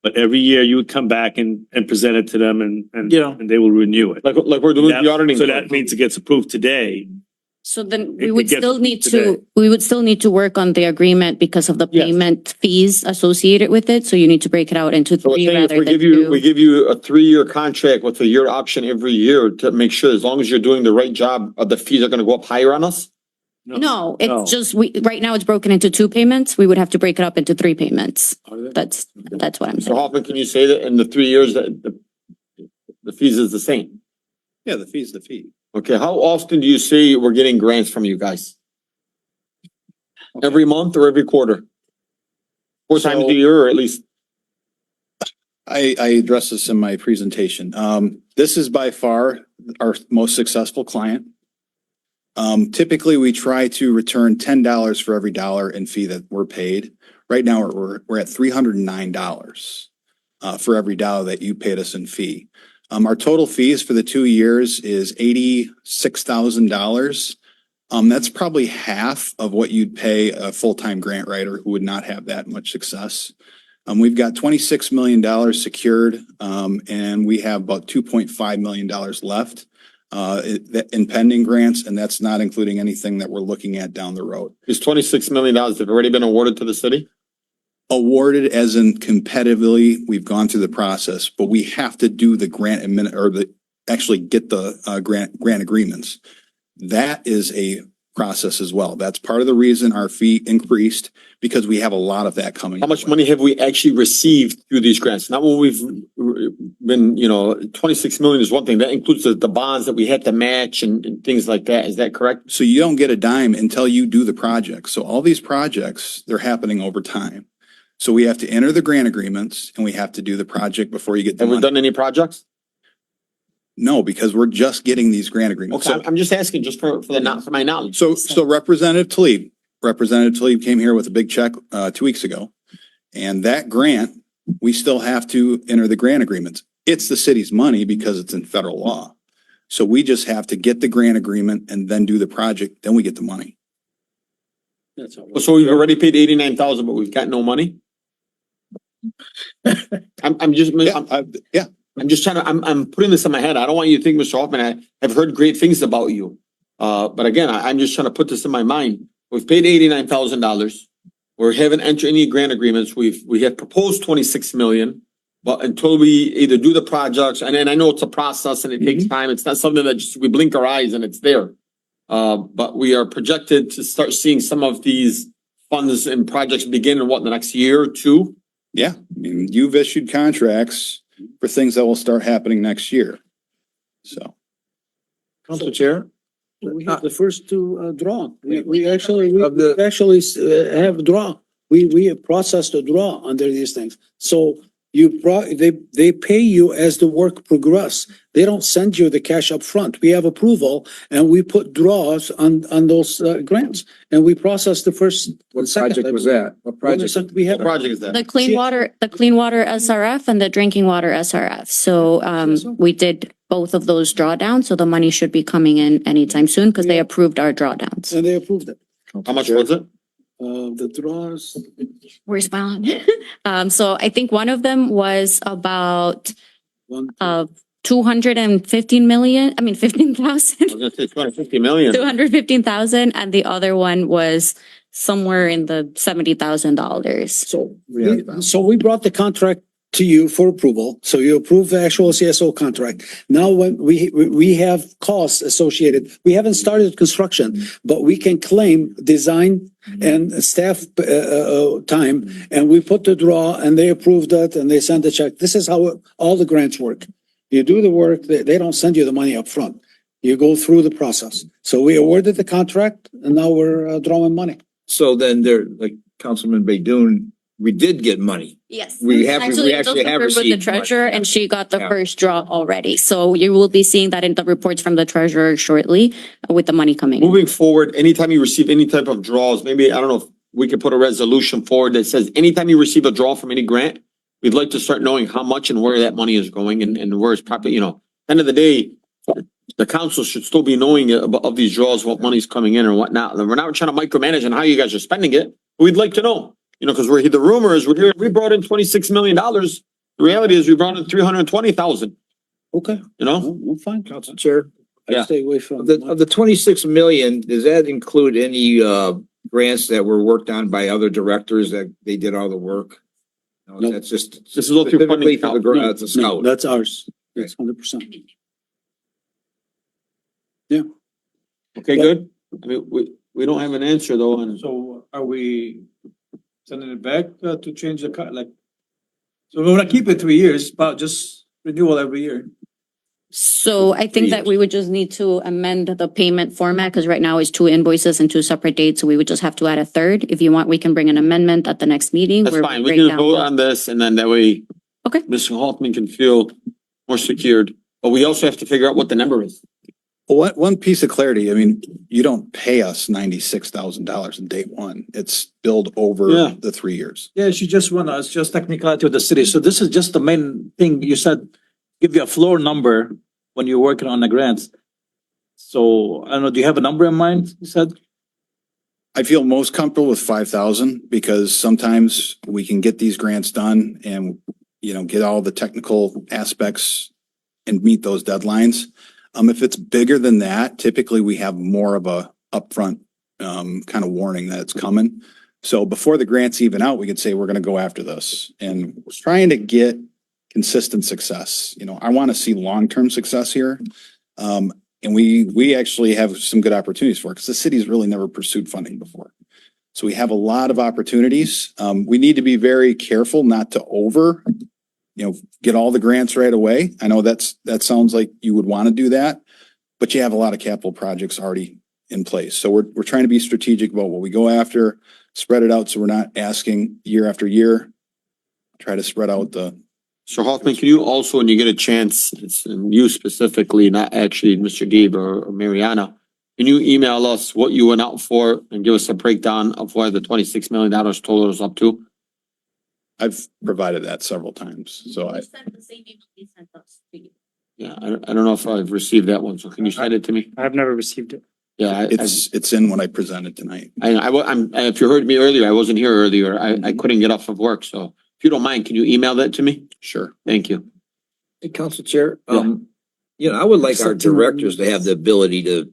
But every year you would come back and present it to them and Yeah. they will renew it. Like we're doing the auditing. So that means it gets approved today. So then It we would gets still need today. work on the agreement because of the Yes. payment fees associated with it. So you need to break it out into So we're 3 saying if rather we than give you, 2. we give you a 3-year contract with a year option every year to make sure as long as you're doing the right job, the fees are gonna go up higher on us? No, No. it's just, right now it's broken into 2 payments. We would have to break it up into 3 payments. That's what I'm So saying. how often can you say that in the 3 years that the fees is the same? Yeah, the fee's the fee. Okay, how often do you say we're getting grants from you guys? Every month or every quarter? 4 times a year or at least? I addressed this in my presentation. This is by far our most successful client. Typically, we try to return $10 for every dollar in fee that we're paid. Right now, we're at $309 for every dollar that you paid us in fee. Our total fees for the 2 years is $86,000. That's probably half of what you'd pay a full-time grant writer who would not have that much success. We've got $26 million secured, and we have about $2.5 million left in pending grants, and that's not including anything that we're looking at down the road. Is $26 million have already been awarded to the city? Awarded as in competitively, we've gone through the process, but we have to do the grant actually get the grant agreements. That is a process as well. That's part of the reason our fee increased, because we have a lot of that coming. How much money have we actually received through these grants? Not what we've been, 26 million is one thing. That includes the bonds that we had to match and things like that. Is that correct? So you don't get a dime until you do the project. So all these projects, they're happening over time. So we have to enter the grant agreements and we have to do the project before you get the Have we money. done any projects? No, because we're just getting these grant agreements. Okay, I'm just asking just for my knowledge. So Representative Talib came here with a big check 2 weeks ago. And that grant, we still have to enter the grant agreements. It's the city's money because it's in federal law. So we just have to get the grant agreement and then do the project, then we get the money. So we've already paid 89,000, but we've got no money? I'm just trying to, I'm putting this in my head. I don't want you to think, Mr. Hoffman, I've heard great things about you. But again, I'm just trying to put this in my mind. We've paid $89,000. We haven't entered any grant agreements. We have proposed 26 million. But until we either do the projects, and I know it's a process and it takes time. It's not something that just we blink our eyes and it's there. But we are projected to start seeing some of these funds and projects begin in the next year or two? Yeah, I mean, you've issued contracts for things that will start happening next year. So. Council Chair, we have the first to draw. We actually have draw. We process the draw under these things. So they pay you as the work progress. They don't send you the cash up front. We have approval and we put draws on those grants and we process the first. What project was that? What project? We have. What project is that? The clean water SRF and the drinking water SRF. So we did both of those drawdowns. So the money should be coming in anytime soon because they approved our drawdowns. And they approved it. How much was it? The draws. Where's my so I think one of them was about 215 million. I mean 15,000. I was gonna say 250 million. 215,000 and the other one was somewhere in the $70,000. So we brought the contract to you for approval. So you approve the actual CSO contract. Now, when we have costs associated, we haven't started construction, but we can claim design and staff, time. And we put the draw and they approved that and they send the check. This is how all the grants work. You do the work, they don't send you the money up front. You go through the process. So we awarded the contract and now we're drawing money. So then there, like Councilman Baydoun, we did get money. Yes. We have, Actually, we it was actually have approved with the received money. treasurer and she got the Yeah. first draw already. So you will be seeing that in the reports from the treasurer shortly with the money coming. Moving forward, anytime you receive any type of draws, maybe, I don't know if we could put a resolution forward that says anytime you receive a draw from any grant, we'd like to start knowing how much and where that money is going and where it's probably, end of the day, the council should still be knowing of these draws, what money's coming in and whatnot. And we're not trying to micromanage on how you guys are spending it. We'd like to know, because the rumor is we brought in $26 million. The reality is we brought in 320,000, Okay, I'm fine. Council Chair, I Yeah. stay away from. of the 26 million, does that include any, grants that were worked on by other directors that they did all the work? No, No. that's just. This is all through funding. specifically for the, No, the No, scout. that's ours. That's 100%. Okay, good. I mean, we don't have an answer though, and So are we sending it back to change the cut, like? So we're gonna keep it 3 years, but just renewal every year. So I think that we would just need to amend the payment format because right now it's 2 invoices and 2 separate dates. So we would just have to add a third. If you want, we can bring an amendment at the next meeting. that's where fine. We break can down vote the- on this and then that way. Okay. Mr. Haltman can feel more secured, but we also have to figure out what the number is. Well, one piece of clarity, I mean, you don't pay us $96,000 in day one. It's billed over Yeah. the 3 years. Yeah, she just wanna, it's just technicality of the city. So this is just the main thing. You said, give you a floor number when you're working on the grants. So I don't know, do you have a number in mind? You said? I feel most comfortable with 5,000 because sometimes we can get these grants done and, get all the technical aspects and meet those deadlines. If it's bigger than that, typically we have more of a upfront, kind of warning that it's coming. So before the grant's even out, we could say, we're going to go after this and we're trying to get consistent success. I want to see long-term success here. And we actually have some good opportunities for it because the city's really never pursued funding before. So we have a lot of opportunities. We need to be very careful not to get all the grants right away. I know that sounds like you would want to do that, but you have a lot of capital projects already in place. So we're trying to be strategic about what we go after, spread it out so we're not asking year after year. Try to spread out the. So Hoffman, can you also, when you get a chance, it's you specifically, not actually Mr. Gabe or Mariana, can you email us what you went out for and give us a breakdown of where the $26 million total is up to? I've provided that several times, so Yeah, I don't know if I've received that one, so can you send it to me? I've never received it. Yeah, it's in what I presented tonight. If you heard me earlier, I wasn't here earlier. I couldn't get off of work, so if you don't mind, can you email that to me? Sure. Thank you. Hey, Council Chair, I would like our directors to have the ability to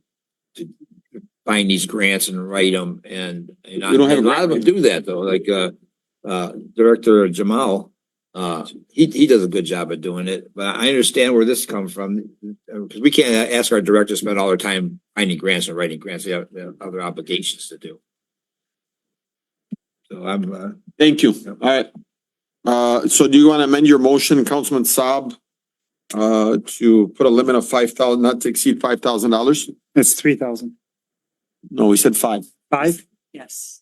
find these grants and write them and We don't have a lot of them do that though, like, Director Jamal. He does a good job of doing it, but I understand where this comes from. Because we can't ask our directors to spend all their time finding grants and writing grants. They have other obligations to do. So I'm, Thank you. All right. So do you want to amend your motion, Councilman Saab? To put a limit of 5,000, not to exceed $5,000? It's 3,000. No, we said 5. 5? Yes.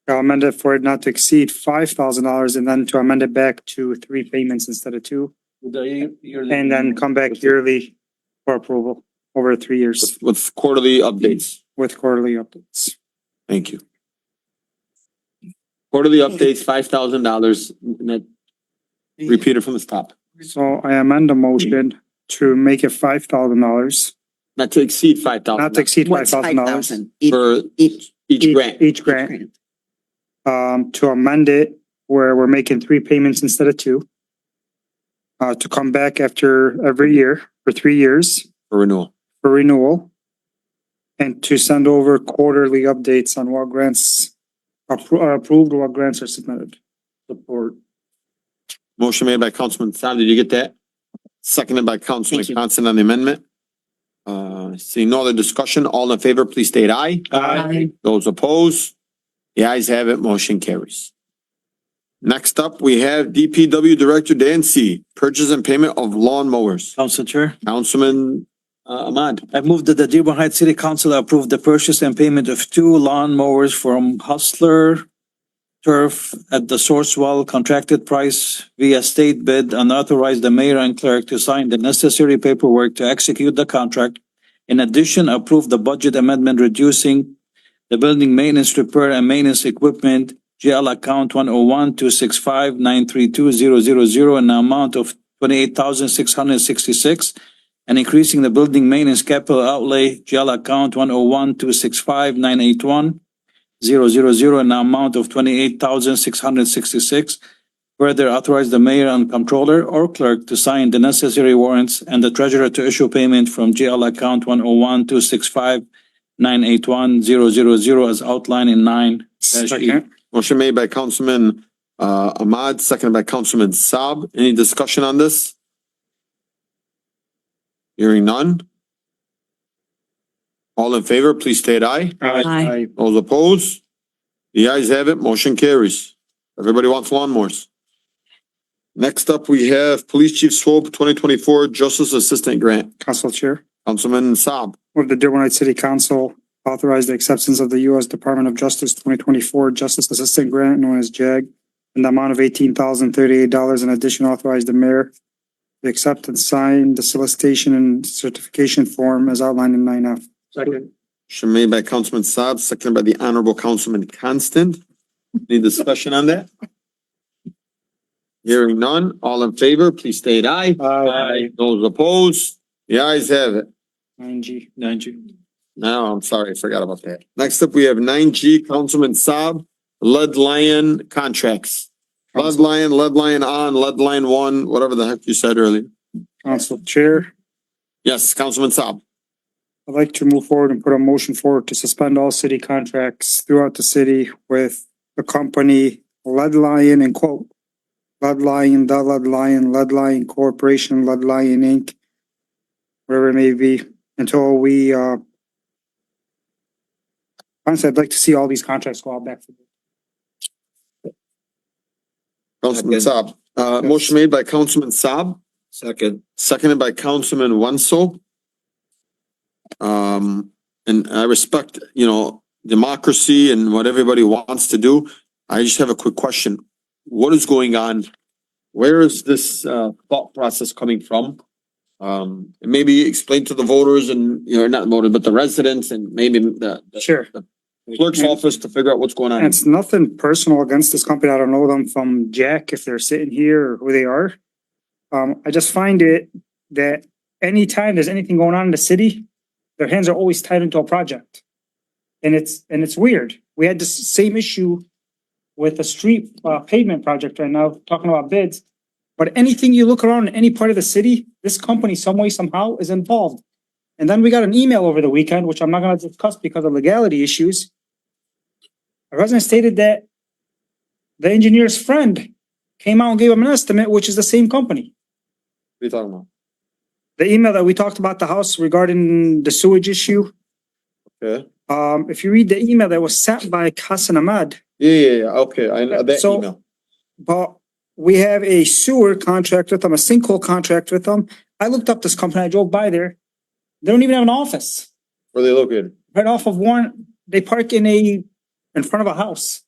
I'll amend it for it not to exceed $5,000 and then to amend it back to 3 payments instead of 2. And then come back yearly for approval over 3 years With quarterly updates. with quarterly updates. Thank you. Quarterly updates, $5,000. Repeat it from the top. So I amend the motion to make it $5,000, Not to exceed 5,000. not to exceed What's $5,000 5,000? For each grant. each grant. To amend it where we're making 3 payments instead of 2. To come back after every year for 3 years For renewal. for renewal. And to send over quarterly updates on what grants are approved, what grants are submitted. Support. Motion made by Councilman Saab. Did you get that? Seconded by Councilman Thank you. Constant on the amendment. Seeing no other discussion, all in favor, please state aye. Aye. Those opposed? The ayes have it, motion carries. Next up, we have DPW Director Dan C. Purchase and payment of lawn mowers. Council Chair. Councilman Ahmad. I move that the Dearborn Heights City Council approve the purchase and payment of 2 lawn mowers from Hustler Turf at the Sourcewell contracted price via state bid and authorize the mayor and clerk to sign the necessary paperwork to execute the contract. In addition, approve the budget amendment reducing the building maintenance, repair and maintenance equipment GL account 101-265-932-000 in the amount of 28,666 and increasing the building maintenance capital outlay GL account 101-265-981-000 in the amount of 28,666. Further authorize the mayor and comptroller or clerk to sign the necessary warrants and the treasurer to issue payment from GL account 101-265-981-000 as outlined in 9-E. Second. Motion made by Councilman Ahmad, seconded by Councilman Saab. Any discussion on this? Hearing none. All in favor, please state aye. Aye. Those opposed? The ayes have it, motion carries. Everybody wants lawnmowers. Next up, we have Police Chief Swope 2024 Justice Assistant Grant. Council Chair. Councilman Saab. Move the Dearborn Heights City Council authorize the acceptance of the U.S. Department of Justice 2024 Justice Assistant Grant known as JAG in the amount of $18,038. In addition, authorize the mayor to accept and sign the solicitation and certification form as outlined in 9F. Second. Motion made by Councilman Saab, seconded by the Honorable Councilman Constant. Any discussion on that? Hearing none. All in favor, please state aye. Aye. Those opposed? The ayes have it. 9G. No, I'm sorry, I forgot about that. Next up, we have 9G, Councilman Saab, Lead Lion contracts. Lead Lion on, Lead Lion 1, whatever the heck you said earlier. Council Chair. Yes, Councilman Saab. I'd like to move forward and put a motion forward to suspend all city contracts throughout the city with the company Lead Lion and quote, Lead Lion, the Lead Lion Corporation, Lead Lion Inc., whatever it may be, until we, honestly, I'd like to see all these contracts go out back. Councilman Saab. Motion made by Councilman Saab, Second. seconded by Councilman Wenzel. And I respect, democracy and what everybody wants to do. I just have a quick question. What is going on? Where is this thought process coming from? And maybe explain to the voters and, not voters, but the residents and maybe the Sure. clerk's office to figure out what's going on. And it's nothing personal against this company. I don't know them from Jack, if they're sitting here or who they are. I just find it that anytime there's anything going on in the city, their hands are always tied into a project. And it's weird. We had this same issue with a street pavement project right now, talking about bids. But anything you look around in any part of the city, this company some way, somehow is involved. And then we got an email over the weekend, which I'm not gonna discuss because of legality issues. A resident stated that the engineer's friend came out and gave him an estimate, which is the same company. What are you talking about? The email that we talked about the house regarding the sewage issue. Okay. If you read the email that was sent by Hassan Ahmad. Yeah. Okay. I know that So- email. But we have a sewer contract with them, a sinkhole contract with them. I looked up this company. I drove by there. They don't even have an office. Where they located? Right off of Warren, they park in front of a house.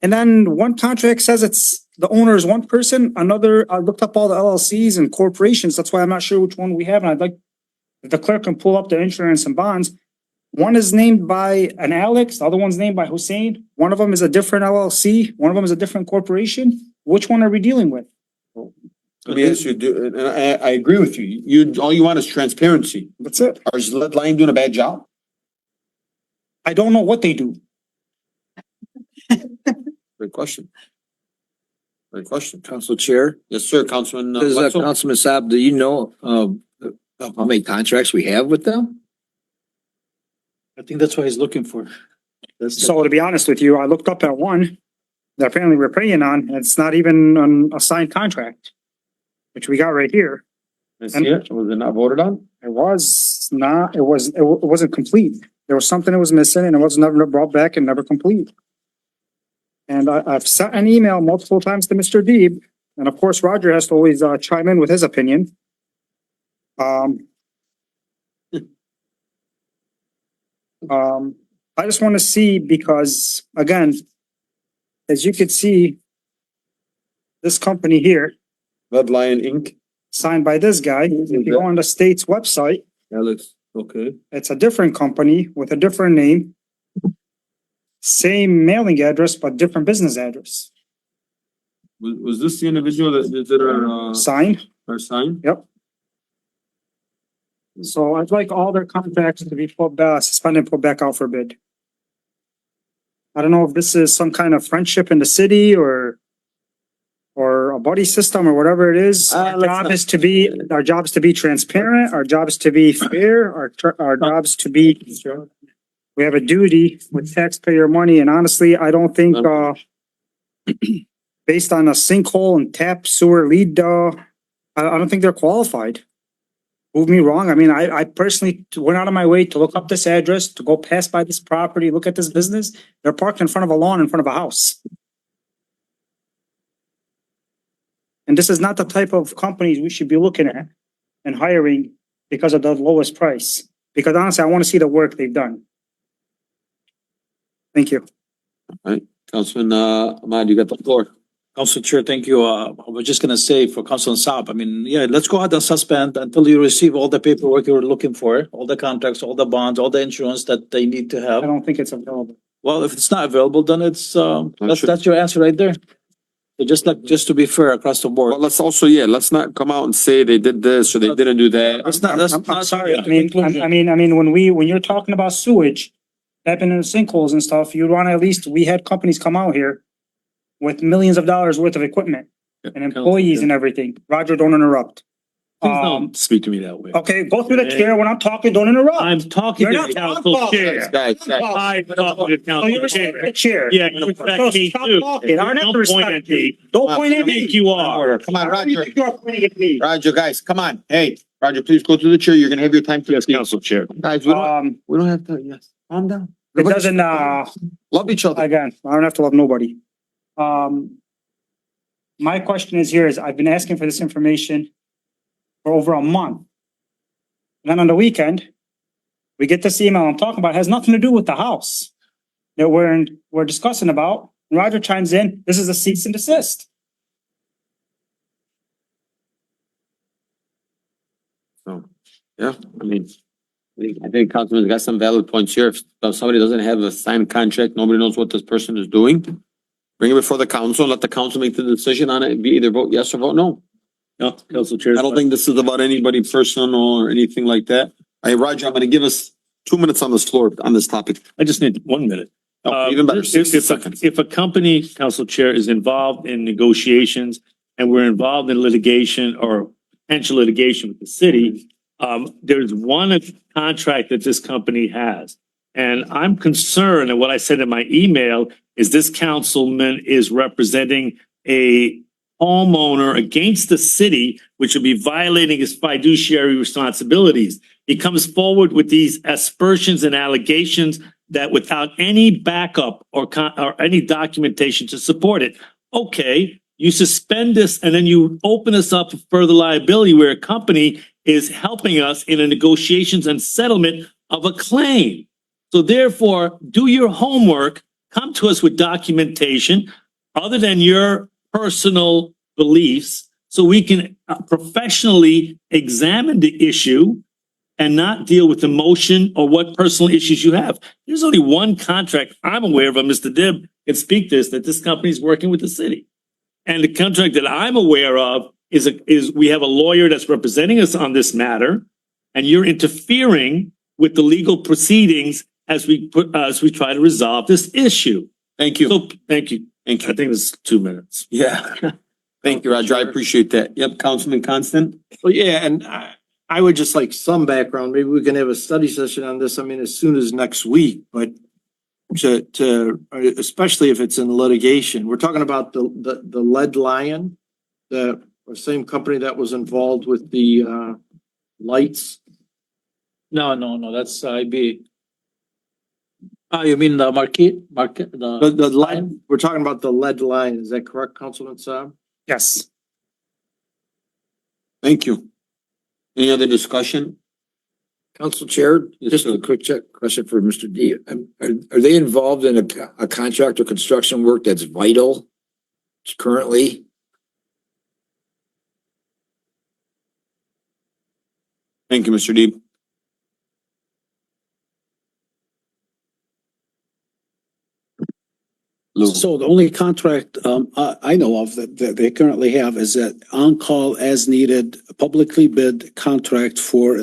And then one contract says it's the owner is one person, another, I looked up all the LLCs and corporations. That's why I'm not sure which one we have. And I'd like, if the clerk can pull up the insurance and bonds. One is named by an Alex, the other one's named by Hussein. One of them is a different LLC. One of them is a different corporation. Which one are we dealing with? Let me ask you, and I agree with you. All you want is transparency. That's it. Or is Lead Lion doing a bad job? I don't know what they do. Great question. Great question. Council Chair. Yes, sir, Councilman. Councilman Saab, do you know, how many contracts we have with them? I think that's what he's looking for. So to be honest with you, I looked up at one. that apparently we're paying on. It's not even a signed contract, which we got right here. Was it not voted on? It wasn't complete. There was something that was missing and it was never brought back and never complete. And I've sent an email multiple times to Mr. Deeb, and of course, Roger has to always chime in with his opinion. I just want to see, because again, as you can see, this company here, Red Lion Inc. signed by this guy, if you go on the state's website, Alex, okay. it's a different company with a different name. Same mailing address, but different business address. Was this the individual that did our, Sign. our sign? Yep. So I'd like all their contracts to be suspended and put back out for bid. I don't know if this is some kind of friendship in the city or a buddy system or whatever it is. Our job is to be transparent. Our job is to be fair. Our jobs to be. We have a duty with taxpayer money, and honestly, I don't think, based on a sinkhole and tap sewer lead, I don't think they're qualified. Prove me wrong. I mean, I personally went out of my way to look up this address, to go pass by this property, look at this business. They're parked in front of a lawn in front of a house. And this is not the type of companies we should be looking at and hiring because of the lowest price. Because honestly, I want to see the work they've done. Thank you. All right, Councilman, Ahmad, you got the floor. Council Chair, thank you. I was just gonna say for Councilman Saab, I mean, yeah, let's go ahead and suspend until you receive all the paperwork you're looking for, all the contracts, all the bonds, all the insurance that they need to I have. don't think it's available. Well, if it's not available, then it's, that's, sure. that's your answer right there. So just to be fair across the Well, board. let's also, let's not come out and say they did this or they didn't do that. That's I'm not sorry. the conclusion. I mean, when you're talking about sewage, happening in sinkholes and stuff, you want to at least, we had companies come out here with millions of dollars worth of equipment and employees and everything. Roger, don't interrupt. Please don't speak to me that way. Okay, go through the chair. When I'm talking, don't interrupt. I'm talking You're to not the talking council about chair. this. Guys, I'm talking to the So you council respect chair. the chair. Yeah, you respect me Stop too. talking. I don't have to Don't point respect at me. you. Don't point I at me. think you are. Come on, Why do you Roger. think you're pointing at me? Roger, guys, come on. Hey, Roger, please go to the chair. You're gonna have your time to Yes, speak. council chair. Guys, we don't have to, yes, calm down. It doesn't, Love each other. again, I don't have to love nobody. My question is here is I've been asking for this information for over a month. And then on the weekend, we get this email I'm talking about. It has nothing to do with the house that we're discussing about. And Roger chimes in, this is a cease and desist. So, yeah, I think Councilman's got some valid points here. If somebody doesn't have a signed contract, nobody knows what this person is doing. Bring it before the council, let the council make the decision on it, and be either vote yes or vote no. No, council chair. I don't think this is about anybody personal or anything like that. Hey, Roger, I'm gonna give us 2 minutes on this floor, on this topic. I just need 1 minute. Even better, 60 If seconds. if a company, council chair, is involved in negotiations and we're involved in litigation or potential litigation with the city, there's one contract that this company has. And I'm concerned, and what I said in my email is this councilman is representing a homeowner against the city, which would be violating his fiduciary responsibilities. He comes forward with these aspersions and allegations that without any backup or any documentation to support it. Okay, you suspend this and then you open us up for further liability where a company is helping us in a negotiations and settlement of a claim. So therefore, do your homework, come to us with documentation other than your personal beliefs so we can professionally examine the issue and not deal with emotion or what personal issues you have. There's only one contract I'm aware of, and Mr. Dibb can speak to this, that this company is working with the city. And the contract that I'm aware of is we have a lawyer that's representing us on this matter, and you're interfering with the legal proceedings as we try to resolve this issue. Thank you. So, thank you. Thank I you. think it's 2 minutes. Yeah. Thank you, Roger. I appreciate that. Yep, Councilman Constant? Well, yeah, and I would just like some background. Maybe we can have a study session on this. I mean, as soon as next week, but especially if it's in litigation. We're talking about the Lead Lion, the same company that was involved with the lights. No, that's IB. Ah, you mean the market, The lead, we're talking about the Lead Lion. Is that correct, Councilman Saab? Yes. Thank you. Any other discussion? Council Chair, just a quick question for Mr. D. Are they involved in a contract or construction work that's vital currently? Thank you, Mr. Deeb. So the only contract I know of that they currently have is that on-call as needed, publicly bid contract for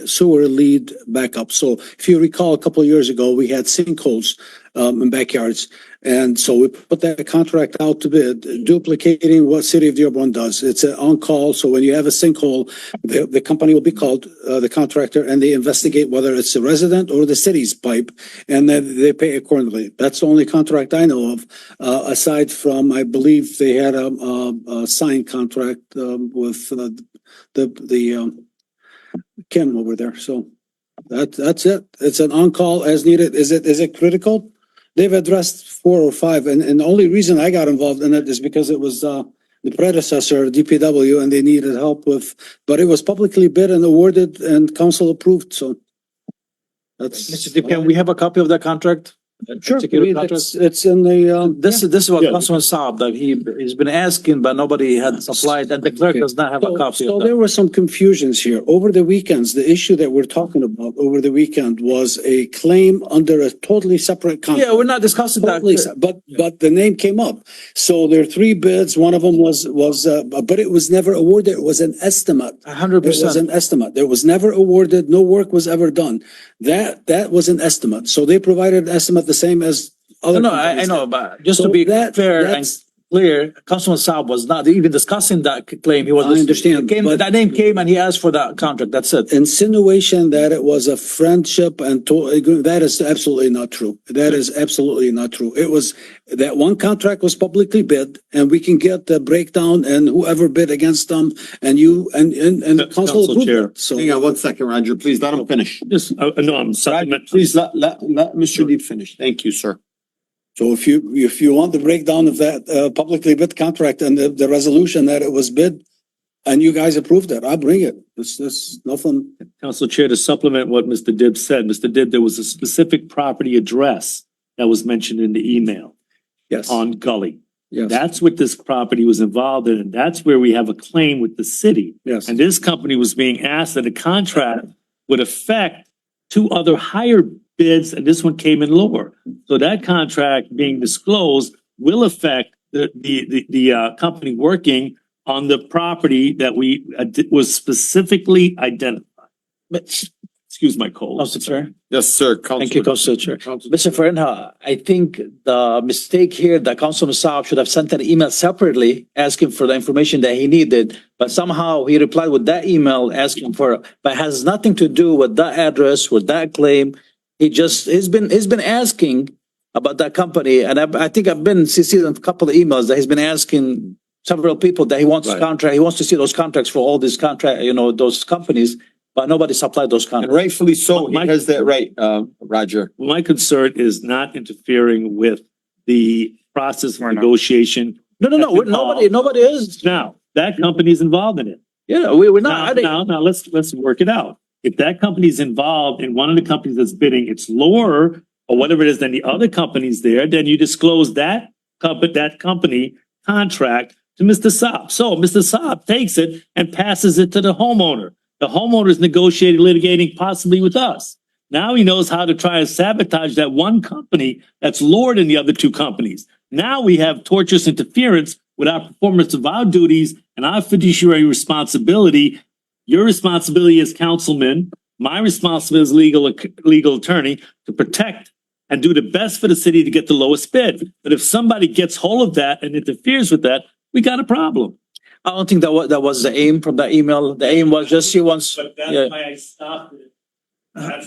sewer lead backup. So if you recall, a couple of years ago, we had sinkholes in backyards. And so we put that contract out to bid, duplicating what City of Dearborn does. It's an on-call, so when you have a sinkhole, the company will be called, the contractor, and they investigate whether it's a resident or the city's pipe, and then they pay accordingly. That's the only contract I know of, aside from, I believe they had a signed contract with the Kim over there. So that's it. It's an on-call as needed. Is it critical? They've addressed 4 or 5, and the only reason I got involved in it is because it was the predecessor, DPW, and they needed help with, but it was publicly bid and awarded and council approved, so. That's. Mr. Deeb, can we have a copy of that contract? Sure, Executed contract? it's in the, This is what Councilman Saab, that he's been asking, but nobody had supplied, and the clerk does not have a copy So of there that. were some confusions here. Over the weekends, the issue that we're talking about over the weekend was a claim under a totally separate contract. Yeah, we're not discussing that. Totally, but the name came up. So there are 3 bids. One of them was, but it was never awarded. It was an estimate. 100%. It was an estimate. It was never awarded. No work was ever done. That was an estimate. So they provided an estimate the same as other. No, I companies know, did. but just So to be that- fair and that's- clear, Councilman Saab was not even discussing that claim. He was. I understand, but- That name came and he asked for that contract. That's it. Insinuation that it was a friendship and that is absolutely not true. That is absolutely not true. It was, that one contract was publicly bid, and we can get the breakdown and whoever bid against them, and you, and the council Council approved Chair. it. So. Hang on 1 second, Roger. Please let him finish. Just, no, I'm supplement. Please let Mr. Deeb finish. Thank you, sir. So if you want the breakdown of that publicly bid contract and the resolution that it was bid and you guys approved it, I'll bring it. This nothing. Council Chair, to supplement what Mr. Dibb said, Mr. Dibb, there was a specific property address that was mentioned in the email Yes. on Gully. Yes. That's what this property was involved in, and that's where we have a claim with the city. Yes. And this company was being asked that a contract would affect 2 other higher bids, and this one came in lower. So that contract being disclosed will affect the company working on the property that we was specifically identified. Excuse my cold. Council Chair. Yes, sir. Thank you, Council Chair. Council- Mr. Farinha, I think the mistake here that Councilman Saab should have sent an email separately asking for the information that he needed, but somehow he replied with that email asking for, but has nothing to do with that address, with that claim. He's been asking about that company, and I think I've been CC'd on a couple of emails that he's been asking several people that he wants Right. contract, he wants to see those contracts for all these contract, those companies, but nobody supplied those And contracts. rightfully so. He Mike- has that right, Roger. My concern is not interfering with the process of negotiation. No, nobody is. Now, that company's involved in it. Yeah, we're not. Now, let's work it out. If that company's involved in one of the companies that's bidding, it's lower or whatever it is than the other companies there, then you disclose that company contract to Mr. Saab. So Mr. Saab takes it and passes it to the homeowner. The homeowner is negotiating, litigating possibly with us. Now he knows how to try and sabotage that one company that's lower than the other 2 companies. Now we have tortious interference with our performance of our duties and our fiduciary responsibility. Your responsibility as councilman, my responsibility as legal attorney to protect and do the best for the city to get the lowest bid. But if somebody gets hold of that and interferes with that, we got a problem. I don't think that was the aim from that email. The aim was just she wants. But that's Yeah. why I stopped it.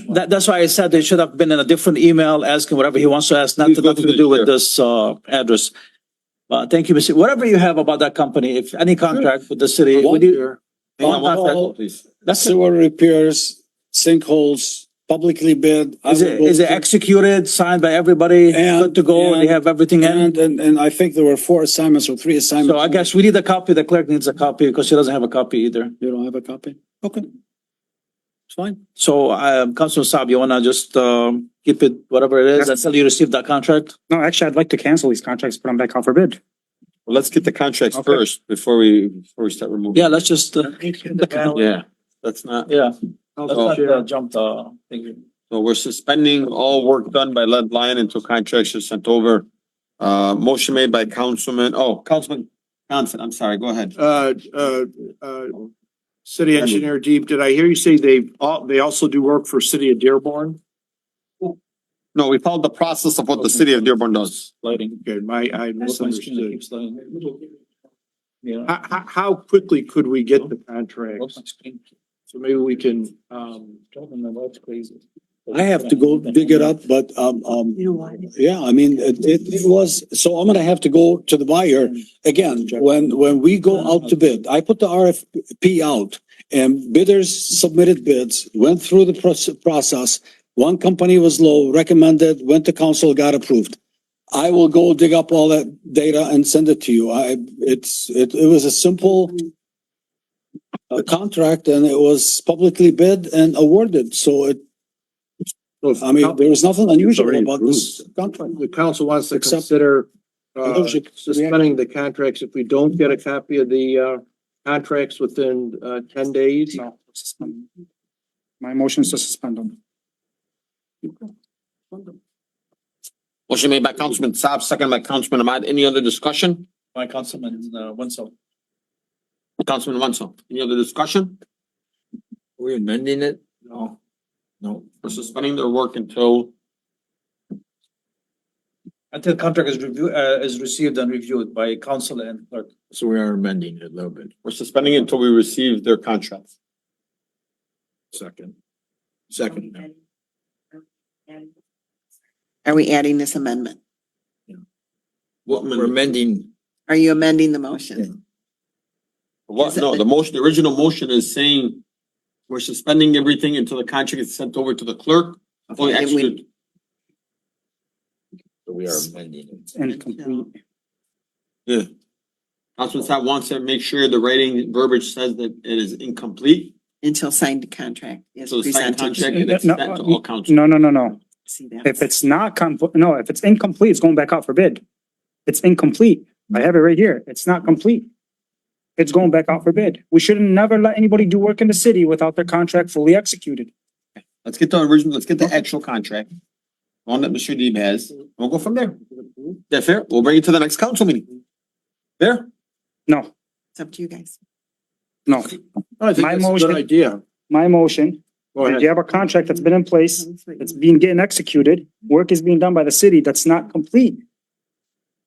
That's why I said they should have been in a different email asking whatever he wants to ask, Please go nothing through to do the with this, address. Thank you, Mr. Whatever you have about that company, if any contract with the city, we need. Hang on one second, please. That's it. Sewer repairs, sinkholes, publicly bid. Is it executed, signed by everybody, good to go, they have everything in? And I think there were 4 assignments or 3 assignments. So I guess we need a copy, the clerk needs a copy because she doesn't have a copy either. You don't have a copy? Okay. It's fine. So, Councilor Saab, you wanna just, keep it whatever it is until you receive that contract? No, actually, I'd like to cancel these contracts, put them back out for bid. Well, let's get the contracts Okay. first before we start removing. Yeah, let's just, Yeah, that's not. yeah. So Let's not jump the thing. we're suspending all work done by Lead Lion until contracts are sent over. Motion made by Councilman Johnson, I'm sorry, go ahead. City Engineer Deep, did I hear you say they also do work for City of Dearborn? No, we followed the process of what the city of Dearborn does. Lighting. Good, I misunderstood. Keeps lighting. Yeah. How quickly could we get the contracts? So maybe we can, I have to go dig it up, but, You know why? yeah, I mean, it was, so I'm gonna have to go to the buyer. Again, when we go out to bid, I put the RFP out and bidders submitted bids, went through the process. One company was low, recommended, went to council, got approved. I will go dig up all that data and send it to you. It was a simple contract and it was publicly bid and awarded, so I mean, there was nothing unusual about this contract. the council wants to Except- consider Those are- suspending the contracts if we don't get a copy of the contracts within 10 days. No, suspend. My motion is to suspend them. Motion made by Councilman Saab, second by Councilman Ahmad. Any other discussion? My Councilman, Wenzel. Councilman Wenzel, any other discussion? We're amending it? No. No, we're suspending their work until Until contract is received and reviewed by council and clerk. So we are amending it a little bit. we're suspending it until we receive their contracts. Second. Are we adding this amendment? What, We're amending. Are you amending the motion? what, no, the original motion is saying we're suspending everything until the contract is sent over to the clerk. Fully Okay, and we- executed. So we are amending it. Incomplete. Yeah. Councilman Saab wants to make sure the writing verbiage says that it is incomplete. Until signed contract is So the signed presented. contract and it's No, sent to all council. No. See that? If it's not no, if it's incomplete, it's going back out for bid. It's incomplete. I have it right here. It's not complete. It's going back out for bid. We should never let anybody do work in the city without their contract fully executed. Let's get the actual contract. One that Mr. Deeb has. We'll go from there. That fair? We'll bring it to the next council meeting. Fair? No, It's up to you guys. no. I think My that's a motion- good idea. My motion, Go if ahead. you have a contract that's been in place, it's getting executed, work is being done by the city that's not complete.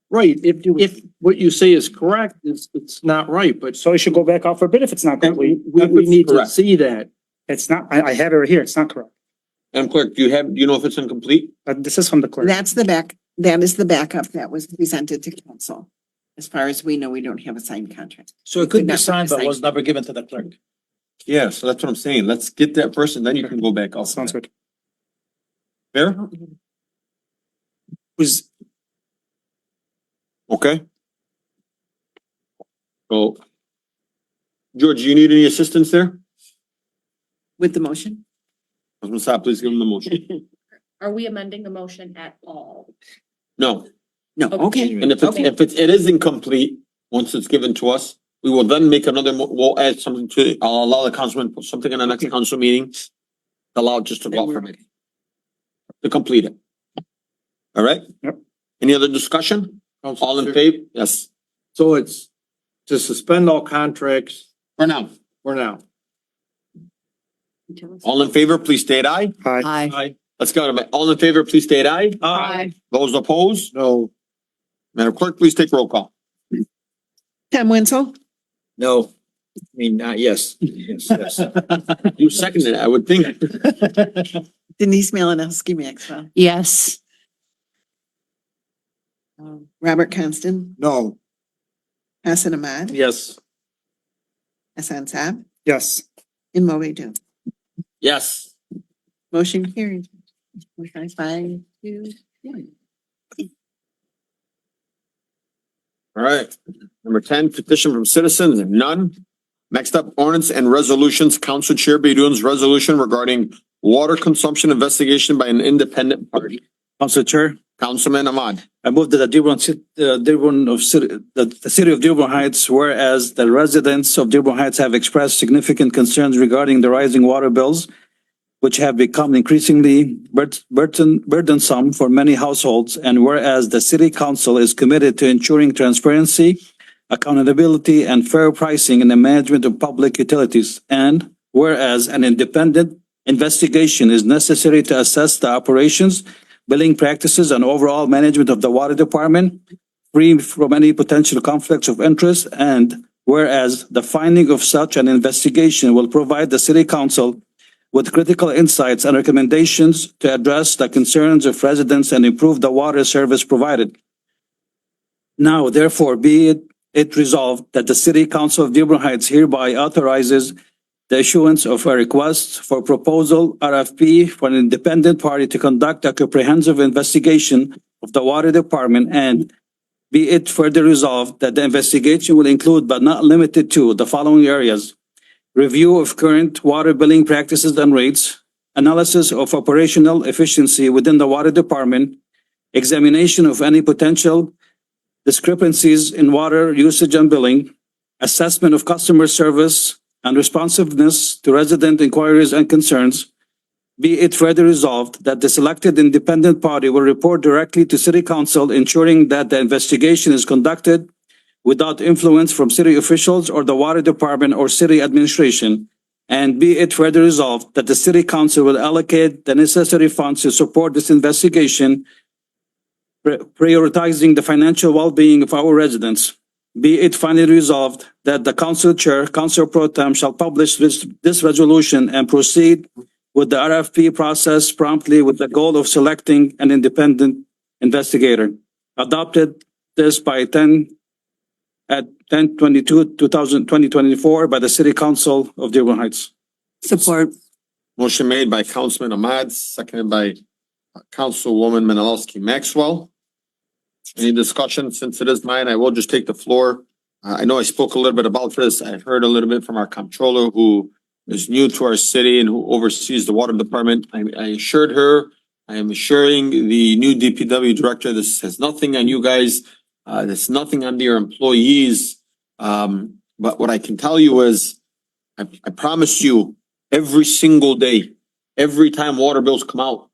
Right, if what you say is correct, it's not right, but So it should go back out for bid if it's not complete. we need to Correct. see that. It's not, I have it right here. It's not correct. Madam Clerk, do you know if it's incomplete? This is from the clerk. That's that is the backup that was presented to council. As far as we know, we don't have a signed contract. So it could be Not signed, but signed. was never given to the clerk. Yeah, so that's what I'm saying. Let's get that first and then you can go back off. Sounds good. Fair? Who's, Okay. So, George, you need any assistance there? With the motion? Councilman Saab, please give him the motion. Are we amending the motion at all? No, No, okay. and if it is incomplete, once it's given to us, we will then make we'll add something to, I'll allow the councilman, put something in the next council meeting. Allow just to go out for it. To complete it. All right? Yep. Any other discussion? All in favor? Yes, So it's to suspend all contracts for now. for now. All in favor, please state aye. hi. Aye. Let's go. All in favor, please state aye. Aye. Those opposed? No, Madam Clerk, please take roll call. Tom Wenzel, No. mean, yes, yes. You seconded it, I would think. Denise Malinowski Maxwell. Yes. Robert Constant, No. Hassan Ahmad, Yes. Hassan Saab, Yes. and Moby Dun. Yes. Motion carried. 5-2. All right. Number 10, petition from citizens, none. Next up, ordinance and resolutions. Council Chair Baydun's resolution regarding water consumption investigation by an independent party. Council Chair, Councilman Ahmad. I move that the the city of Dearborn Heights, whereas the residents of Dearborn Heights have expressed significant concerns regarding the rising water bills, which have become increasingly burdensome for many households, and whereas the city council is committed to ensuring transparency, accountability, and fair pricing in the management of public utilities, and whereas an independent investigation is necessary to assess the operations, billing practices, and overall management of the water department, free from any potential conflicts of interest, and whereas the finding of such an investigation will provide the city council with critical insights and recommendations to address the concerns of residents and improve the water service provided. Now, therefore, be it resolved that the City Council of Dearborn Heights hereby authorizes the issuance of a request for proposal RFP for an independent party to conduct a comprehensive investigation of the water department, and be it further resolved that the investigation will include but not limited to the following areas: review of current water billing practices and rates, analysis of operational efficiency within the water department, examination of any potential discrepancies in water usage and billing, assessment of customer service and responsiveness to resident inquiries and concerns. Be it further resolved that the selected independent party will report directly to City Council, ensuring that the investigation is conducted without influence from city officials or the water department or city administration. And be it further resolved that the City Council will allocate the necessary funds to support this investigation, prioritizing the financial well-being of our residents. Be it finally resolved that the council chair, Council Pro Tem, shall publish this resolution and proceed with the RFP process promptly with the goal of selecting an independent investigator. Adopted this by 10/22/2024 by the City Council of Dearborn Heights. Support. Motion made by Councilman Ahmad, seconded by Councilwoman Menalowski Maxwell. Any discussion? Since it is mine, I will just take the floor. I know I spoke a little bit about this. I heard a little bit from our comptroller who is new to our city and who oversees the water department. I assured her, I am assuring the new DPW director, this has nothing on you guys. There's nothing on your employees. But what I can tell you is, I promise you, every single day, every time water bills come out,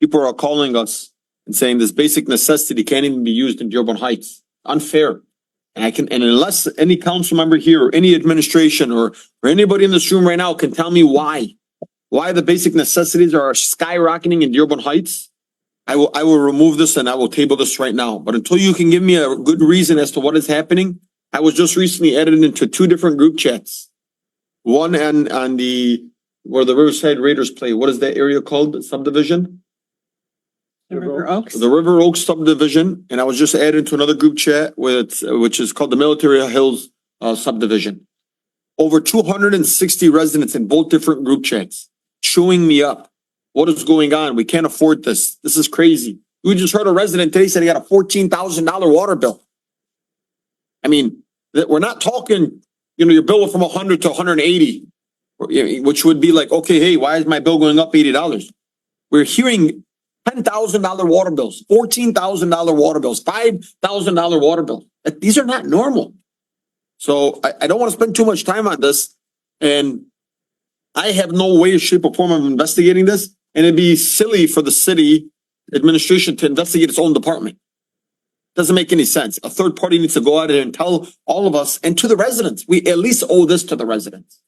people are calling us and saying this basic necessity can't even be used in Dearborn Heights. Unfair. And unless any council member here or any administration or anybody in this room right now can tell me why the basic necessities are skyrocketing in Dearborn Heights, I will remove this and I will table this right now. But until you can give me a good reason as to what is happening, I was just recently added into two different group chats. One on where the Riverside Raiders play. What is that area called? The subdivision? The River Oaks. The River Oaks subdivision, and I was just added to another group chat which is called the Military Hills subdivision. Over 260 residents in both different group chats chewing me up. What is going on? We can't afford this. This is crazy. We just heard a resident today said he got a $14,000 water bill. I mean, we're not talking, your bill from 100 to 180, which would be like, okay, hey, why is my bill going up $80? We're hearing $10,000 water bills, $14,000 water bills, $5,000 water bills. These are not normal. So I don't want to spend too much time on this. And I have no way, shape, or form of investigating this. And it'd be silly for the city administration to investigate its own department. Doesn't make any sense. A third party needs to go out there and tell all of us and to the residents. We at least owe this to the residents.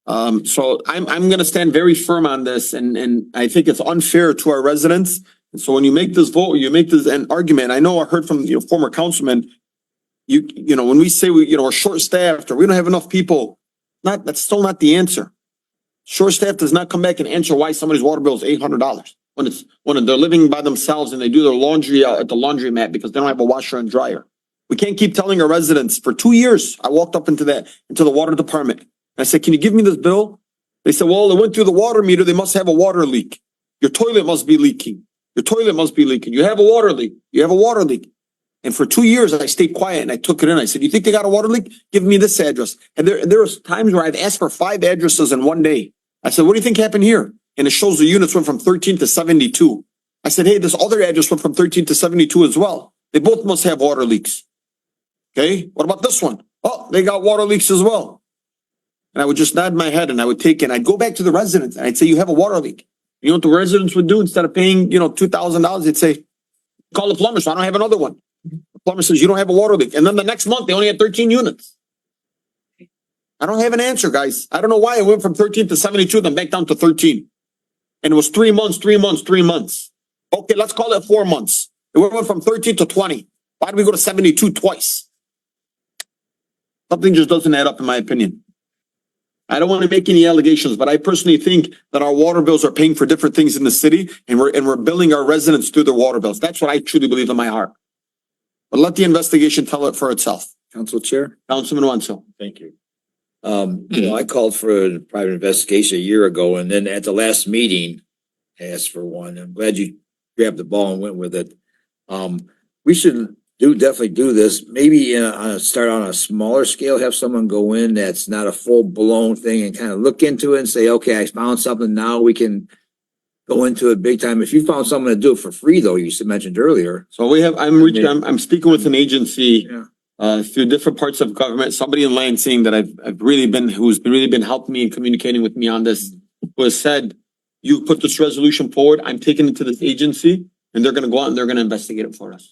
So I'm going to stand very firm on this, and I think it's unfair to our residents. And so when you make this vote, you make this an argument. I know I heard from former councilman, you know, when we say we're short staffed or we don't have enough people, that's still not the answer. Short staff does not come back and answer why somebody's water bill is $800 when they're living by themselves and they do their laundry out at the laundromat because they don't have a washer and dryer. We can't keep telling our residents. For 2 years, I walked up into the water department. And I said, "Can you give me this bill?" They said, "Well, it went through the water meter. They must have a water leak. Your toilet must be leaking. Your toilet must be leaking. You have a water leak. You have a water leak." And for 2 years, I stayed quiet and I took it in. I said, "You think they got a water leak? Give me this address." And there was times where I've asked for 5 addresses in one day. I said, "What do you think happened here?" And it shows the units went from 13 to 72. I said, "Hey, this other address went from 13 to 72 as well. They both must have water leaks." Okay, what about this one? "Oh, they got water leaks as well." And I would just nod my head and I would take it and I'd go back to the residents and I'd say, "You have a water leak." You know what the residents would do? Instead of paying, $2,000, they'd say, "Call the plumber so I don't have another one." The plumber says, "You don't have a water leak." And then the next month, they only had 13 units. I don't have an answer, guys. I don't know why it went from 13 to 72, then back down to 13. And it was 3 months, 3 months, 3 months. Okay, let's call it 4 months. It went from 13 to 20. Why did we go to 72 twice? Something just doesn't add up in my opinion. I don't want to make any allegations, but I personally think that our water bills are paying for different things in the city and we're billing our residents through their water bills. That's what I truly believe in my heart. But let the investigation tell it for itself. Council Chair. Councilman Wenzel. Thank you. I called for a private investigation a year ago and then at the last meeting asked for one. I'm glad you grabbed the ball and went with it. We should definitely do this. Maybe start on a smaller scale, have someone go in that's not a full blown thing and kind of look into it and say, "Okay, I found something. Now we can go into it big time." If you found someone to do it for free though, you mentioned earlier. So I'm speaking with an agency through different parts of government, somebody in Lansing that who's really been helping me and communicating with me on this, who has said, "You put this resolution forward, I'm taking it to this agency and they're gonna go out and they're gonna investigate it for us."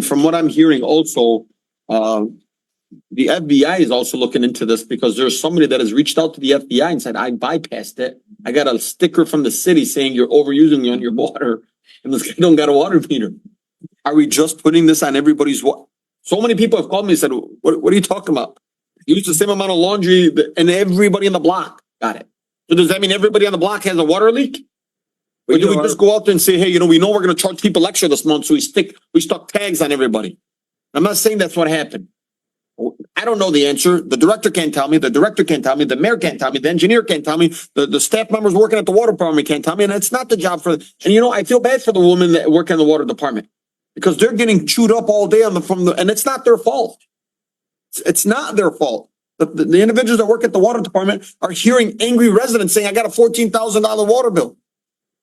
From what I'm hearing also, the FBI is also looking into this because there's somebody that has reached out to the FBI and said, "I bypassed it. I got a sticker from the city saying you're overusing on your water and this guy don't got a water meter." Are we just putting this on everybody's water? So many people have called me and said, what are you talking about? You use the same amount of laundry and everybody in the block got it. So does that mean everybody on the block has a water leak? Or do we just go out there and say, "Hey, we know we're going to charge people extra this month, so we stuck tags on everybody"? I'm not saying that's what happened. I don't know the answer. The director can't tell me. The director can't tell me. The mayor can't tell me. The engineer can't tell me. The staff members working at the water department can't tell me. And it's not the job and I feel bad for the women that work in the water department because they're getting chewed up all day and it's not their fault. It's not their fault. The individuals that work at the water department are hearing angry residents saying, "I got a $14,000 water bill."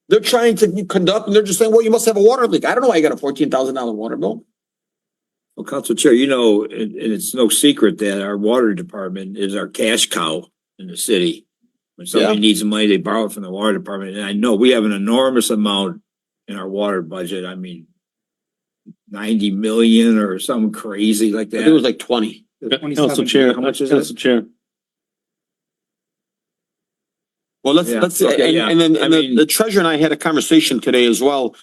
They're trying to conduct and they're just saying, "Well, you must have a water leak." I don't know why you got a $14,000 water bill. Well, Council Chair, and it's no secret that our water department is our cash cow in the city. When somebody needs money, they borrow it from the water department. And I know we have an enormous amount in our water budget. 90 million or something crazy like that. I think it was like 20. Council Chair, How much is it? Council Chair. Well, let's Okay, and then the treasurer and I had a conversation today as well,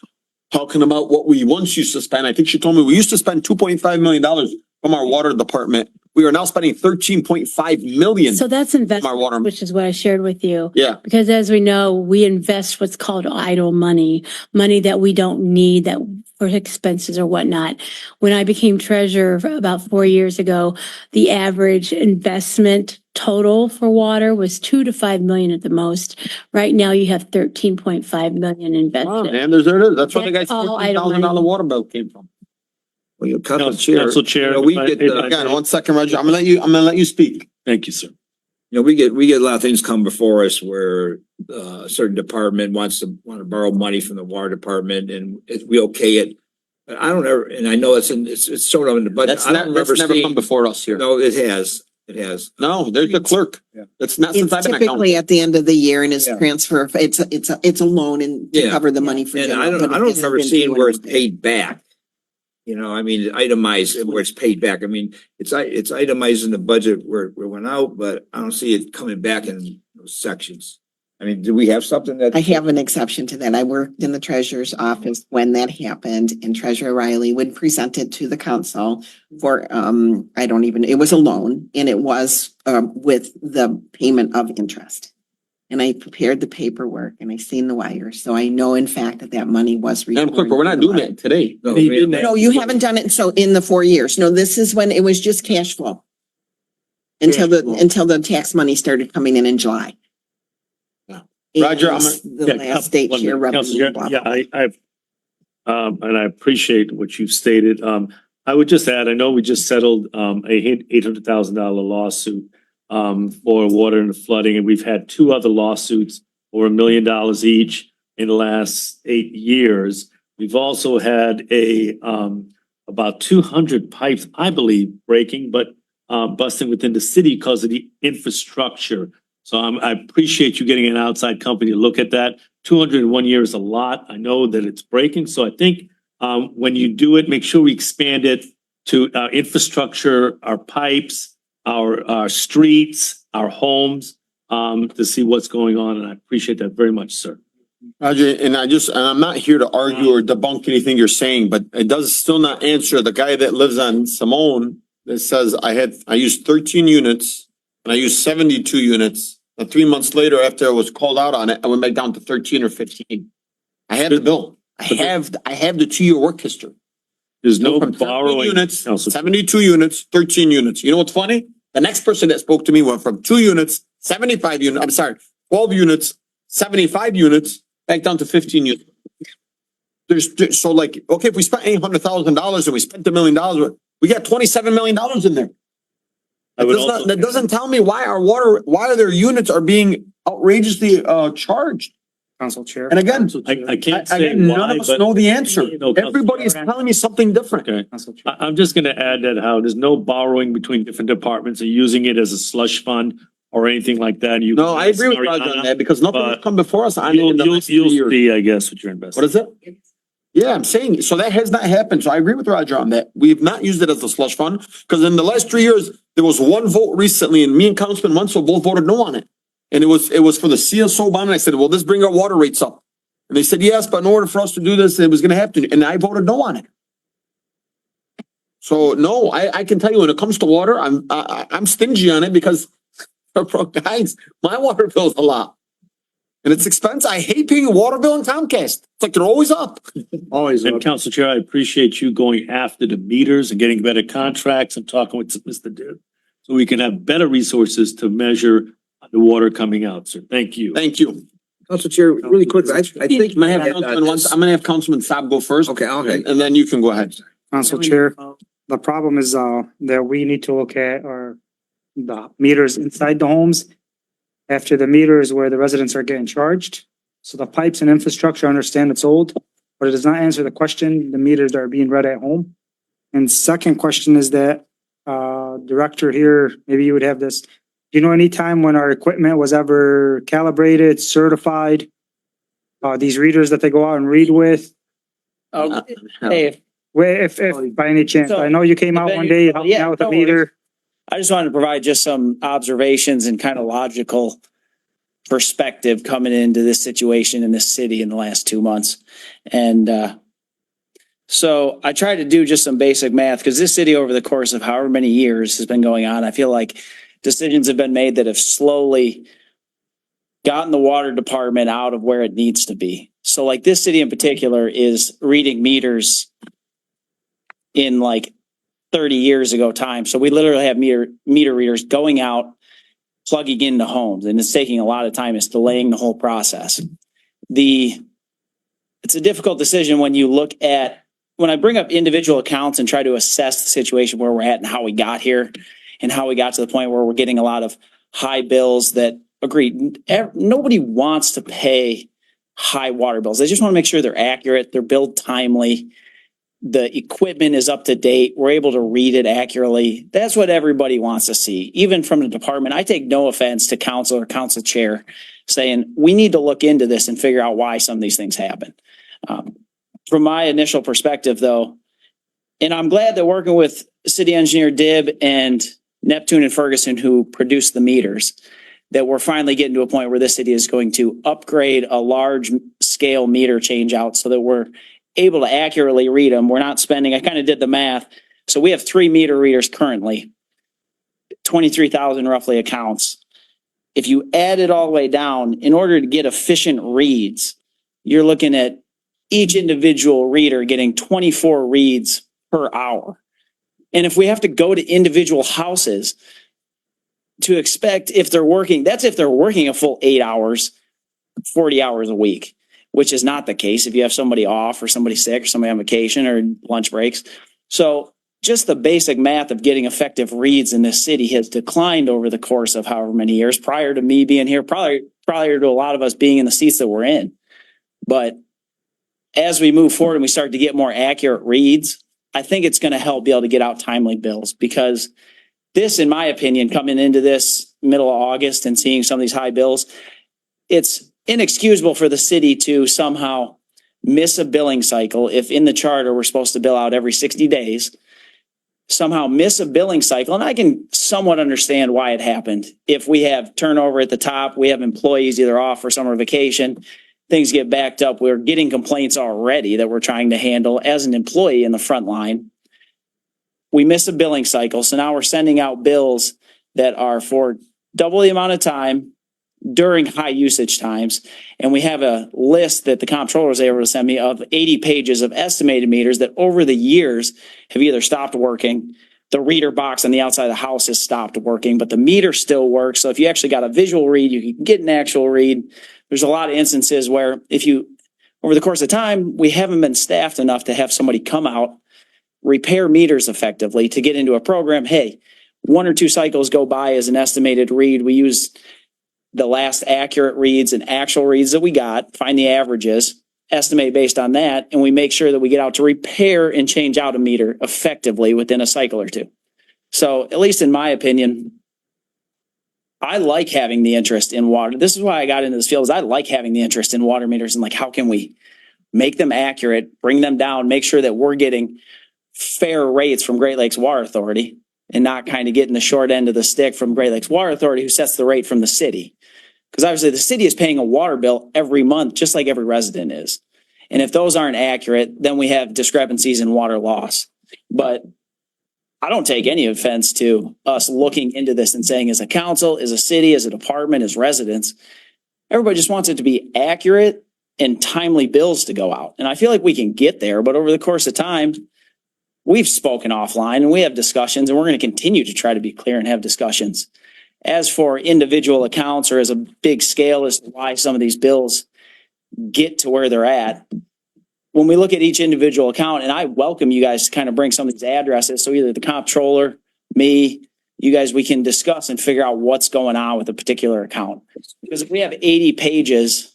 talking about what we once used to spend. I think she told me we used to spend $2.5 million from our water department. We are now spending $13.5 million. So that's from our investment, water. which is what I shared with you. Yeah. Because as we know, we invest what's called idle money that we don't need that for expenses or whatnot. When I became treasurer about 4 years ago, the average investment total for water was 2 to 5 million at the most. Right now you have 13.5 million invested. Oh, and there it is. That's where the guy's That's all idle $14,000 money. water bill came from. Well, you Council Chair. we get Again, 1 second, Roger. I'm gonna let you speak. Thank you, sir. we get a lot of things come before us where a certain department want to borrow money from the water department and we okay it. But I don't ever, and I know it's shown up in the budget. That's never come before us here. No, it has. It has. No, there's the clerk. That's not since I've It's been accountant. typically at the end of the year and it's transfer. It's a loan and to cover the money for. And general, I but don't it remember hasn't been seeing doing where it's it. paid back. Itemized where it's paid back. It's itemized in the budget where it went out, but I don't see it coming back in those sections. I mean, do we have something that? I have an exception to that. I worked in the treasurer's office when that happened, and Treasurer Riley would present it to the council for, it was a loan, and it was, with the payment of interest. And I prepared the paperwork and I seen the wires, so I know in fact that money was. Madam Clerk, but we're not doing that today. No, you haven't done it, so in the 4 years. No, this is when it was just cash flow. Until the tax money started coming in July. Roger, And the last date here. Councilor, yeah, I've, and I appreciate what you've stated. I would just add, I know we just settled, $800,000 lawsuit, for water and flooding, and we've had two other lawsuits over $1 million each in the last 8 years. We've also had about 200 pipes, I believe, breaking, but busting within the city because of the infrastructure. So I appreciate you getting an outside company to look at that. 200 in 1 year is a lot. I know that it's breaking. So I think when you do it, make sure we expand it to infrastructure, our pipes, our streets, our homes, to see what's going on. And I appreciate that very much, sir. Roger, and I'm not here to argue or debunk anything you're saying, but it does still not answer the guy that lives on Simone that says I used 13 units and I used 72 units. And 3 months later, after I was called out on it, I went back down to 13 or 15. I have the bill. I have the 2-year work history. There's no From 13 borrowing. units, Council. 72 units, 13 units. You know what's funny? The next person that spoke to me went from 2 units, 12 units, 75 units, back down to 15 units. So like, okay, if we spent $800,000 and we spent $1 million, we got $27 million in there. That doesn't tell me why their units are being outrageously charged. Council Chair. And again, I can't say none why, of us but know the answer. you know, Council Everybody is telling me something different. Okay. Council Chair. I'm just gonna add that how there's no borrowing between different departments or using it as a slush fund or anything like that. You. No, I agree with Roger on that because nothing has come before us on it in the last 3 You'll years. see, I guess, what you're investing. What is it? Yeah, I'm saying, so that has not happened. So I agree with Roger on that. We have not used it as a slush fund because in the last 3 years, there was one vote recently and me and Councilman Wenzel both voted no on it. And it was for the CSO bond. And I said, well, let's bring our water rates up. And they said, yes, but in order for us to do this, it was going to have to. And I voted no on it. So no, I can tell you when it comes to water, I'm stingy on it because guys, my water bill's a lot. And it's expensive. I hate paying a water bill in Comcast. It's like they're always up. Always And up. Council Chair, I appreciate you going after the meters and getting better contracts and talking with Mr. Dib. So we can have better resources to measure the water coming out, sir. Thank you. Thank you. Council Chair, really quick, I think. I'm gonna have Councilman Saab go first. Okay. And then you can go ahead. Council Chair, the problem is, that we need to look at are the meters inside the homes. After the meters where the residents are getting charged. So the pipes and infrastructure, I understand it's old, but it does not answer the question, the meters that are being read at home. And second question is that, director here, maybe you would have this. Do you know any time when our equipment was ever calibrated, certified? These readers that they go out and read with? Hey, Where, if by any chance, I know you came out one day, helped me out with a no worries. meter. I just wanted to provide just some observations and kind of logical perspective coming into this situation in this city in the last 2 months. And so I tried to do just some basic math because this city over the course of however many years has been going on, I feel like decisions have been made that have slowly gotten the water department out of where it needs to be. So like this city in particular is reading meters in like 30 years ago time. So we literally have meter readers going out, plugging into homes, and it's taking a lot of time. It's delaying the whole process. It's a difficult decision when I bring up individual accounts and try to assess the situation where we're at and how we got here and how we got to the point where we're getting a lot of high bills that nobody wants to pay high water bills. They just want to make sure they're accurate, they're billed timely, the equipment is up to date, we're able to read it accurately. That's what everybody wants to see, even from the department. I take no offense to council or council chair saying we need to look into this and figure out why some of these things happen. From my initial perspective though, and I'm glad that working with city engineer Dib and Neptune and Ferguson who produced the meters, that we're finally getting to a point where this city is going to upgrade a large scale meter change out so that we're able to accurately read them. We're not spending, I kind of did the math. So we have 3 meter readers currently, 23,000 roughly accounts. If you add it all the way down, in order to get efficient reads, you're looking at each individual reader getting 24 reads per hour. And if we have to go to individual houses to expect if they're working, that's if they're working a full 8 hours, 40 hours a week, which is not the case if you have somebody off or somebody sick or somebody on vacation or lunch breaks. So just the basic math of getting effective reads in this city has declined over the course of however many years prior to me being here, prior to a lot of us being in the seats that we're in. But as we move forward and we start to get more accurate reads, I think it's going to help be able to get out timely bills, because this, in my opinion, coming into this middle of August and seeing some of these high bills, it's inexcusable for the city to somehow miss a billing cycle. If in the charter we're supposed to bill out every 60 days, somehow miss a billing cycle. And I can somewhat understand why it happened. If we have turnover at the top, we have employees either off for summer vacation, things get backed up. We're getting complaints already that we're trying to handle as an employee in the front line. We miss a billing cycle. So now we're sending out bills that are for double the amount of time during high usage times. And we have a list that the comptroller was able to send me of 80 pages of estimated meters that over the years have either stopped working. The reader box on the outside of the house has stopped working, but the meter still works. So if you actually got a visual read, you can get an actual read. There's a lot of instances where over the course of time, we haven't been staffed enough to have somebody come out, repair meters effectively to get into a program. Hey, 1 or 2 cycles go by as an estimated read. We use the last accurate reads and actual reads that we got, find the averages, estimate based on that, and we make sure that we get out to repair and change out a meter effectively within a cycle or 2. So at least in my opinion, I like having the interest in water. This is why I got into this field, is I like having the interest in water meters and like, how can we make them accurate, bring them down, make sure that we're getting fair rates from Great Lakes Water Authority and not kind of getting the short end of the stick from Great Lakes Water Authority, who sets the rate from the city. Because obviously the city is paying a water bill every month, just like every resident is. And if those aren't accurate, then we have discrepancies in water loss. But I don't take any offense to us looking into this and saying, as a council, as a city, as a department, as residents, everybody just wants it to be accurate and timely bills to go out. And I feel like we can get there, but over the course of time, we've spoken offline and we have discussions, and we're going to continue to try to be clear and have discussions. As for individual accounts or as a big scale as to why some of these bills get to where they're at, when we look at each individual account, and I welcome you guys to kind of bring some of these addresses, so either the comptroller, me, you guys, we can discuss and figure out what's going on with a particular account. Because if we have 80 pages,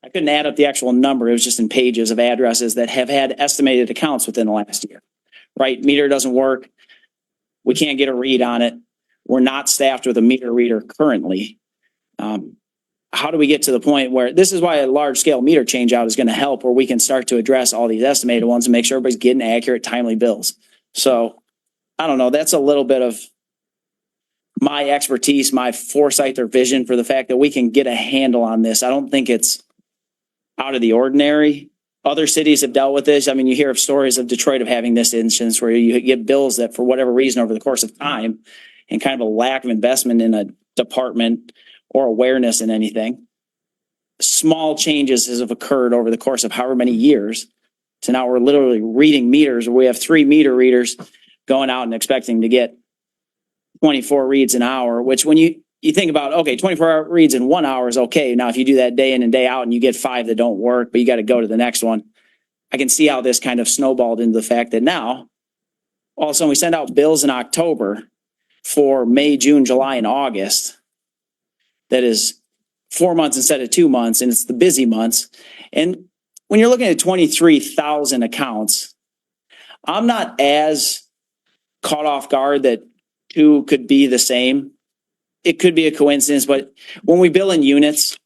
I couldn't add up the actual number, it was just in pages of addresses that have had estimated accounts within the last year. Right? Meter doesn't work. We can't get a read on it. We're not staffed with a meter reader currently. How do we get to the point where this is why a large scale meter change out is going to help, where we can start to address all these estimated ones and make sure everybody's getting accurate, timely bills. So I don't know. That's a little bit of my expertise, my foresight or vision for the fact that we can get a handle on this. I don't think it's out of the ordinary. Other cities have dealt with this. I mean, you hear of stories of Detroit of having this instance where you get bills that for whatever reason over the course of time and kind of a lack of investment in a department or awareness in anything, small changes have occurred over the course of however many years. So now we're literally reading meters, where we have 3 meter readers going out and expecting to get 24 reads an hour, which when you think about, okay, 24 reads in 1 hour is okay. Now, if you do that day in and day out and you get 5 that don't work, but you got to go to the next one, I can see how this kind of snowballed into the fact that now, all of a sudden we send out bills in October for May, June, July, and August. That is 4 months instead of 2 months, and it's the busy months. And when you're looking at 23,000 accounts, I'm not as caught off guard that 2 could be the same. It could be a coincidence, but when we bill in units,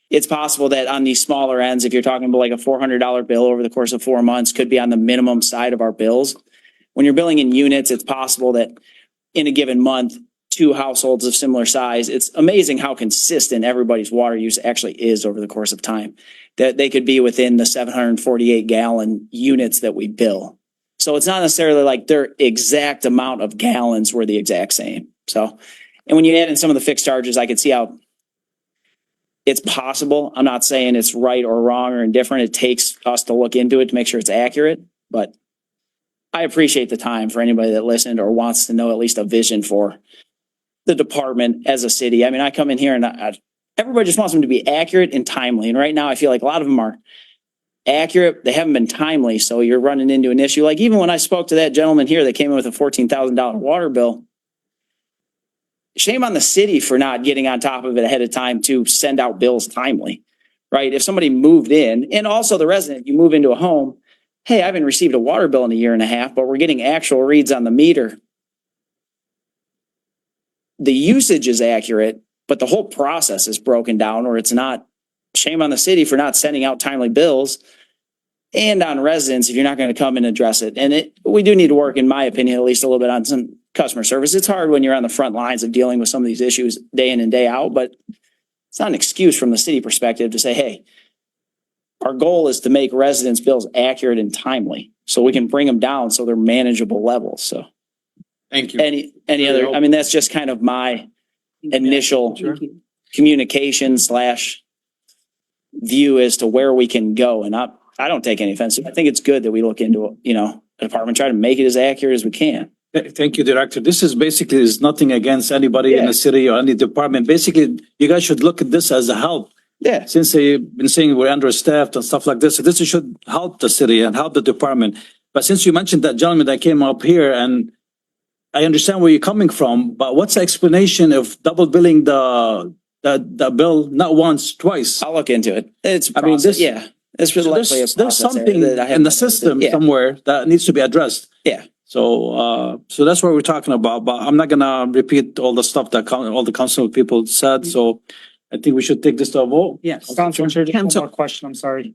it's possible that on these smaller ends, if you're talking about like a $400 bill over the course of 4 months, could be on the minimum side of our bills. When you're billing in units, it's possible that in a given month, two households of similar size. It's amazing how consistent everybody's water use actually is over the course of time. That they could be within the 748 gallon units that we bill. So it's not necessarily like their exact amount of gallons were the exact same. So, and when you add in some of the fixed charges, I could see how it's possible. I'm not saying it's right or wrong or indifferent. It takes us to look into it to make sure it's accurate, but I appreciate the time for anybody that listened or wants to know at least a vision for the department as a city. I mean, I come in here and everybody just wants them to be accurate and timely. And right now I feel like a lot of them are accurate. They haven't been timely. So you're running into an issue. Like even when I spoke to that gentleman here that came in with a $14,000 water bill, shame on the city for not getting on top of it ahead of time to send out bills timely, right? If somebody moved in and also the resident, you move into a home, hey, I haven't received a water bill in a year and a half, but we're getting actual reads on the meter. The usage is accurate, but the whole process is broken down or it's not. Shame on the city for not sending out timely bills and on residents if you're not going to come and address it. And we do need to work, in my opinion, at least a little bit on some customer service. It's hard when you're on the front lines of dealing with some of these issues day in and day out, but it's not an excuse from the city perspective to say, hey, our goal is to make residents' bills accurate and timely so we can bring them down so they're manageable levels. So Thank you. any other, I mean, that's just kind of my initial communication / view as to where we can go. And I don't take any offense. I think it's good that we look into, a department, try to make it as accurate as we can. Thank you, Director. This is nothing against anybody in the city or any department. Basically, you guys should look at this as a help. Yeah. Since they've been saying we're understaffed and stuff like this, so this should help the city and help the department. But since you mentioned that gentleman that came up here, and I understand where you're coming from, but what's the explanation of double billing the bill not once, twice? I'll look into it. It's I mean, this, yeah. It's really likely a there's process something that I have in the system somewhere that needs to be addressed. Yeah. So that's what we're talking about, but I'm not gonna repeat all the stuff that all the council people said, so I think we should take this to a vote. Yes. Council Chair, just one more question, I'm sorry.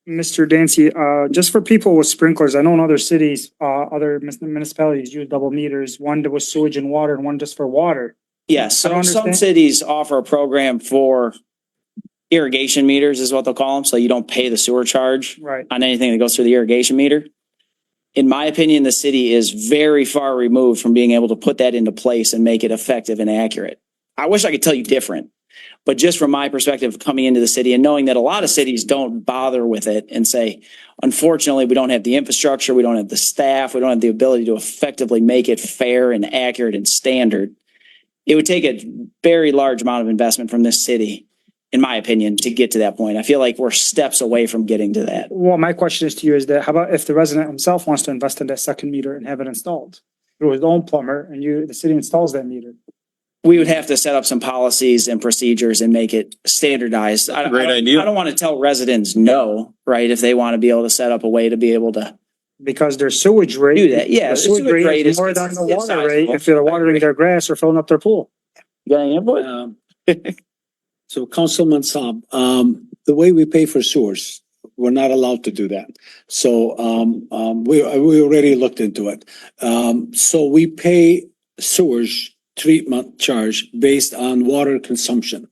Mr. Dancy, just for people with sprinklers, I know in other cities, other municipalities use double meters, one that was sewage and water and one just for water. Yes, I don't so some understand. cities offer a program for irrigation meters is what they'll call them. So you don't pay the sewer charge Right. on anything that goes through the irrigation meter. In my opinion, the city is very far removed from being able to put that into place and make it effective and accurate. I wish I could tell you different, but just from my perspective coming into the city and knowing that a lot of cities don't bother with it and say, unfortunately, we don't have the infrastructure, we don't have the staff, we don't have the ability to effectively make it fair and accurate and standard. It would take a very large amount of investment from this city, in my opinion, to get to that point. I feel like we're steps away from getting to that. Well, my question is to you is that how about if the resident himself wants to invest in that second meter and have it installed through his own plumber and the city installs that meter? We would have to set up some policies and procedures and make it standardized. Great idea. I don't want to tell residents no, right? If they want to be able to set up a way to be able to Because their sewage rate. do that. Yeah. The sewage rate is more than the water rate if they're watering their grass or filling up their pool. You got any input? So Councilman Saab, the way we pay for sewers, we're not allowed to do that. So, we already looked into it. So we pay sewers treatment charge based on water consumption.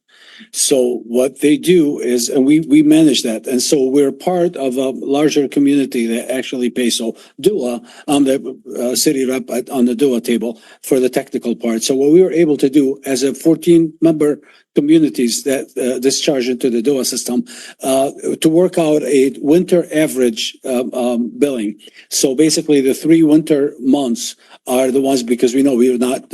So what they do is, and we manage that. And so we're part of a larger community that actually pays. So DUA, on the city rep on the DUA table for the technical part. So what we were able to do as a 14-member communities that discharge into the DUA system, to work out a winter average billing. So basically the 3 winter months are the ones, because we know we are not,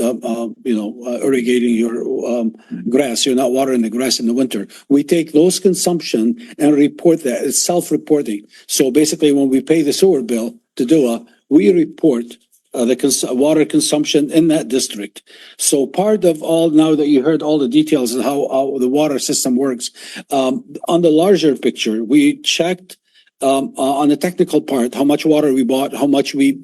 irrigating your grass. You're not watering the grass in the winter. We take those consumption and report that. It's self-reporting. So basically when we pay the sewer bill to DUA, we report the water consumption in that district. So part of all, now that you heard all the details of how the water system works, on the larger picture, we checked on the technical part, how much water we bought, how much we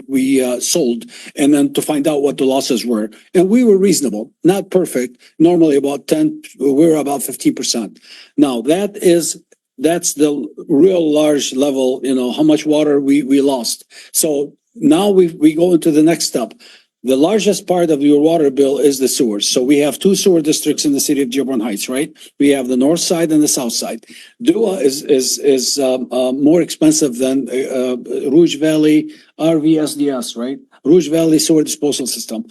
sold, and then to find out what the losses were. And we were reasonable, not perfect. Normally about 10, we're about 15%. Now that's the real large level, how much water we lost. So now we go into the next step. The largest part of your water bill is the sewers. So we have two sewer districts in the city of Dearborn Heights, right? We have the north side and the south side. Dua is more expensive than Rouge Valley RVSDS, right? Rouge Valley Sewer Disposal System.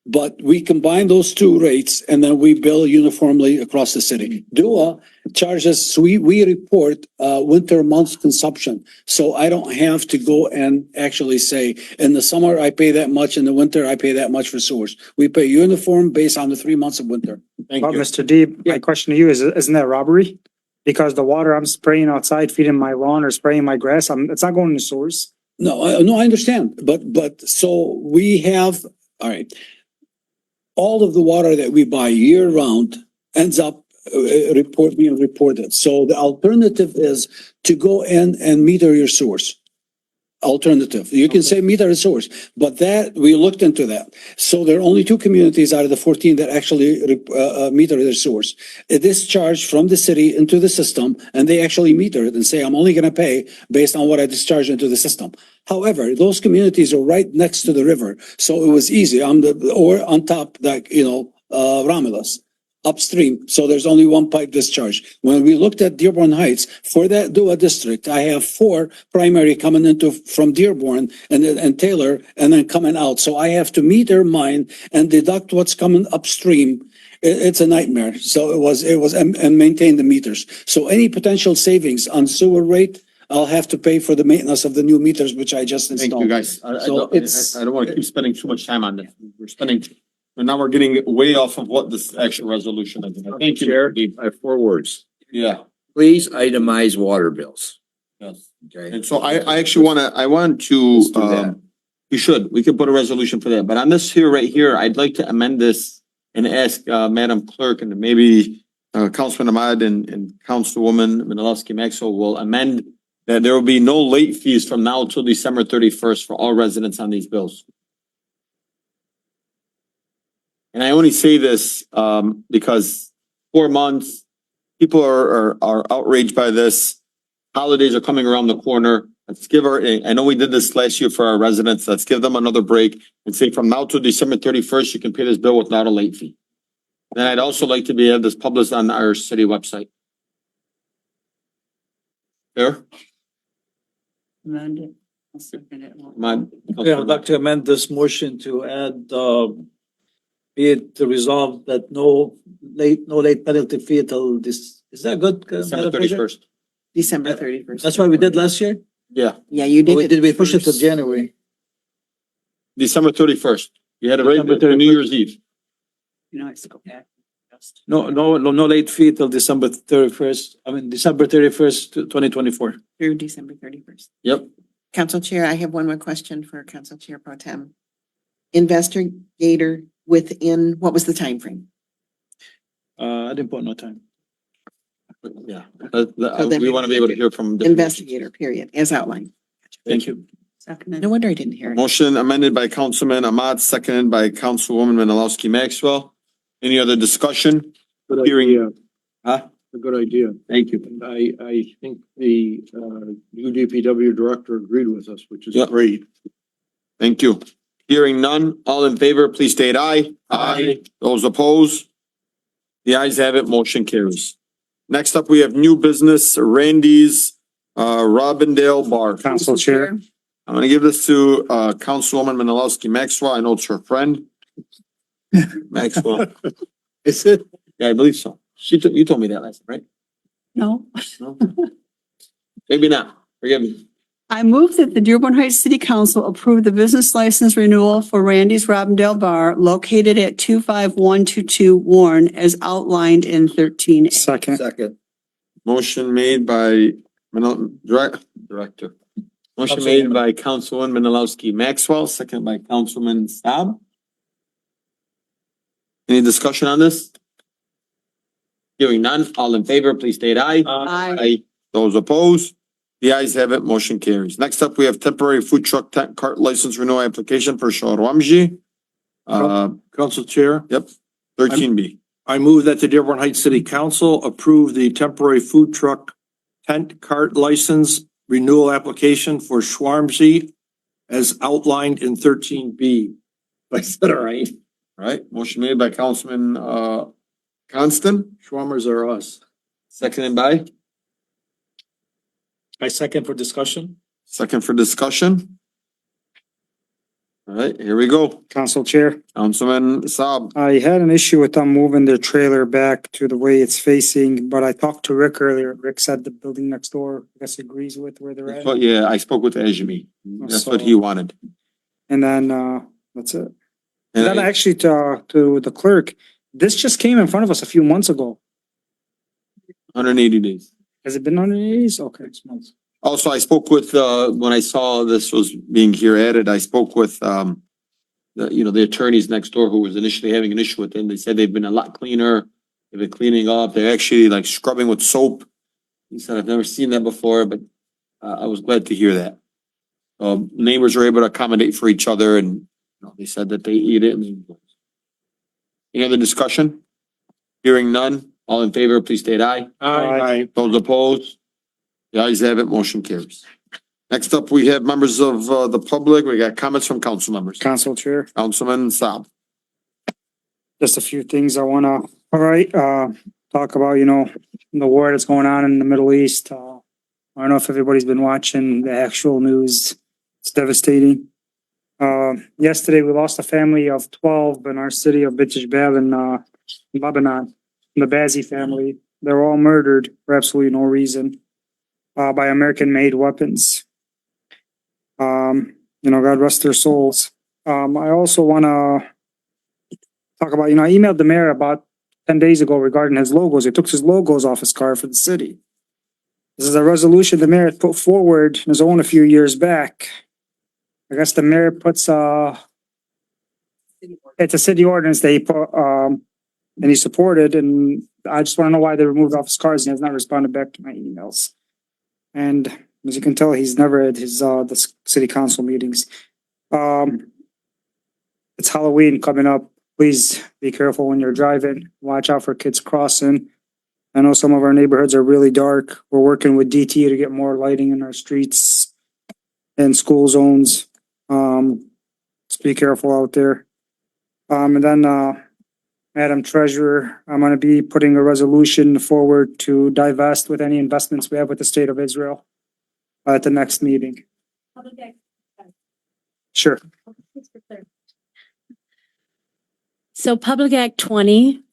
But we combine those two rates and then we bill uniformly across the city. Dua charges, we report winter months consumption. So I don't have to go and actually say, in the summer, I pay that much, in the winter, I pay that much for sewers. We pay uniform based on the 3 months of winter. Thank But you. Mr. D, my question to you is, isn't that robbery? Because the water I'm spraying outside, feeding my lawn or spraying my grass, it's not going in the sewers. No, I understand, but so we have, all right. All of the water that we buy year round ends up being reported. So the alternative is to go in and meter your source. Alternative. You can say meter the source, but that, we looked into that. So there are only 2 communities out of the 14 that actually meter their source. It is charged from the city into the system and they actually meter it and say, I'm only gonna pay based on what I discharge into the system. However, those communities are right next to the river, so it was easy. Or on top, like, Romulus, upstream. So there's only one pipe discharge. When we looked at Dearborn Heights, for that Dua district, I have 4 primary coming from Dearborn and Taylor and then coming out. So I have to meter mine and deduct what's coming upstream. It's a nightmare. So it was, and maintain the meters. So any potential savings on sewer rate, I'll have to pay for the maintenance of the new meters, which I just Thank installed. you, guys. So it's, I don't want to keep spending too much time on this. And now we're getting way off of what this actual resolution is. Thank you. Chair, I have 4 words. Yeah. Please itemize water bills. Yes. Okay. And so I actually I want to, Let's do that. you should, we could put a resolution for that. But on this here, right here, I'd like to amend this and ask, Madam Clerk and maybe, Councilman Ahmad and Councilwoman Menalowski Maxwell will amend that there will be no late fees from now till December 31st for all residents on these bills. And I only say this, because 4 months, people are outraged by this. Holidays are coming around the corner. Let's give I know we did this last year for our residents. Let's give them another break and say from now to December 31st, you can pay this bill without a late fee. And I'd also like to have this published on our city website. There? Amend it. I'll second it. Okay, I'd like to amend this motion to add, be it to resolve that no late penalty fee till this, is that good? December Madam President? 31st. December 31st. That's what we did last year? Yeah, Yeah, you Or did. did we push it to first. January? December 31st. You had it right December for New Year's Eve. You know, I have to go back. No late fee till December 31st, December 31st, 2024. Through December 31st. Yep. Council Chair, I have one more question for Council Chair Pro Tem. Investigator within, what was the time frame? I didn't put no time. Yeah. So then We want to be able to hear from. different- Investigator, period, as outlined. Thank you. No wonder I didn't hear it. Motion amended by Councilman Ahmad, seconded by Councilwoman Menalowski Maxwell. Any other discussion? Good Hearing- idea. Huh? A good idea. Thank you. And I think the, new DPW director agreed with us, which is Yep. great. Thank you. Hearing none, all in favor, please state aye. Aye. Those opposed? The ayes have it, motion carries. Next up, we have new business, Randy's, Robindale Bar. Council Chair. I'm gonna give this to, Councilwoman Menalowski Maxwell. I know it's her friend. Maxwell. Is it? Yeah, I believe so. You told me that last, time, right? No. No? Maybe not. Forgive me. I move that the Dearborn Heights City Council approve the business license renewal for Randy's Robindale Bar located at 25122 Warren as outlined in 13A. Second. Second. Motion made by Director. Motion made by Councilwoman Menalowski Maxwell, second by Councilman Saab. Any discussion on this? Hearing none, all in favor, please state aye. Aye. Those opposed? The ayes have it, motion carries. Next up, we have temporary food truck cart license renewal application for Shawramji. Council Chair, 13B. I move that the Dearborn Heights City Council approve the temporary food truck tent cart license renewal application for Schwarmzy as outlined in 13B. I said, all right. All right, motion made by Councilman, Constant, Schwammers are us. seconded by, I second for discussion. second for discussion. All right, here we go. Council Chair, Councilman Saab. I had an issue with them moving their trailer back to the way it's facing, but I talked to Rick earlier. Rick said the building next door, I guess agrees with where they're at. But yeah, I spoke with Ajmi. That's what he wanted. And then, that's it. And Then I- actually to the clerk, this just came in front of us a few months ago. 180 days. Has it been 180 days? Okay. Also, I spoke with, when I saw this was being here added, I spoke with, the attorneys next door who was initially having an issue with it. They said they've been a lot cleaner. They've been cleaning up. They're actually like scrubbing with soap. He said, I've never seen that before, but, I was glad to hear that. Neighbors are able to accommodate for each other and, they said that they eat it. Any other discussion? Hearing none. All in favor, please state aye. Aye. Those opposed? The ayes have it, motion carries. Next up, we have members of the public. We got comments from council members. Council Chair, Councilman Saab. just a few things I wanna, talk about, the war that's going on in the Middle East. I don't know if everybody's been watching the actual news. It's devastating. Yesterday, we lost a family of 12 in our city of Bitch Bab in Lebanon, the Bazzi family. They were all murdered for absolutely no reason, by American-made weapons. God rest their souls. I also wanna talk about, I emailed the mayor about 10 days ago regarding his logos. He took his logos off his car for the city. This is a resolution the mayor put forward on his own a few years back. I guess the mayor puts, it's a city ordinance that he put, and he supported, and I just wanna know why they removed off his cars and he has not responded back to my emails. And as you can tell, he's never at his, the city council meetings. It's Halloween coming up. Please be careful when you're driving. Watch out for kids crossing. I know some of our neighborhoods are really dark. We're working with DT to get more lighting in our streets and school zones. Just be careful out there. And then, Madam Treasurer, I'm gonna be putting a resolution forward to divest with any investments we have with the state of Israel at the next meeting. Sure. So Public Act 20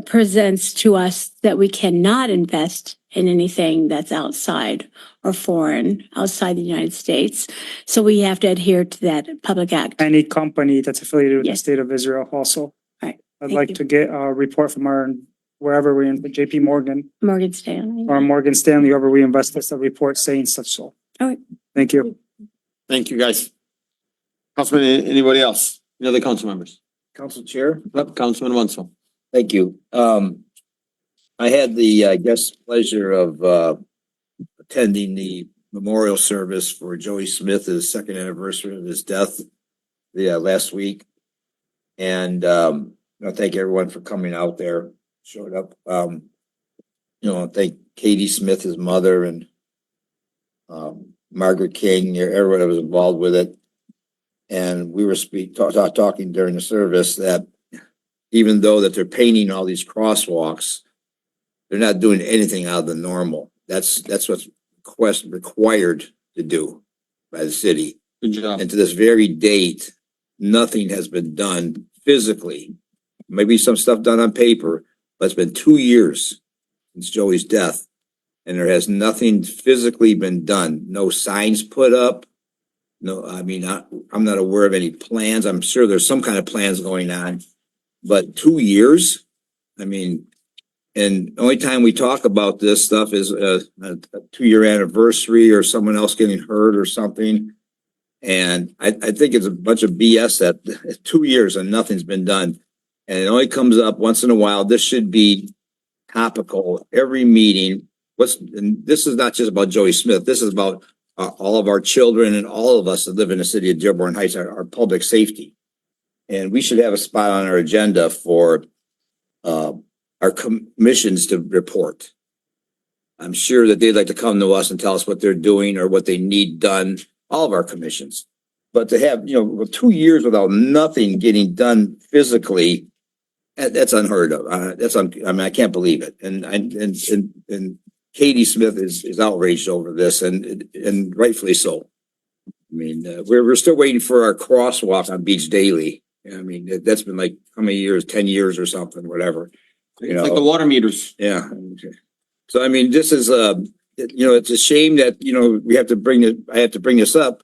presents to us that we cannot invest in anything that's outside or foreign, outside the United States. So we have to adhere to that Public Act. Any company that's affiliated with the Yes. state of Israel also. Right. I'd Thank like you. to get a report from our, wherever we're in, JP Morgan Morgan Stanley. or Morgan Stanley, whoever we invest this, a report saying such so. All right. Thank you. Thank you, guys. Councilman, anybody else? Any other council members? Council Chair? Yep, Councilman Wenzel. Thank you. I had the, I guess, pleasure of, attending the memorial service for Joey Smith, his second anniversary of his death, last week. And, thank everyone for coming out there, showed up. Thank Katie Smith, his mother, and, Margaret King, everyone that was involved with it. And we were talking during the service that even though that they're painting all these crosswalks, they're not doing anything out of the normal. That's what's required to do by the city. Good job. And to this very date, nothing has been done physically. Maybe some stuff done on paper, but it's been 2 years since Joey's death. And there has nothing physically been done. No signs put up. No, I mean, I'm not aware of any plans. I'm sure there's some kind of plans going on, but 2 years? I mean, and the only time we talk about this stuff is a 2-year anniversary or someone else getting hurt or something. And I think it's a bunch of BS that 2 years and nothing's been done. And it only comes up once in a while. This should be topical every meeting. And this is not just about Joey Smith. This is about all of our children and all of us that live in the city of Dearborn Heights, our public safety. And we should have a spot on our agenda for our commissions to report. I'm sure that they'd like to come to us and tell us what they're doing or what they need done, all of our commissions. But to have, 2 years without nothing getting done physically, that's unheard of. I can't believe it. And Katie Smith is outraged over this and rightfully so. I mean, we're still waiting for our crosswalk on Beach Daily. I mean, that's been like how many years, 10 years or something, whatever. It's like the water meters. Yeah. So, I mean, this is, it's a shame that, we have to I have to bring this up.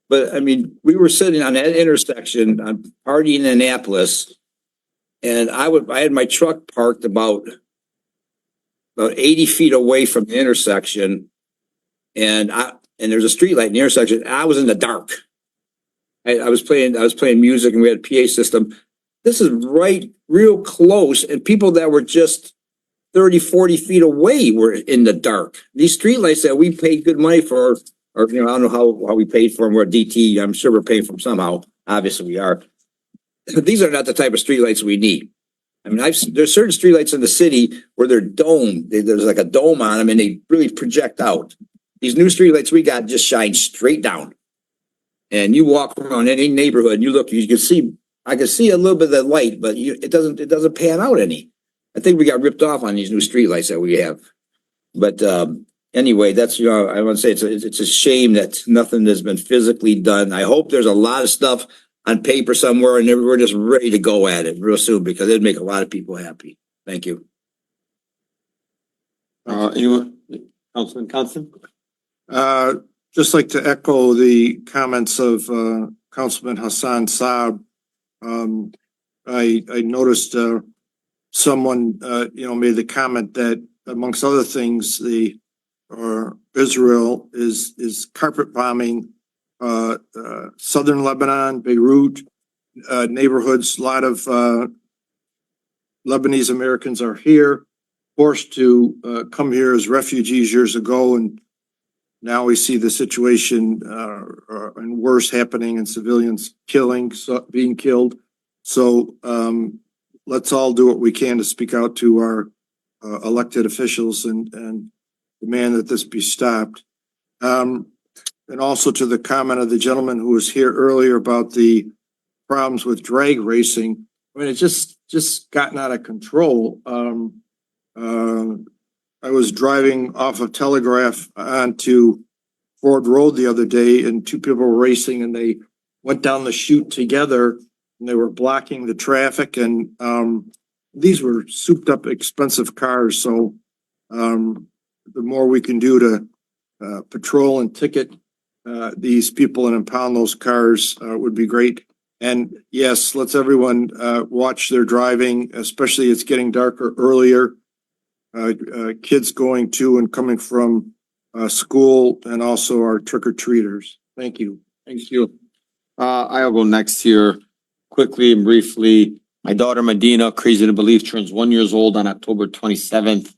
But I mean, we were sitting on that intersection on Hardy in Annapolis. And I had my truck parked about 80 feet away from the intersection. And there's a street light in the intersection. I was in the dark. I was playing music and we had a PA system. This is right real close. And people that were just 30, 40 feet away were in the dark. These streetlights that we paid good money for, or, I don't know how we paid for them. We're DT. I'm sure we're paying for them somehow. Obviously we are. These are not the type of streetlights we need. I mean, there's certain streetlights in the city where they're domed. There's like a dome on them and they really project out. These new streetlights we got just shine straight down. And you walk around any neighborhood and you look, I can see a little bit of the light, but it doesn't pan out any. I think we got ripped off on these new streetlights that we have. But anyway, that's, I want to say it's a shame that nothing has been physically done. I hope there's a lot of stuff on paper somewhere and we're just ready to go at it real soon because it'd make a lot of people happy. Thank you. Anyone? Councilman Constant? Just like to echo the comments of Councilman Hassan Saab. I noticed someone made the comment that amongst other things, Israel is carpet bombing southern Lebanon, Beirut neighborhoods. A lot of Lebanese Americans are here, forced to come here as refugees years ago, and now we see the situation and worse happening and civilians being killed. So let's all do what we can to speak out to our elected officials and demand that this be stopped. And also to the comment of the gentleman who was here earlier about the problems with drag racing. I mean, it just gotten out of control. I was driving off of Telegraph onto Ford Road the other day and two people were racing and they went down the chute together and they were blocking the traffic and these were souped up expensive cars. So the more we can do to patrol and ticket these people and impound those cars would be great. And yes, let's everyone watch their driving, especially it's getting darker earlier. Kids going to and coming from school and also our trick-or-treaters. Thank you. Thank you. I'll go next here quickly and briefly. My daughter Medina, crazy to believe, turns 1 year old on October 27th.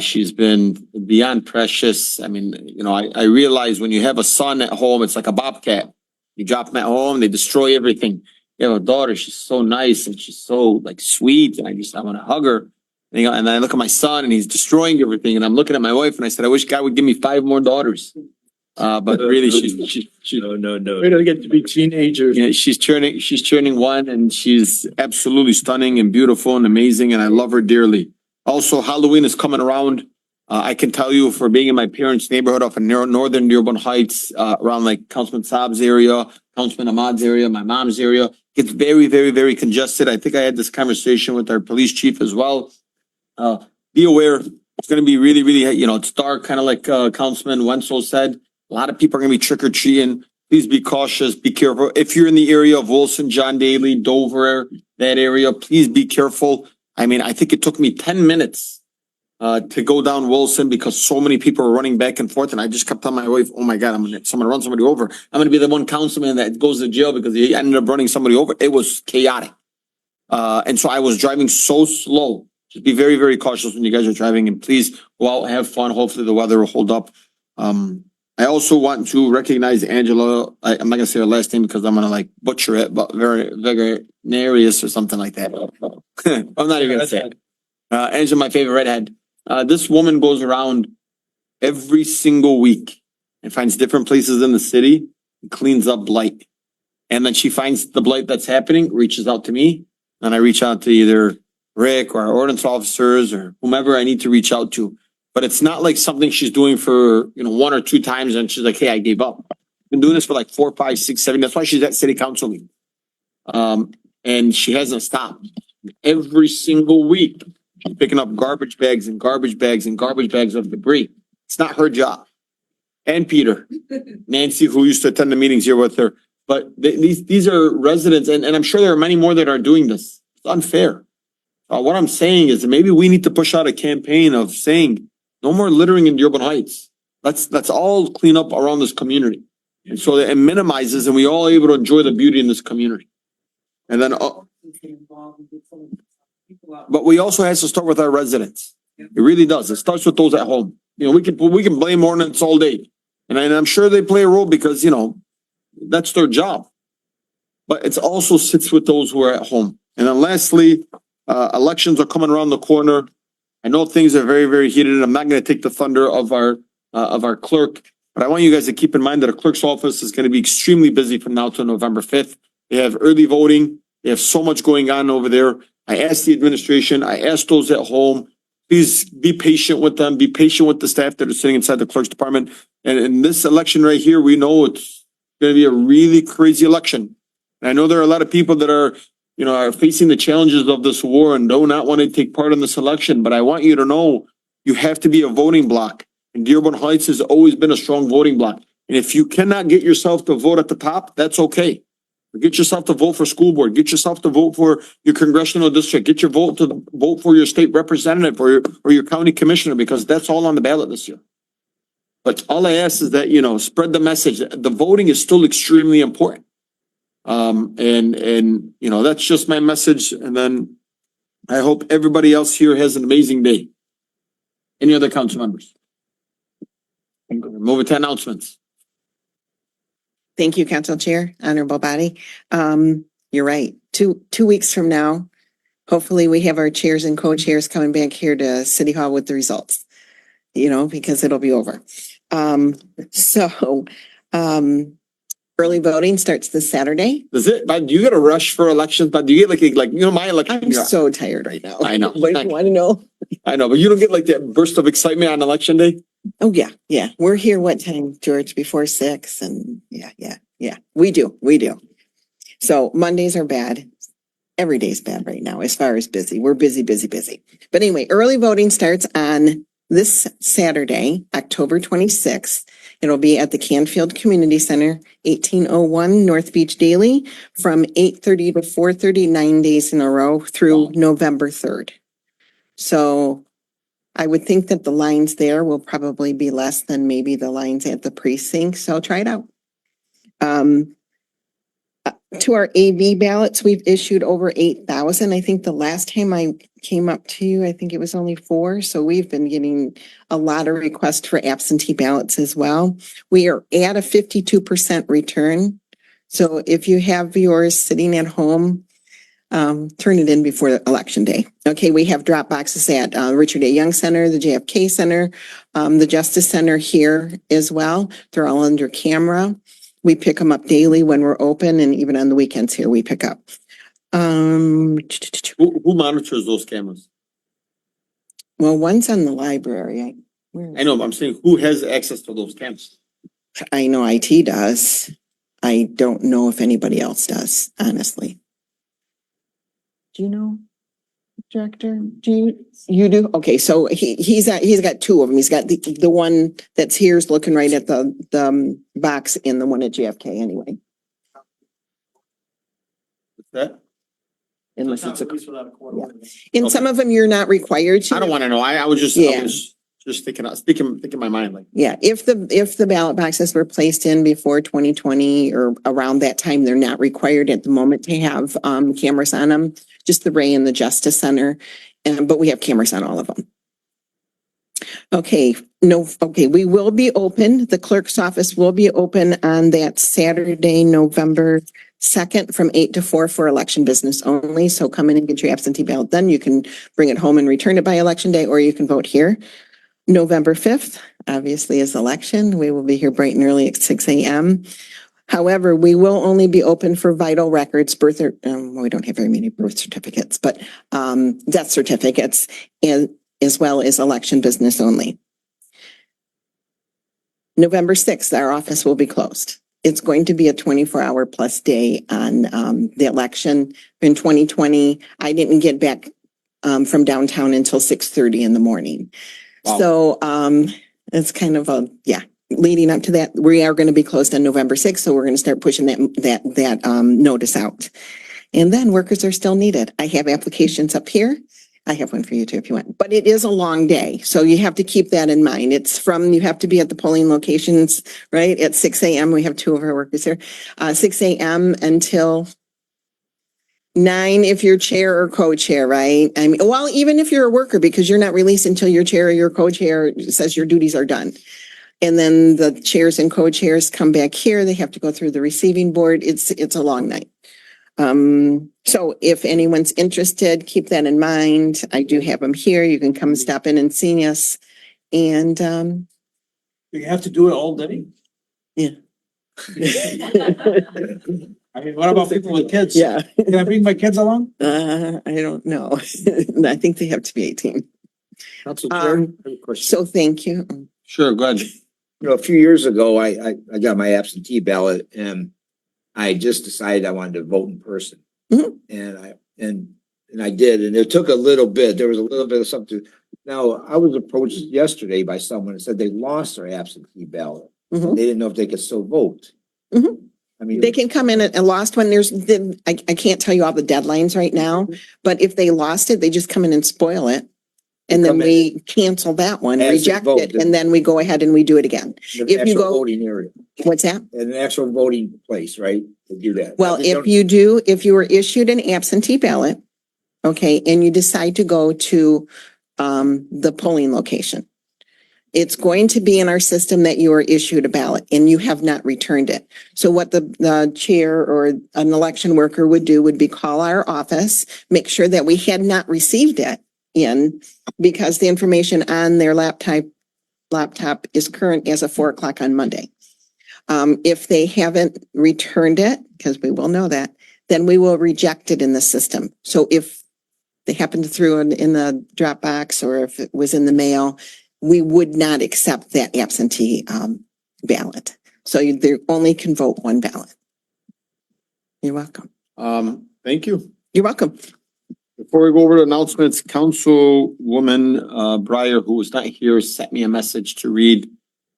She's been beyond precious. I mean, I realize when you have a son at home, it's like a bobcat. You drop them at home, they destroy everything. You have a daughter, she's so nice and she's so sweet. And I want to hug her. And I look at my son and he's destroying everything. And I'm looking at my wife and I said, I wish God would give me 5 more daughters. But really, she No. We don't get to be teenagers. Yeah, she's turning 1 and she's absolutely stunning and beautiful and amazing. And I love her dearly. Also, Halloween is coming around. I can tell you for being in my parents' neighborhood off in northern Dearborn Heights, around Councilman Saab's area, Councilman Ahmad's area, my mom's area, gets very, very, very congested. I think I had this conversation with our police chief as well. Be aware, it's going to be really, really, it's dark, kind of like Councilman Wenzel said. A lot of people are going to be trick-or-treating. Please be cautious, be careful. If you're in the area of Wilson, John Daly, Dover, that area, please be careful. I mean, I think it took me 10 minutes to go down Wilson because so many people were running back and forth. And I just kept telling my wife, oh my God, someone run somebody over. I'm going to be the one councilman that goes to jail because he ended up running somebody over. It was chaotic. And so I was driving so slow. Just be very, very cautious when you guys are driving and please go out, have fun. Hopefully the weather will hold up. I also want to recognize Angela. I'm not going to say her last name because I'm going to butcher it, but Veganarius or something like that. I'm not even going to say it. Angela, my favorite redhead. This woman goes around every single week and finds different places in the city and cleans up blight. And then she finds the blight that's happening, reaches out to me, and I reach out to either Rick or our ordinance officers or whomever I need to reach out to. But it's not like something she's doing for, 1 or 2 times and she's like, hey, I gave up. Been doing this for like 4, 5, 6, 7. That's why she's at city council meeting. And she hasn't stopped. Every single week, she's picking up garbage bags and garbage bags and garbage bags of debris. It's not her job. And Peter, Nancy, who used to attend the meetings here with her. But these are residents, and I'm sure there are many more that are doing this. It's unfair. What I'm saying is that maybe we need to push out a campaign of saying no more littering in Dearborn Heights. Let's all clean up around this community. And so it minimizes and we all able to enjoy the beauty in this community. And then, but we also have to start with our residents. It really does. It starts with those at home. We can blame ordinance all day. And I'm sure they play a role because, that's their job. But it also sits with those who are at home. And then lastly, elections are coming around the corner. I know things are very, very heated, and I'm not going to take the thunder of our clerk, but I want you guys to keep in mind that our clerk's office is going to be extremely busy from now to November 5th. They have early voting. They have so much going on over there. I asked the administration, I asked those at home, please be patient with them, be patient with the staff that are sitting inside the clerk's department. And in this election right here, we know it's going to be a really crazy election. And I know there are a lot of people that are facing the challenges of this war and do not want to take part in this election. But I want you to know you have to be a voting block. And Dearborn Heights has always been a strong voting block. And if you cannot get yourself to vote at the top, that's okay. Get yourself to vote for school board. Get yourself to vote for your congressional district. Get your vote for your state representative or your county commissioner, because that's all on the ballot this year. But all I ask is that, spread the message. The voting is still extremely important. That's just my message. And then I hope everybody else here has an amazing day. Any other council members? Move it to announcements. Thank you, Council Chair, Honorable Body. You're right. Two weeks from now, hopefully we have our chairs and co-chairs coming back here to City Hall with the results, because it'll be over. Early voting starts this Saturday. Does it? But do you get a rush for elections? But do you get my election? I'm so tired right now. I know. What do you want to know? I know, but you don't get like that burst of excitement on election day? Oh, yeah. Yeah. We're here what time, George? Before 6. And yeah. We do. So Mondays are bad. Every day's bad right now as far as busy. We're busy. But anyway, early voting starts on this Saturday, October 26th. It'll be at the Canfield Community Center, 1801 North Beach Daily, from 8:30 to 4:30, 9 days in a row through November 3rd. So I would think that the lines there will probably be less than maybe the lines at the precinct. So try it out. To our AV ballots, we've issued over 8,000. I think the last time I came up to you, I think it was only 4. So we've been getting a lot of requests for absentee ballots as well. We are at a 52% return. So if you have yours sitting at home, turn it in before the election day. Okay, we have drop boxes at Richard A. Young Center, the JFK Center, the Justice Center here as well. They're all under camera. We pick them up daily when we're open, and even on the weekends here we pick up. Who monitors those cameras? Well, one's on the library. I know, but I'm saying who has access to those cameras? I know IT does. I don't know if anybody else does, honestly. Do you know, Director? You do? Okay, so he's got 2 of them. He's got the one that's here's looking right at the box, and the one at JFK anyway. What's that? Unless it's in some of them you're not required to. I don't want to know. I was just thinking my mind Yeah, if the ballot boxes were placed in before 2020 or around that time, they're not required at the moment to have cameras on them. Just the Ray and the Justice Center, but we have cameras on all of them. Okay, we will be open. The clerk's office will be open on that Saturday, November 2nd from 8 to 4 for election business only. So come in and get your absentee ballot done. You can bring it home and return it by election day, or you can vote here. November 5th, obviously, is election. We will be here bright and early at 6 a.m. However, we will only be open for vital records, we don't have very many birth certificates, but, death certificates and as well as election business only. November 6th, our office will be closed. It's going to be a 24-hour plus day on, the election in 2020. I didn't get back, from downtown until 6:30 in the morning. Wow. So, it's kind of leading up to that, we are going to be closed on November 6th, so we're going to start pushing that notice out. And then workers are still needed. I have applications up here. I have one for you too if you want, but it is a long day. So you have to keep that in mind. You have to be at the polling locations, right? At 6 a.m. We have 2 of our workers here, 6 a.m. until 9 if you're chair or co-chair, right? I mean, well, even if you're a worker, because you're not released until your chair or your co-chair says your duties are done. And then the chairs and co-chairs come back here. They have to go through the receiving board. It's a long night. So if anyone's interested, keep that in mind. I do have them here. You can come stop in and see us. And, You have to do it all day? yeah. I mean, what about people with kids? Yeah. Can I bring my kids along? I don't know. I think they have to be 18. Council Chair, I have a question. So thank you. Sure, go ahead. You know, a few years ago, I got my absentee ballot and I just decided I wanted to vote in person. Mhm. And I did, and it took a little bit. There was a little bit of something. Now, I was approached yesterday by someone that said they lost their absentee ballot. Mhm. They didn't know if they could still vote. Mhm. I mean, They can come in and lost one. I can't tell you all the deadlines right now, but if they lost it, they just come in and spoil it. And then Come in. we cancel that one, As they reject vote, it, and then we go ahead and we do it again. in if an you actual go- voting area, What's that? in an actual voting place, right? To do that. Well, They if don't- you were issued an absentee ballot, okay, and you decide to go to the polling location, it's going to be in our system that you are issued a ballot and you have not returned it. So what the chair or an election worker would do would be call our office, make sure that we had not received it in, because the information on their laptop is current as of 4 o'clock on Monday. If they haven't returned it, because we will know that, then we will reject it in the system. So if they happen to throw it in the Dropbox or if it was in the mail, we would not accept that absentee ballot. So they only can vote one ballot. You're welcome. Thank you. You're welcome. Before we go over to announcements, Councilwoman Breyer, who was not here, sent me a message to read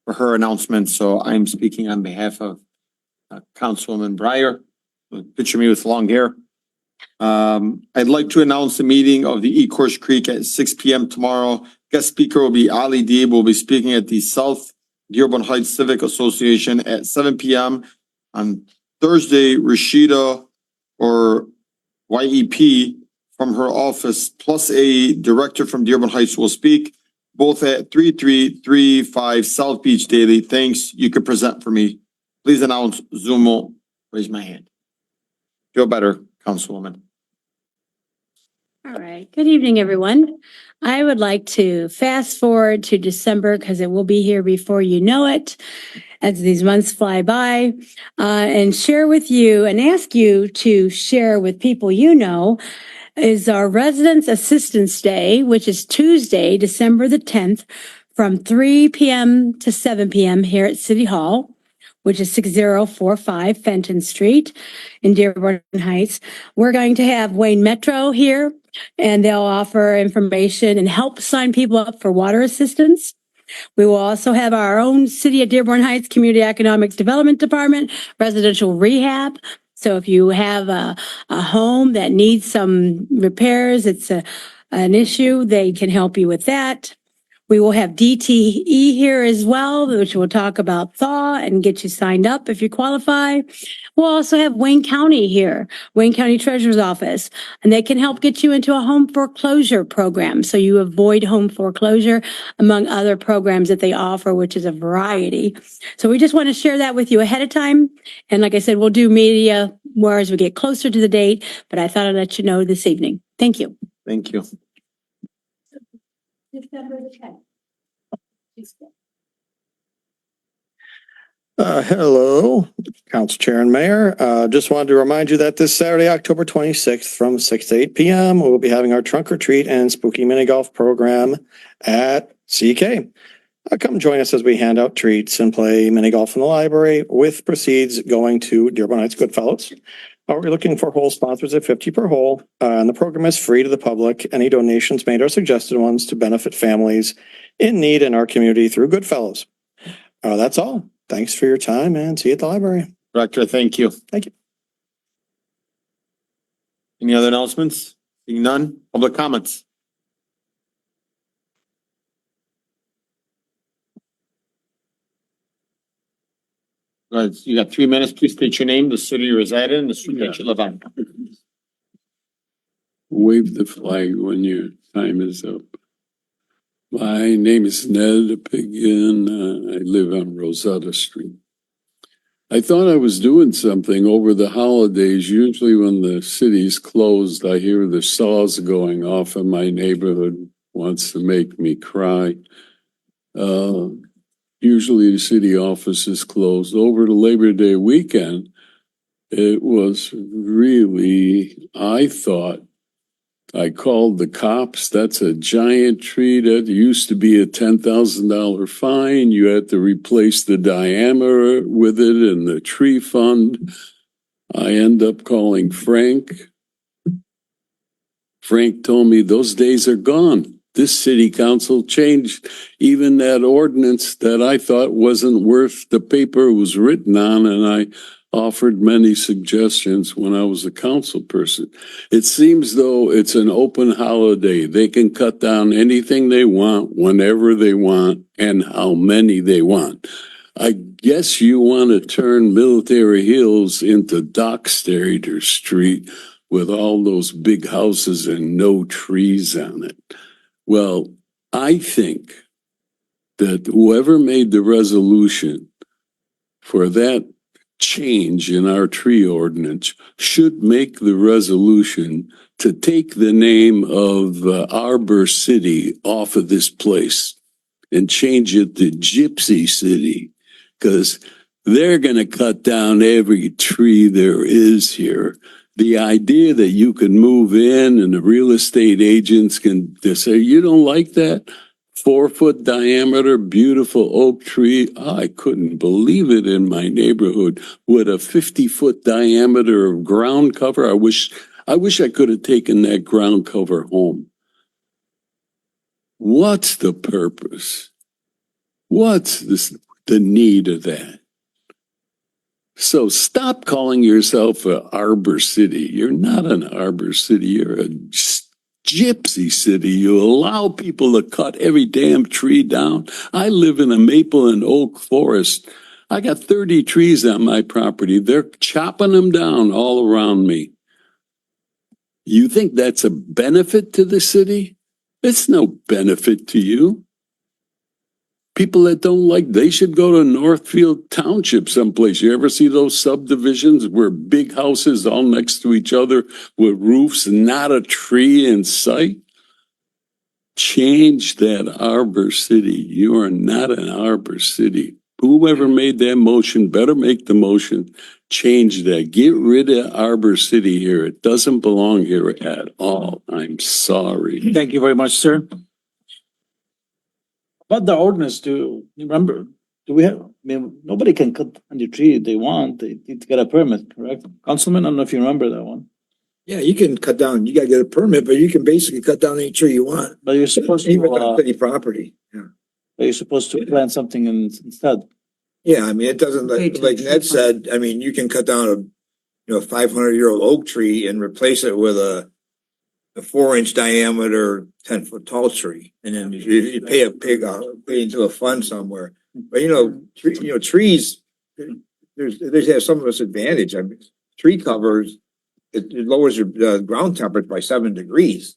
for her announcement. So I'm speaking on behalf of Councilwoman Breyer. Picture me with long hair. I'd like to announce the meeting of the Ecorse Creek at 6 p.m. tomorrow. Guest speaker will be Ali Deeb. Will be speaking at the South Dearborn Heights Civic Association at 7 p.m. On Thursday, Rashida or YEP from her office, plus a director from Dearborn Heights will speak, both at 3335 South Beach Daily. Thanks. You can present for me. Please announce Zoom will raise my hand. Feel better, Councilwoman. All right. Good evening, everyone. I would like to fast forward to December because it will be here before you know it, as these months fly by, and share with you and ask you to share with people you know is our Residents Assistance Day, which is Tuesday, December the 10th, from 3 p.m. to 7 p.m. here at City Hall, which is 6045 Fenton Street in Dearborn Heights. We're going to have Wayne Metro here, and they'll offer information and help sign people up for water assistance. We will also have our own City of Dearborn Heights Community Economic Development Department, residential rehab. So if you have a home that needs some repairs, it's an issue, they can help you with that. We will have DTE here as well, which will talk about thaw and get you signed up if you qualify. We'll also have Wayne County here, Wayne County Treasurer's Office, and they can help get you into a home foreclosure program. So you avoid home foreclosure, among other programs that they offer, which is a variety. So we just want to share that with you ahead of time. And like I said, we'll do media more as we get closer to the date, but I thought I'd let you know this evening. Thank you. Thank you. December the 10th. Hello, Council Chair and Mayor. Just wanted to remind you that this Saturday, October 26th, from 6 to 8 p.m., we'll be having our trunk or treat and spooky mini golf program at CK. Come join us as we hand out treats and play mini golf in the library, with proceeds going to Dearborn Heights Goodfellows. We're looking for hole sponsors at 50 per hole, and the program is free to the public. Any donations made are suggested ones to benefit families in need in our community through Goodfellows. That's all. Thanks for your time and see you at the library. Director, thank you. Thank you. Any other announcements? Seeing none, public comments? Right, you got 3 minutes. Please state your name, the city you reside in, the street that you live on. Wave the flag when your time is up. My name is Ned Piggin. I live on Rosetta Street. I thought I was doing something over the holidays. Usually when the city's closed, I hear the saws going off in my neighborhood. Wants to make me cry. Usually the city office is closed. Over the Labor Day weekend, it was really, I thought, I called the cops. That's a giant tree that used to be a $10,000 fine. You had to replace the diameter with it in the tree fund. I end up calling Frank. Frank told me those days are gone. This city council changed even that ordinance that I thought wasn't worth the paper it was written on, and I offered many suggestions when I was a council person. It seems though it's an open holiday. They can cut down anything they want, whenever they want, and how many they want. I guess you want to turn Military Hills into Dockstader Street with all those big houses and no trees on it. Well, I think that whoever made the resolution for that change in our tree ordinance should make the resolution to take the name of Arbor City off of this place and change it to Gypsy City, because they're going to cut down every tree there is here. The idea that you can move in and the real estate agents can say, you don't like that 4-foot diameter, beautiful oak tree. I couldn't believe it in my neighborhood with a 50-foot diameter of ground cover. I wish I could have taken that ground cover home. What's the purpose? What's the need of that? So stop calling yourself an Arbor City. You're not an Arbor City. You're a Gypsy City. You allow people to cut every damn tree down. I live in a maple and oak forest. I got 30 trees on my property. They're chopping them down all around me. You think that's a benefit to the city? It's no benefit to you. People that don't like, they should go to Northfield Township someplace. You ever see those subdivisions where big houses all next to each other with roofs and not a tree in sight? Change that Arbor City. You are not an Arbor City. Whoever made that motion better make the motion. Change that. Get rid of Arbor City here. It doesn't belong here at all. I'm sorry. Thank you very much, sir. But the ordinance, do you remember? Do we have, I mean, nobody can cut any tree they want. They need to get a permit, correct? Councilman, I don't know if you remember that one. Yeah, you can cut down, you gotta get a permit, but you can basically cut down any tree you want. But you're supposed to, Even on city property, yeah. but you're supposed to plant something instead. Yeah, I mean, it doesn't, like Ned said, I mean, you can cut down a 500-year-old oak tree and replace it with a 4-inch diameter, 10-foot tall tree. And then you pay into a fund somewhere. But trees, they have some of this advantage. I mean, tree covers, it lowers your ground temperature by 7 degrees.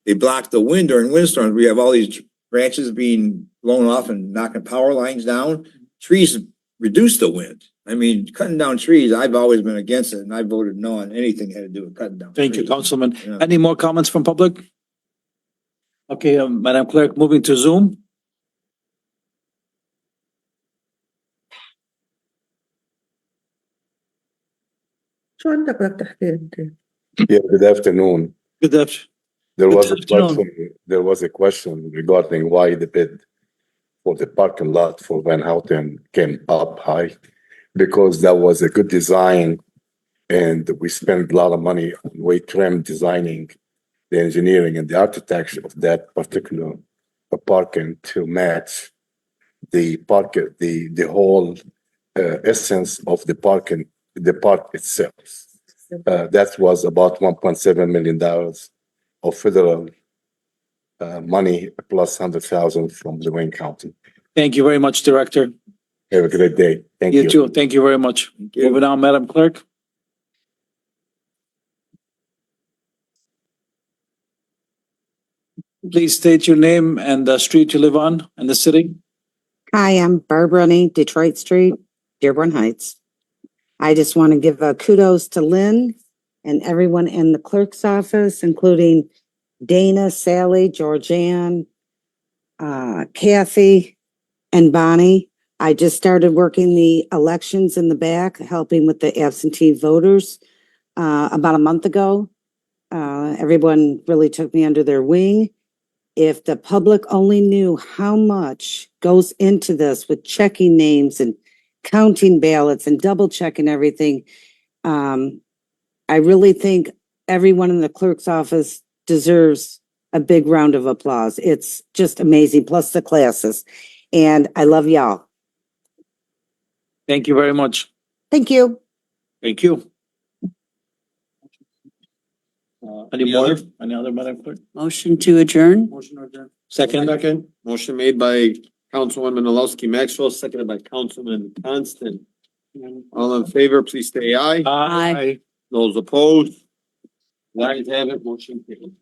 They block the wind during windstorms. We have all these branches being blown off and knocking power lines down. Trees reduce the wind. I mean, cutting down trees, I've always been against it, and I voted no on anything that had to do with cutting down Thank trees. you, Councilman. Yeah. Any more comments from public? Okay, Madam Clerk, moving to Zoom. Yeah, good afternoon. Good afternoon. There Good was a afternoon. question regarding why the bid for the parking lot for Van Houten came up high. Because that was a good design and we spent a lot of money on Wade Trim designing the engineering and the architecture of that particular parking to match the whole essence of the parking, the park itself. That was about $1.7 million of federal money plus 100,000 from the Wayne County. Thank you very much, Director. Have a great day. Thank you. You too. Thank you very much. Moving on, Madam Clerk. Please state your name and the street you live on and the city. Hi, I'm Barb Running, Detroit Street, Dearborn Heights. I just want to give kudos to Lynn and everyone in the clerk's office, including Dana, Sally, Georgianne, Kathy, and Bonnie. I just started working the elections in the back, helping with the absentee voters about a month ago. Everyone really took me under their wing. If the public only knew how much goes into this with checking names and counting ballots and double checking everything, I really think everyone in the clerk's office deserves a big round of applause. It's just amazing, plus the classes. And I love y'all. Thank you very much. Thank you. Thank you. Any other, Madam Clerk? Motion to adjourn? Second. Second, motion made by Councilwoman Menalowski Maxwell, seconded by Councilman Constant. All in favor, please say aye. Aye. Those opposed? The ayes have it, motion carried.